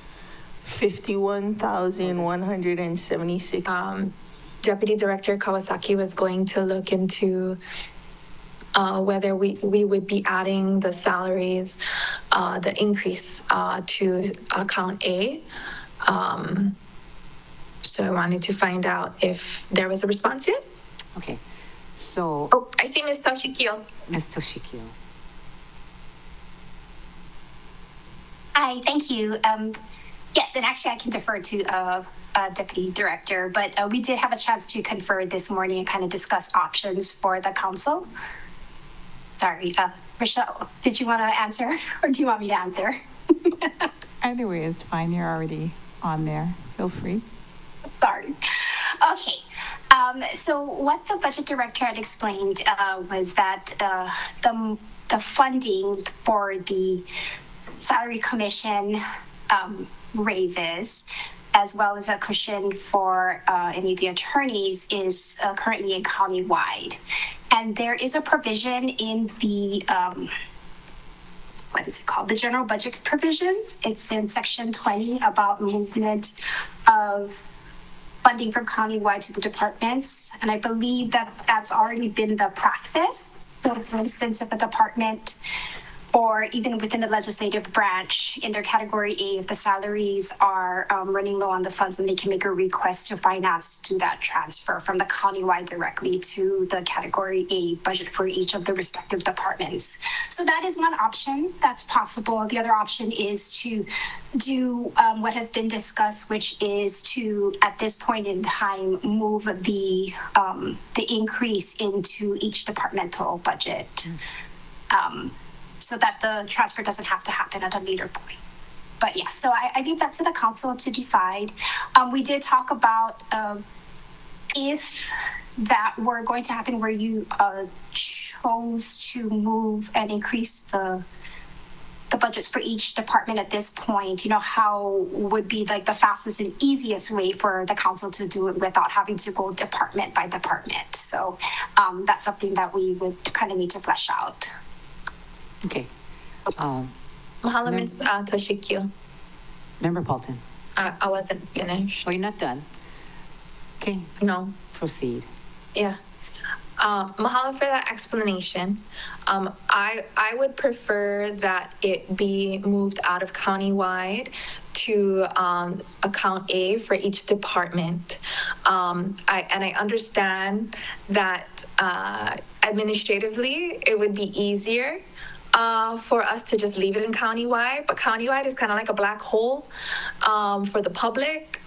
$51,176. Deputy Director Kawasaki was going to look into whether we would be adding the salaries, the increase to account A. So I wanted to find out if there was a response yet. Okay, so. Oh, I see Ms. Toshikio. Ms. Toshikio. Hi, thank you. Yes, and actually I can defer to Deputy Director, but we did have a chance to confer this morning and kind of discuss options for the council. Sorry, Rochelle, did you want to answer or do you want me to answer? Either way is fine. You're already on there. Feel free. Sorry. Okay. So what the budget director had explained was that the funding for the salary commission raises, as well as a cushion for any of the attorneys, is currently in countywide. And there is a provision in the, what is it called? The general budget provisions. It's in section 20 about movement of funding from countywide to the departments. And I believe that that's already been the practice. So for instance, if a department or even within the legislative branch in their category A, if the salaries are running low on the funds, then they can make a request to finance to that transfer from the countywide directly to the category A budget for each of the respective departments. So that is one option that's possible. The other option is to do what has been discussed, which is to, at this point in time, move the increase into each departmental budget. So that the transfer doesn't have to happen at a later point. But yeah, so I leave that to the council to decide. We did talk about if that were going to happen where you chose to move and increase the budgets for each department at this point, you know, how would be like the fastest and easiest way for the council to do it without having to go department by department. So that's something that we would kind of need to flesh out. Okay. Mahalo, Ms. Toshikio. Member Paulton. I wasn't finished. Oh, you're not done? Okay. No. Proceed. Yeah. Mahalo for that explanation. I would prefer that it be moved out of countywide to account A for each department. I understand that administratively it would be easier for us to just leave it in countywide, but countywide is kind of like a black hole for the public.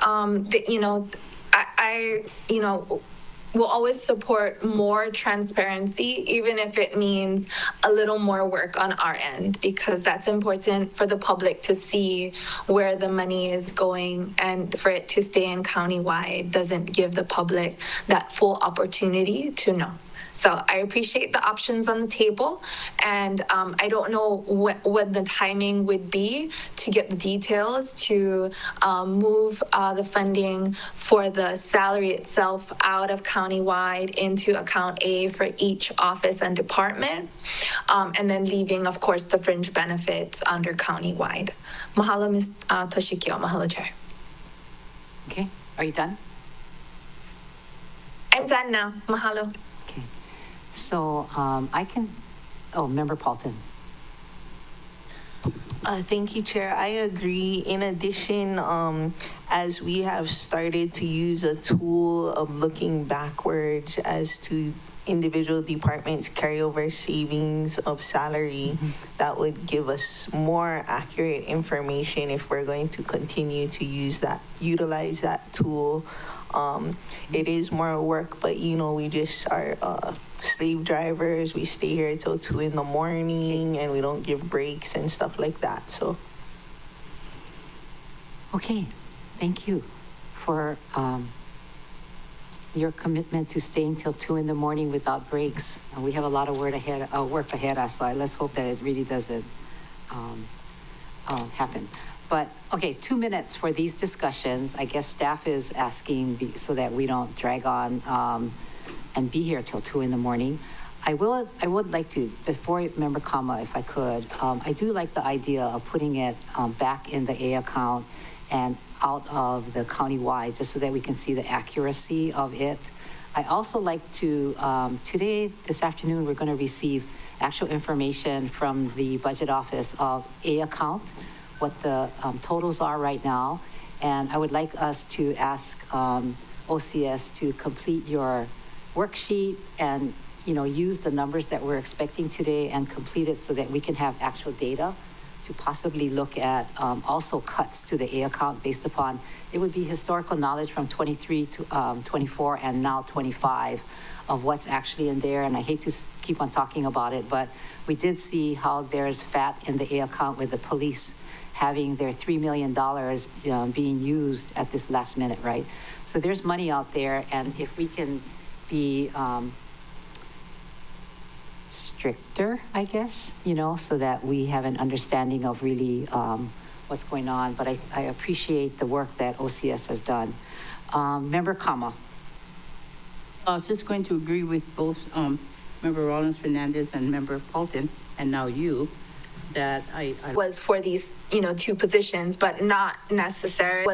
I will always support more transparency, even if it means a little more work on our end, because that's important for the public to see where the money is going, and for it to stay in countywide doesn't give the public that full opportunity to know. So I appreciate the options on the table, and I don't know what the timing would be to get the details to move the funding for the salary itself out of countywide into account A for each office and department, and then leaving, of course, the fringe benefits under countywide. Mahalo, Ms. Toshikyo. Mahalo, Chair. Okay, are you done? I'm done now. Mahalo. So Member Paulton. Thank you, Chair. I agree. In addition, as we have started to use a tool of looking backwards as to individual departments' carryover savings of salary, that would give us more accurate information if we're going to continue to utilize that tool. It is more work, but we just are slave drivers. We stay here till 2 a.m. and we don't give breaks and stuff like that. So, okay, thank you for your commitment to staying till 2 a.m. without breaks. And we have a lot of work ahead of us, so let's hope that it really doesn't happen. But, okay, 2 minutes for these discussions. I guess staff is asking so that we don't drag on and be here till 2 a.m. I would like to, before Member Kama, if I could, I do like the idea of putting it back in the A account and out of the countywide, just so that we can see the accuracy of it. I also like to, this afternoon, we're going to receive actual information from the budget office of A account, what the totals are right now. And I would like us to ask OCS to complete your worksheet and, use the numbers that we're expecting today and complete it so that we can have actual data to possibly look at also cuts to the A account based upon, it would be historical knowledge from 23 to 24 and now 25 of what's actually in there. And I hate to keep on talking about it, but we did see how there's fat in the A account with the police having their $3 million being used at this last minute, right? So there's money out there, and if we can be stricter, I guess, so that we have an understanding of really what's going on. But I appreciate the work that OCS has done. Member Kama. I was just going to agree with both Member Rollins Fernandez and Member Paulton, and now you, that I was for these, 2 positions, but not necessarily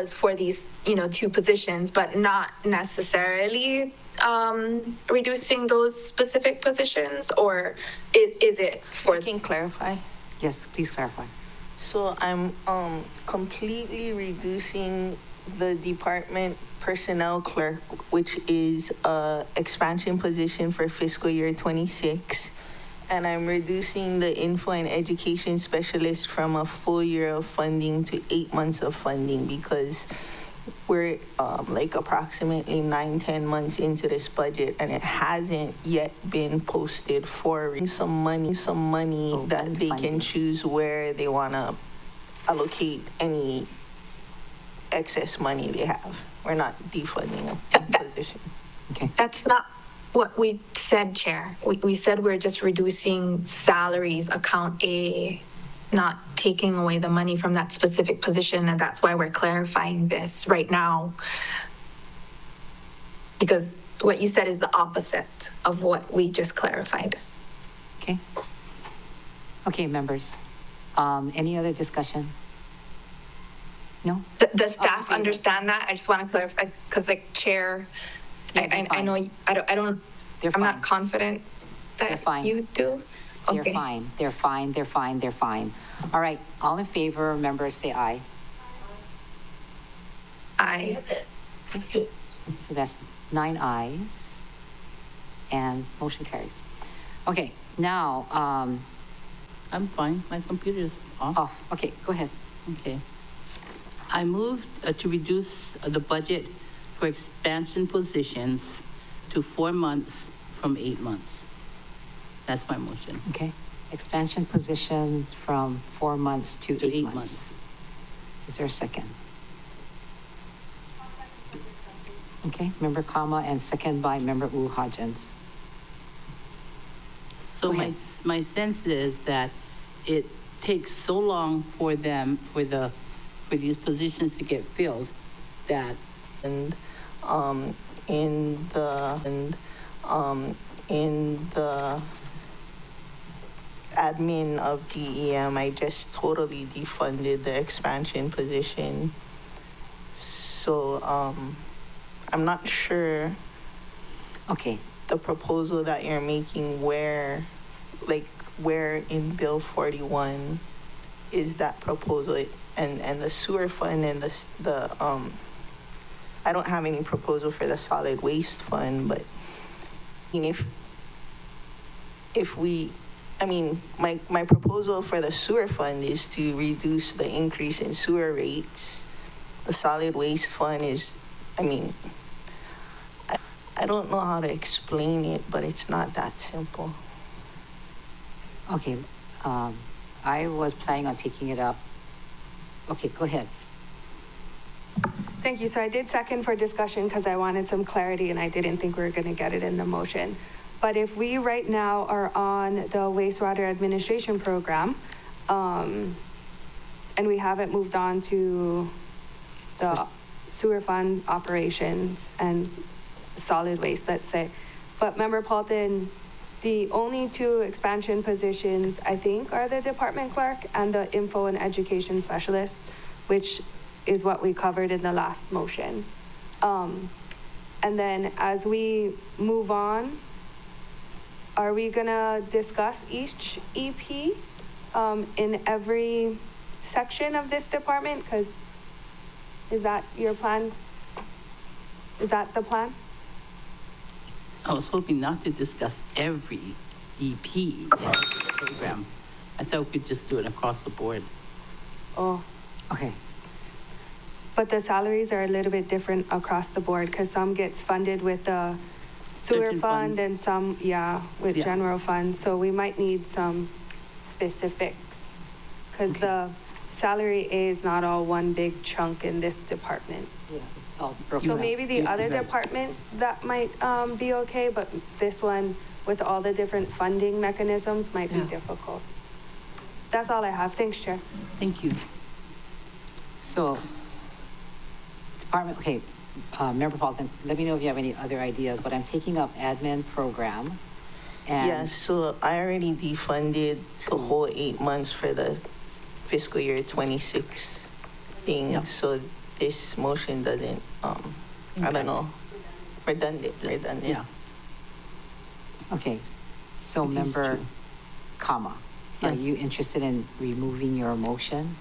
reducing those specific positions, or is it for? I can clarify. Yes, please clarify. So I'm completely reducing the department personnel clerk, which is a expansion position for fiscal year 26. And I'm reducing the info and education specialist from a full year of funding to 8 months of funding, because we're approximately 9-10 months into this budget and it hasn't yet been posted for some money that they can choose where they want to allocate any excess money they have. We're not defunding a position. Okay. That's not what we said, Chair. We said we're just reducing salaries, account A, not taking away the money from that specific position, and that's why we're clarifying this right now. Because what you said is the opposite of what we just clarified. Okay. Okay, members. Any other discussion? No? Does staff understand that? I just want to clarify, because Chair, I know, I'm not confident that you do. Okay. They're fine. All right, all in favor, members say aye. Aye. Okay. So that's 9 ayes, and motion carries. Okay, now, I'm fine. My computer is off. Off, okay, go ahead. Okay. I moved to reduce the budget for expansion positions to 4 months from 8 months. That's my motion. Okay, expansion positions from 4 months to 8 months. Is there a second? Okay, Member Kama and second by Member Wu Hodgins. So Go my, ahead. my sense is that it takes so long for them, for these positions to get filled, that And in the admin of DEM, I just totally defunded the expansion position. So I'm not sure Okay, the proposal that you're making where in Bill 41 is that proposal, and the sewer fund and the I don't have any proposal for the solid waste fund, but I mean, if we, I mean, my proposal for the sewer fund is to reduce the increase in sewer rates. The solid waste fund is, I mean, I don't know how to explain it, but it's not that simple. okay. I was planning on taking it up. Okay, go ahead. Thank you. So I did second for discussion because I wanted some clarity and I didn't think we were going to get it in the motion. But if we right now are on the wastewater administration program, and we haven't moved on to the sewer fund operations and solid waste, let's say. But Member Paulton, the only two expansion positions, I think, are the department clerk and the info and education specialist, which is what we covered in the last motion. And then as we move on, are we gonna discuss each EP in every section of this department? Because is that your plan? Is that the plan? I was hoping not to discuss every EP in the program. I thought we could just do it across the board. Oh, Okay, but the salaries are a little bit different across the board because some gets funded with the sewer Certain fund funds. and some, yeah, with Yeah. general fund. So we might need some specifics because the salary A is not all one big chunk in this department. yeah. I'll broke So it up. maybe the You're other right. departments that might be okay, but this one with all the different funding mechanisms might be Yeah. difficult. That's all I have. Thanks, Chair. Thank you. So, department, okay, Member Paulton, let me know if you have any other ideas, but I'm taking up admin program. And Yeah, so I already defunded the whole 8 months for the fiscal year 26 thing. Yeah. So this motion doesn't, I Okay. don't know, redundant. Yeah. Okay, so It is Member true. Kama, are Yes. you interested in removing your motion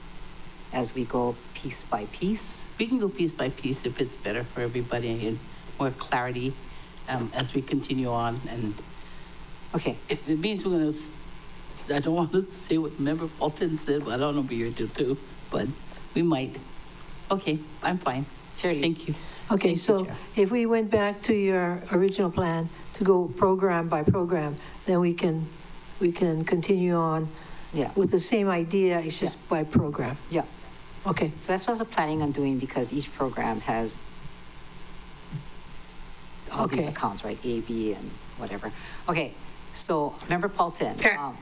as we go piece by piece? We can go piece by piece if it's better for everybody and more clarity as we continue on. And Okay, if it means we're gonna, I don't want to say what Member Fulton said, but I don't know if you're too, but we might. Okay, I'm fine. Chair Lee. Thank you. Okay, Thank you, so Chair. if we went back to your original plan to go program by program, then we can continue on Yeah, with the same idea, it's just by program. yeah. Okay, So that's what I was planning on doing because each program has all these Okay. accounts, right? A, B, and whatever. Okay, so Member Paulton. Sure.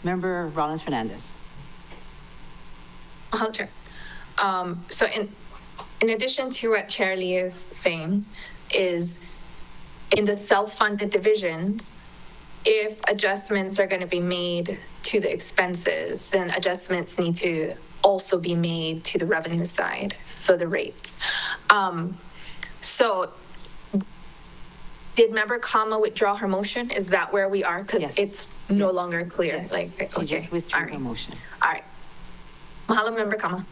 Member Rollins Fernandez. Sure. So in addition to what Chair Lee is saying, is in the self-funded divisions, if adjustments are going to be made to the expenses, then adjustments need to also be made to the revenue side, so the rates. So did Member Kama withdraw her motion? Is that where we are? Because Yes. it's no Yes. longer clear. Yes. Like, She okay, just withdrew all her right, motion all right. Mahalo, Member Kama.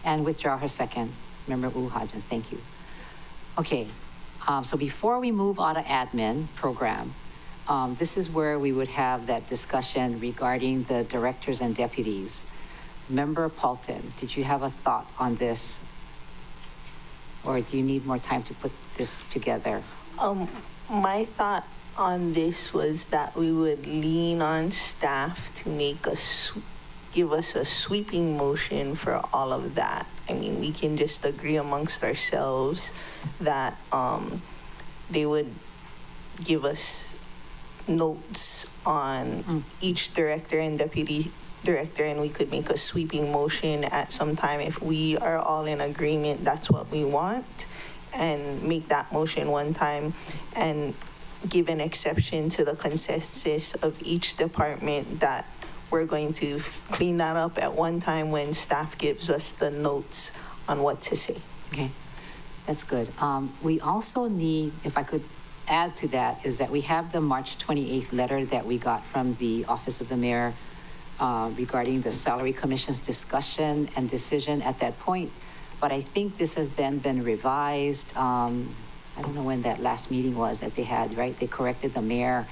and withdraw her second. Member Wu Hodgins, thank you. Okay, so before we move on to admin program, this is where we would have that discussion regarding the directors and deputies. Member Paulton, did you have a thought on this? Or do you need more time to put this together? My thought on this was that we would lean on staff to make give us a sweeping motion for all of that. I mean, we can just agree amongst ourselves that they would give us notes on each director and deputy director, and we could make a sweeping motion at some time if we are all in agreement that's what we want, and make that motion one time and give an exception to the consensus of each department that we're going to clean that up at one time when staff gives us the notes on what to say. Okay, that's good. We also need, if I could add to that, is that we have the March 28th letter that we got from the Office of the Mayor regarding the Salary Commission's discussion and decision at that point. But I think this has then been revised. I don't know when that last meeting was that they had, right? They corrected the mayor,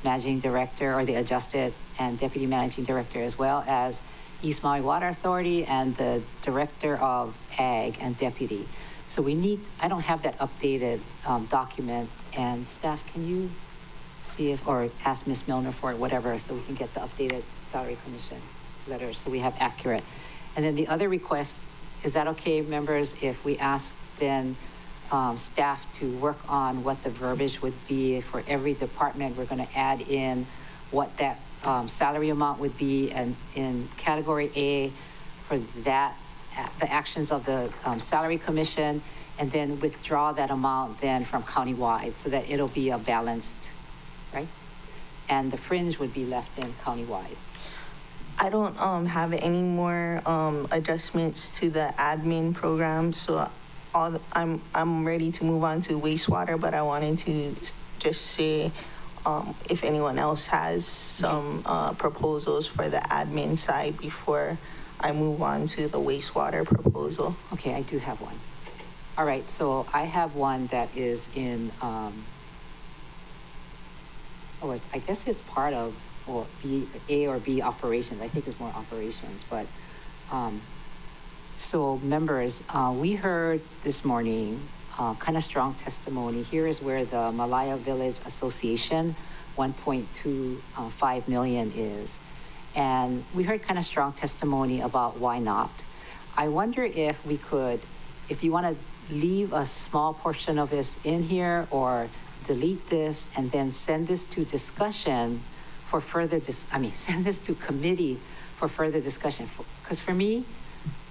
managing director, or they adjusted, and deputy managing director, as well as East Maui Water Authority and the director of ag and deputy. So we need, I don't have that updated document, and staff, can you see if, or ask Ms. Milner for it, whatever, so we can get the updated salary commission letters so we have accurate. And then the other request, is that okay, members, if we ask then staff to work on what the verbiage would be for every department? We're going to add in what that salary amount would be, and in category A for that, the actions of the salary commission, and then withdraw that amount then from countywide so that it'll be a balanced, right? And the fringe would be left in countywide. I don't have any more adjustments to the admin program, so I'm ready to move on to wastewater, but I wanted to just say if anyone else has some proposals for the admin side before I move on to the wastewater proposal. Okay, I do have one. All right, so I have one that is in, I guess it's part of, or B, A or B operations. I think it's more operations, but so members, we heard this morning kind of strong testimony. Here is where the Malaya Village Association 1.25 million is. And we heard kind of strong testimony about why not. I wonder if we could, if you want to leave a small portion of this in here or delete this and then send this to discussion for further, send this to committee for further discussion. Because for me,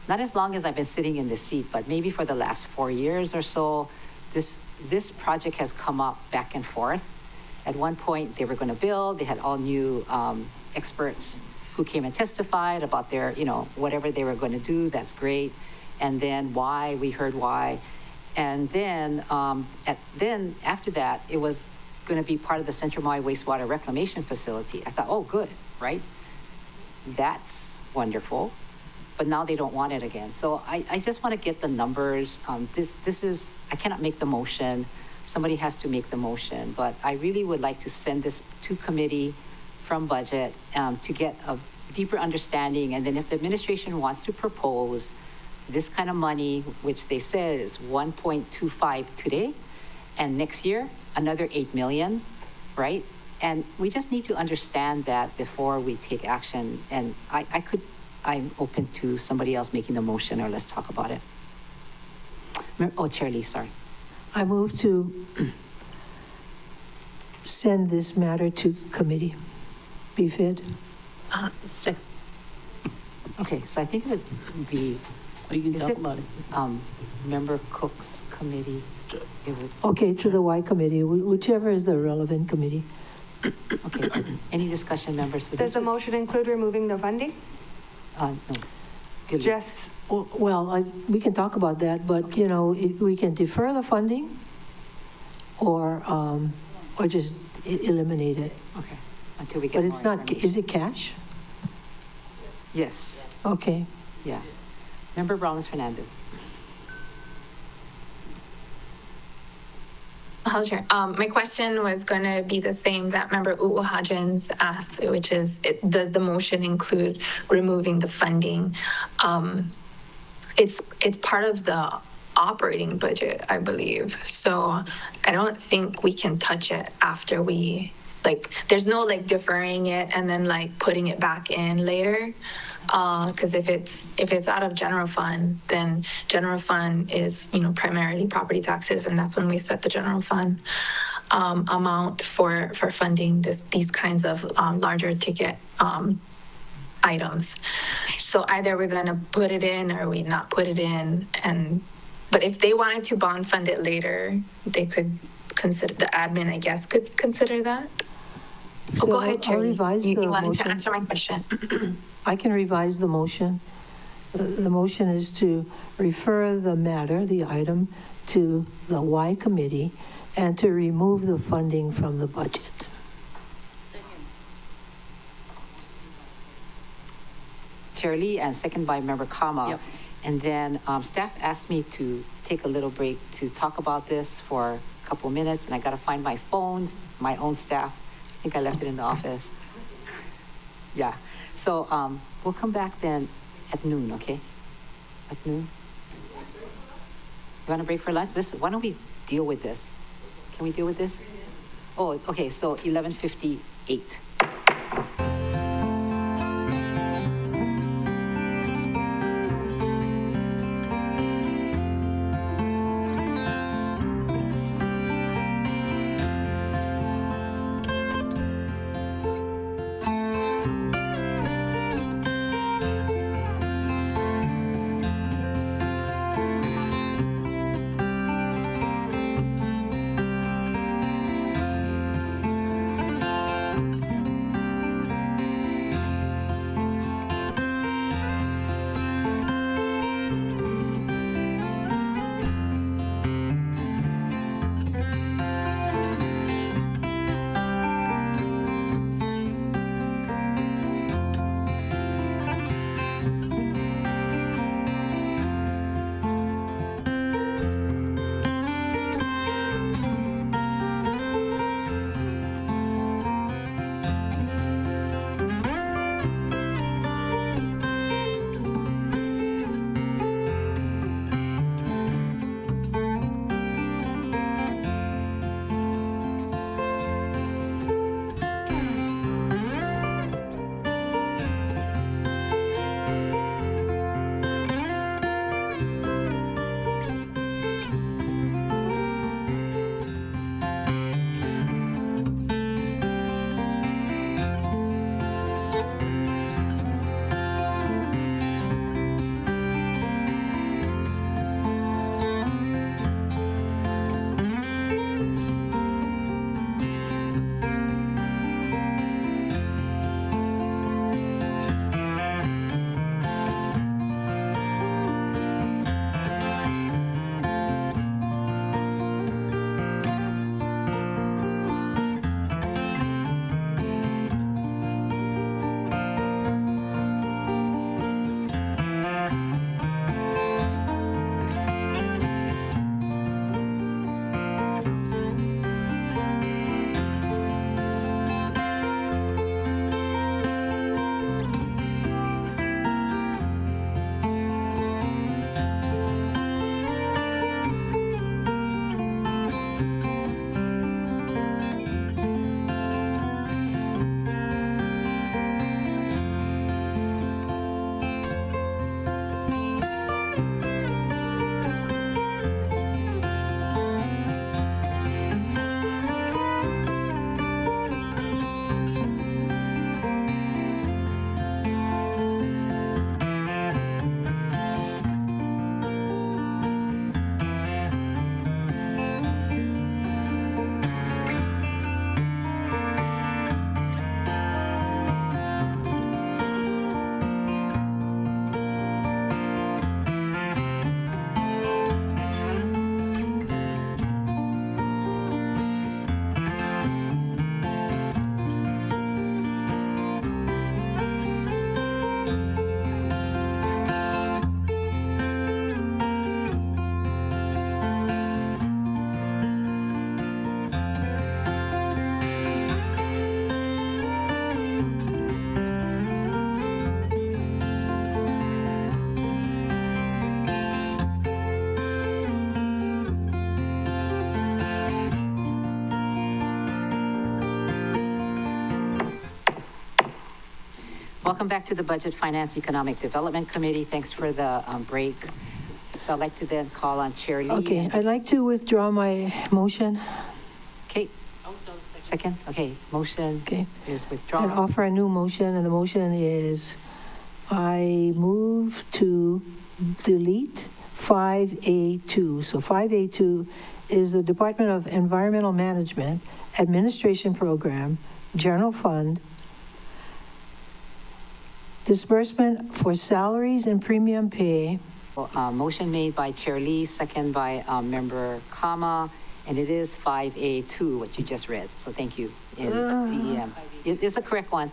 not as long as I've been sitting in this seat, but maybe for the last 4 years or so, this project has come up back and forth. At one point, they were going to build, they had all new experts who came and testified about their, whatever they were going to do, that's great. And then why, we heard why. And then, then after that, it was going to be part of the Central Maui Wastewater Reclamation Facility. I thought, oh, good, right? That's wonderful. But now they don't want it again. So I just want to get the numbers. This is, I cannot make the motion. Somebody has to make the motion. But I really would like to send this to committee from budget to get a deeper understanding. And then if the administration wants to propose this kind of money, which they said is 1.25 today, and next year, another 8 million, right? And we just need to understand that before we take action. And I'm open to somebody else making the motion, or let's talk about it. Oh, Chair Lee, sorry. I move to send this matter to committee. BFED. Okay, so I think it would be, you can talk about it. Member Cook's committee. Okay, to the Y committee, whichever is the relevant committee. Okay, any discussion, members? So Does the motion include removing the funding? No. Delete. Just, Well, we can talk about that, but, we can defer the funding or just eliminate it. Okay, until we get But more it's not, information. is it cash? Yes, Okay. yeah. Member Rollins Fernandez. Hello, Chair. My question was going to be the same that Member Uwahajans asked, which is, does the motion include removing the funding? It's part of the operating budget, I believe. So I don't think we can touch it after we, like, there's no like deferring it and then like putting it back in later. Because if it's out of general fund, then general fund is, primarily property taxes, and that's when we set the general fund amount for funding these kinds of larger ticket items. So either we're gonna put it in or we not put it in, but if they wanted to bond fund it later, they could consider, the admin, I guess, could consider that. So Go ahead, Chair. I'll revise You the wanted motion. to answer my question. I can revise the motion. The motion is to refer the matter, the item, to the Y committee and to remove the funding from the budget. Chair Lee, and second by Member Kama. Yep. And then staff asked me to take a little break to talk about this for a couple minutes, and I got to find my phones, my own staff. I think I left it in the office. Yeah. So we'll come back then at noon, okay? At noon. You want to break for lunch? Why don't we deal with this? Can we deal with this? Oh, okay, so 11:58. Welcome back to the Budget, Finance, Economic Development Committee. Thanks for the break. So I'd like to then call on Chair Lee. Okay, I'd like to withdraw my motion. Okay. Second? Okay, motion is And withdrawn. offer a new motion, and the motion is, I move to delete 5A2. So 5A2 is the Department of Environmental Management Administration Program, General Fund, disbursement for salaries and premium pay. Motion made by Chair Lee, second by Member Kama, and it is 5A2, what you just read. So thank you in DEM. It's a correct one.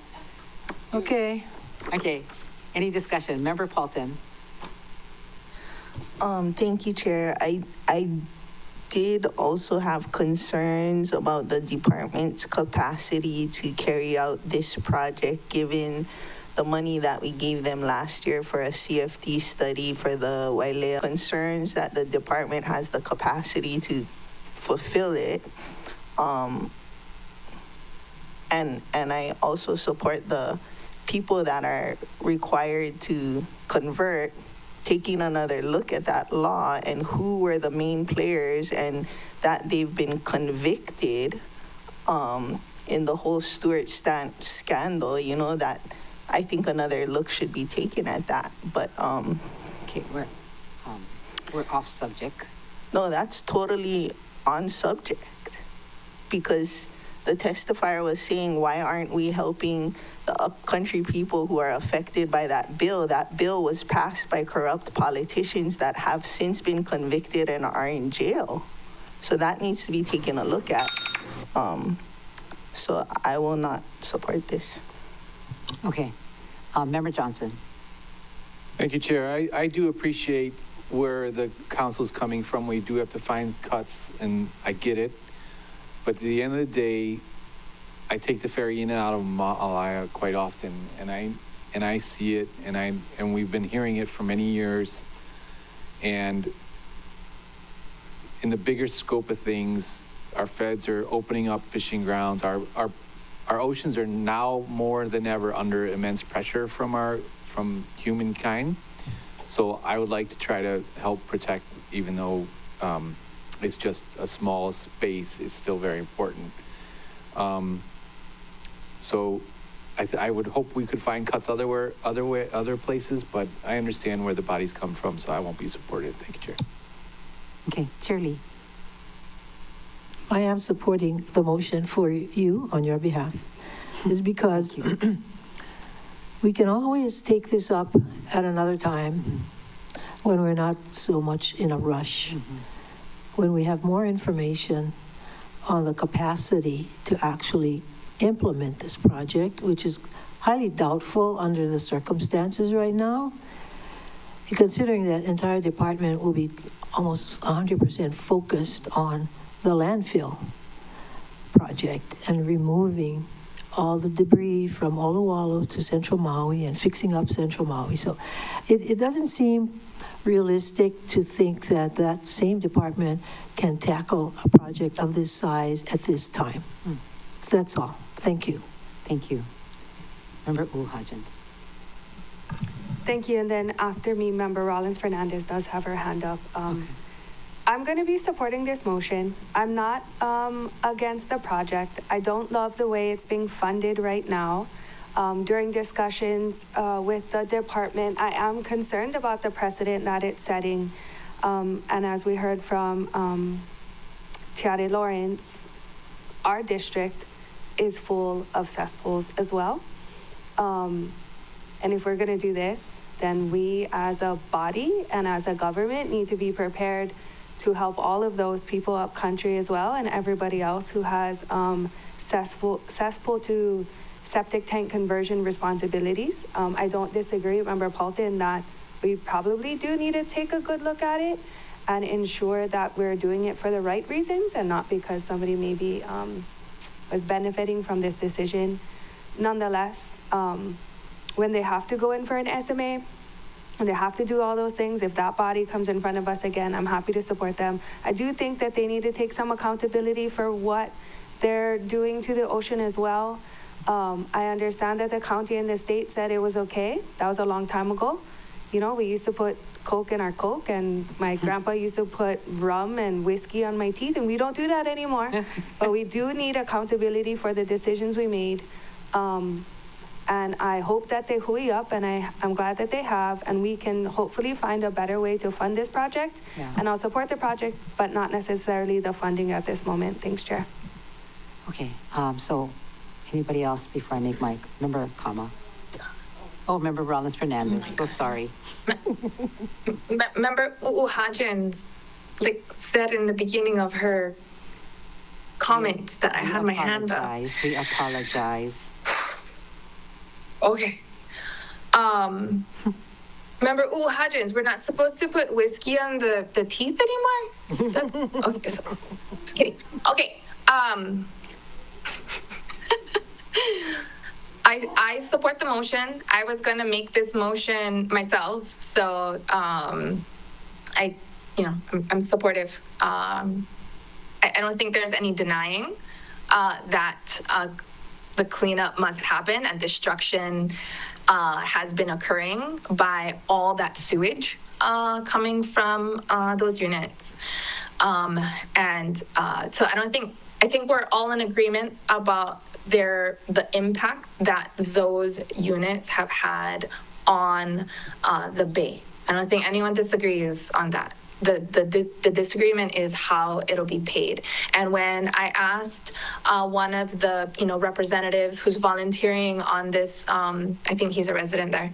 Okay. Okay. Any discussion? Member Paulton. Thank you, Chair. I did also have concerns about the department's capacity to carry out this project, given the money that we gave them last year for a CFD study for the Wailea. Concerns that the department has the capacity to fulfill it. And I also support the people that are required to convert, taking another look at that law and who were the main players, and that they've been convicted in the whole Stewart scandal, you know, that I think another look should be taken at that. But Okay, we're off subject. no, that's totally on subject, because the testifier was saying, why aren't we helping the upcountry people who are affected by that bill? That bill was passed by corrupt politicians that have since been convicted and are in jail. So that needs to be taken a look at. So I will not support this. Okay. Member Johnson. Thank you, Chair. I do appreciate where the council's coming from. We do have to find cuts, and I get it. But at the end of the day, I take the ferry in and out of Malaya quite often, and I see it, and we've been hearing it for many years. And in the bigger scope of things, our feds are opening up fishing grounds. Our oceans are now more than ever under immense pressure from humankind. So I would like to try to help protect, even though it's just a small space, it's still very important. So I would hope we could find cuts other places, but I understand where the bodies come from, so I won't be supportive. Thank you, Chair. Okay, Chair Lee. I am supporting the motion for you on your behalf, is because we can always take this up at another time when we're not so much in a rush, when we have more information on the capacity to actually implement this project, which is highly doubtful under the circumstances right now. Considering that entire department will be almost 100% focused on the landfill project and removing all the debris from Oluwalu to Central Maui and fixing up Central Maui. So it doesn't seem realistic to think that that same department can tackle a project of this size at this time. That's all. Thank you. Thank you. Member Hodgins. Thank you. And then after me, Member Rollins Fernandez does have her hand up. I'm going to be supporting this motion. I'm not against the project. I don't love the way it's being funded right now. During discussions with the department, I am concerned about the precedent that it's setting. And as we heard from Tiare Lawrence, our district is full of cesspools as well. And if we're going to do this, then we as a body and as a government need to be prepared to help all of those people up country as well, and everybody else who has cesspool to septic tank conversion responsibilities. I don't disagree with Member Paulton that we probably do need to take a good look at it and ensure that we're doing it for the right reasons and not because somebody maybe was benefiting from this decision. Nonetheless, when they have to go in for an SMA, and they have to do all those things, if that body comes in front of us again, I'm happy to support them. I do think that they need to take some accountability for what they're doing to the ocean as well. I understand that the county and the state said it was okay. That was a long time ago. You know, we used to put Coke in our Coke, and my grandpa used to put rum and whiskey on my teeth, and we don't do that anymore. But we do need accountability for the decisions we made. And I hope that they hooey up, and I'm glad that they have, and we can hopefully find a better way to fund this project. Yeah. And I'll support the project, but not necessarily the funding at this moment. Thanks, Chair. Okay, so anybody else before I make my, member Kama? Oh, member Rollins Fernandez, so sorry. Member Hajins, like said in the beginning of her comments that I had my hand up. We apologize. Okay. Remember, Hajins, we're not supposed to put whiskey on the teeth anymore? That's, okay, so, just kidding. Okay, I support the motion. I was gonna make this motion myself, so, I'm supportive. I don't think there's any denying, that, the cleanup must happen and destruction has been occurring by all that sewage coming from those units. So I think we're all in agreement about the impact that those units have had on the bay. I don't think anyone disagrees on that. The disagreement is how it'll be paid. And when I asked one of the representatives who's volunteering on this, I think he's a resident there,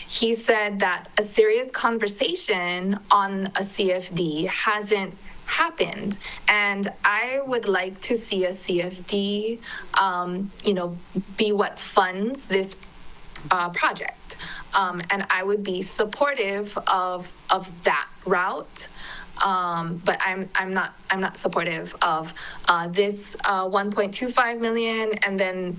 he said that a serious conversation on a CFD hasn't happened, and I would like to see a CFD be what funds this project. And I would be supportive of that route, but I'm not supportive of this 1.25 million, and then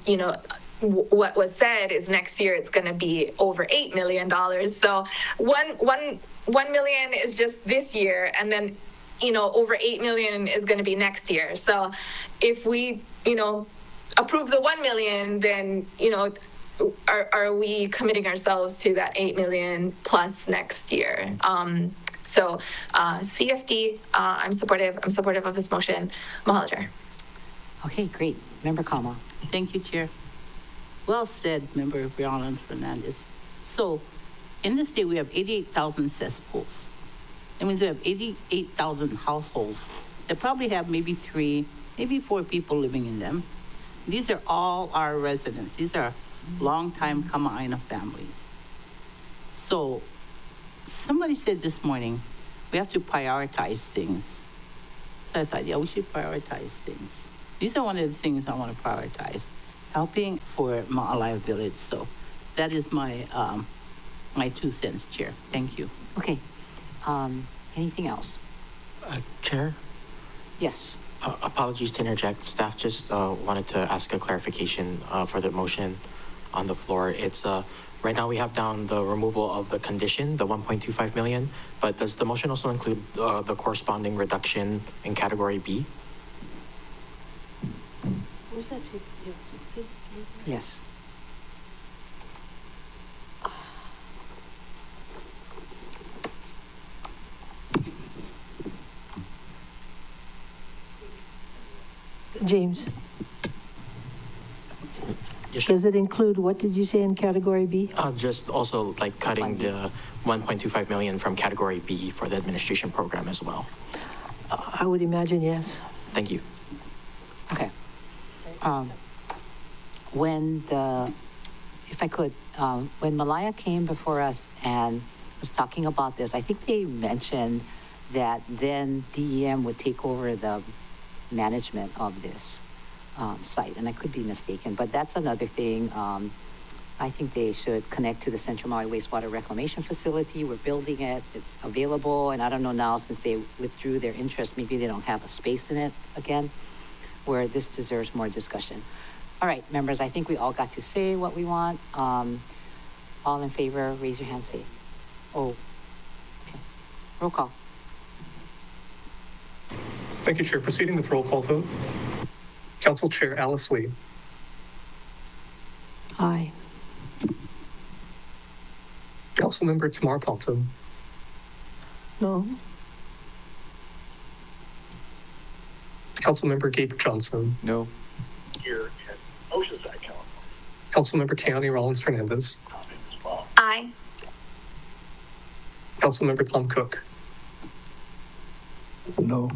what was said is next year it's going to be over $8 million. So one million is just this year, and then over 8 million is going to be next year. So if we approve the 1 million, then are we committing ourselves to that 8 million plus next year? So CFD, I'm supportive of this motion. Mahalo, Chair. Okay, great. Member Kama. Thank you, Chair. Well said, Member Rollins Fernandez. So in the state, we have 88,000 cesspools. That means we have 88,000 households that probably have maybe 3, maybe 4 people living in them. These are all our residents. These are long-time Kama'aina families. So somebody said this morning, we have to prioritize things. So I thought, yeah, we should prioritize things. These are one of the things I want to prioritize, helping for Ma'alai Village. So that is my, my 2 cents, Chair. Thank you. Okay. Anything else? Chair? Yes. Apologies to interject. Staff just wanted to ask a clarification for the motion on the floor. It's right now we have down the removal of the condition, the 1.25 million, but does the motion also include the corresponding reduction in category B? Yes. James, Yes, does it include, what did you say in category B? just also like cutting the 1.25 million from category B for the administration program as well. I would imagine yes. Thank you. Okay. If I could, when Malaya came before us and was talking about this, I think they mentioned that then DEM would take over the management of this site, and I could be mistaken, but that's another thing. I think they should connect to the Central Maui Wastewater Reclamation Facility. We're building it, it's available, and I don't know now, since they withdrew their interest, maybe they don't have a space in it again, where this deserves more discussion. All right, members, I think we all got to say what we want. All in favor, raise your hand, say. Oh, okay. Roll call. Thank you, Chair. Proceeding with roll call vote. Council Chair Alice Lee. Aye. Councilmember Tamar Pelton, No. Councilmember Gabe Johnson, No. Here and Oceanside, California. Councilmember Keani Rollins Fernandez, Aye. Councilmember Tom Cook, No.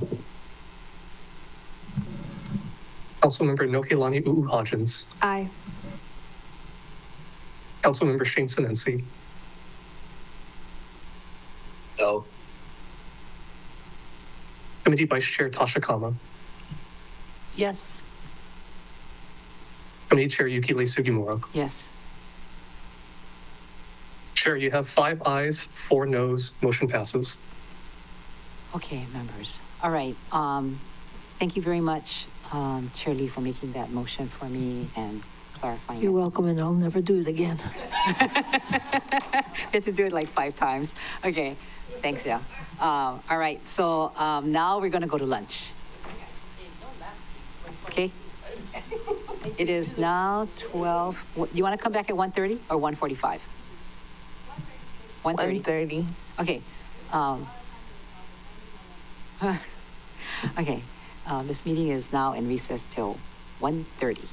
Councilmember Nohilani Hodgins, Aye. Councilmember Shane Sinensi, No. Committee Vice Chair Tasha Kama, Yes. Committee Chair Yukile Sugimura. Yes. Chair, you have 5 ayes, 4 noes, motion passes. Okay, members. All right. Thank you very much, Chair Lee, for making that motion for me and clarifying You're it. welcome, and I'll never do it again. We had to do it like 5 times. Okay, thanks, yeah. All right, so now we're gonna go to lunch. Okay? It is now 12, you wanna come back at 1:30 or 1:45? 1:30? 1:30. Okay. Okay, this meeting is now in recess till 1:30.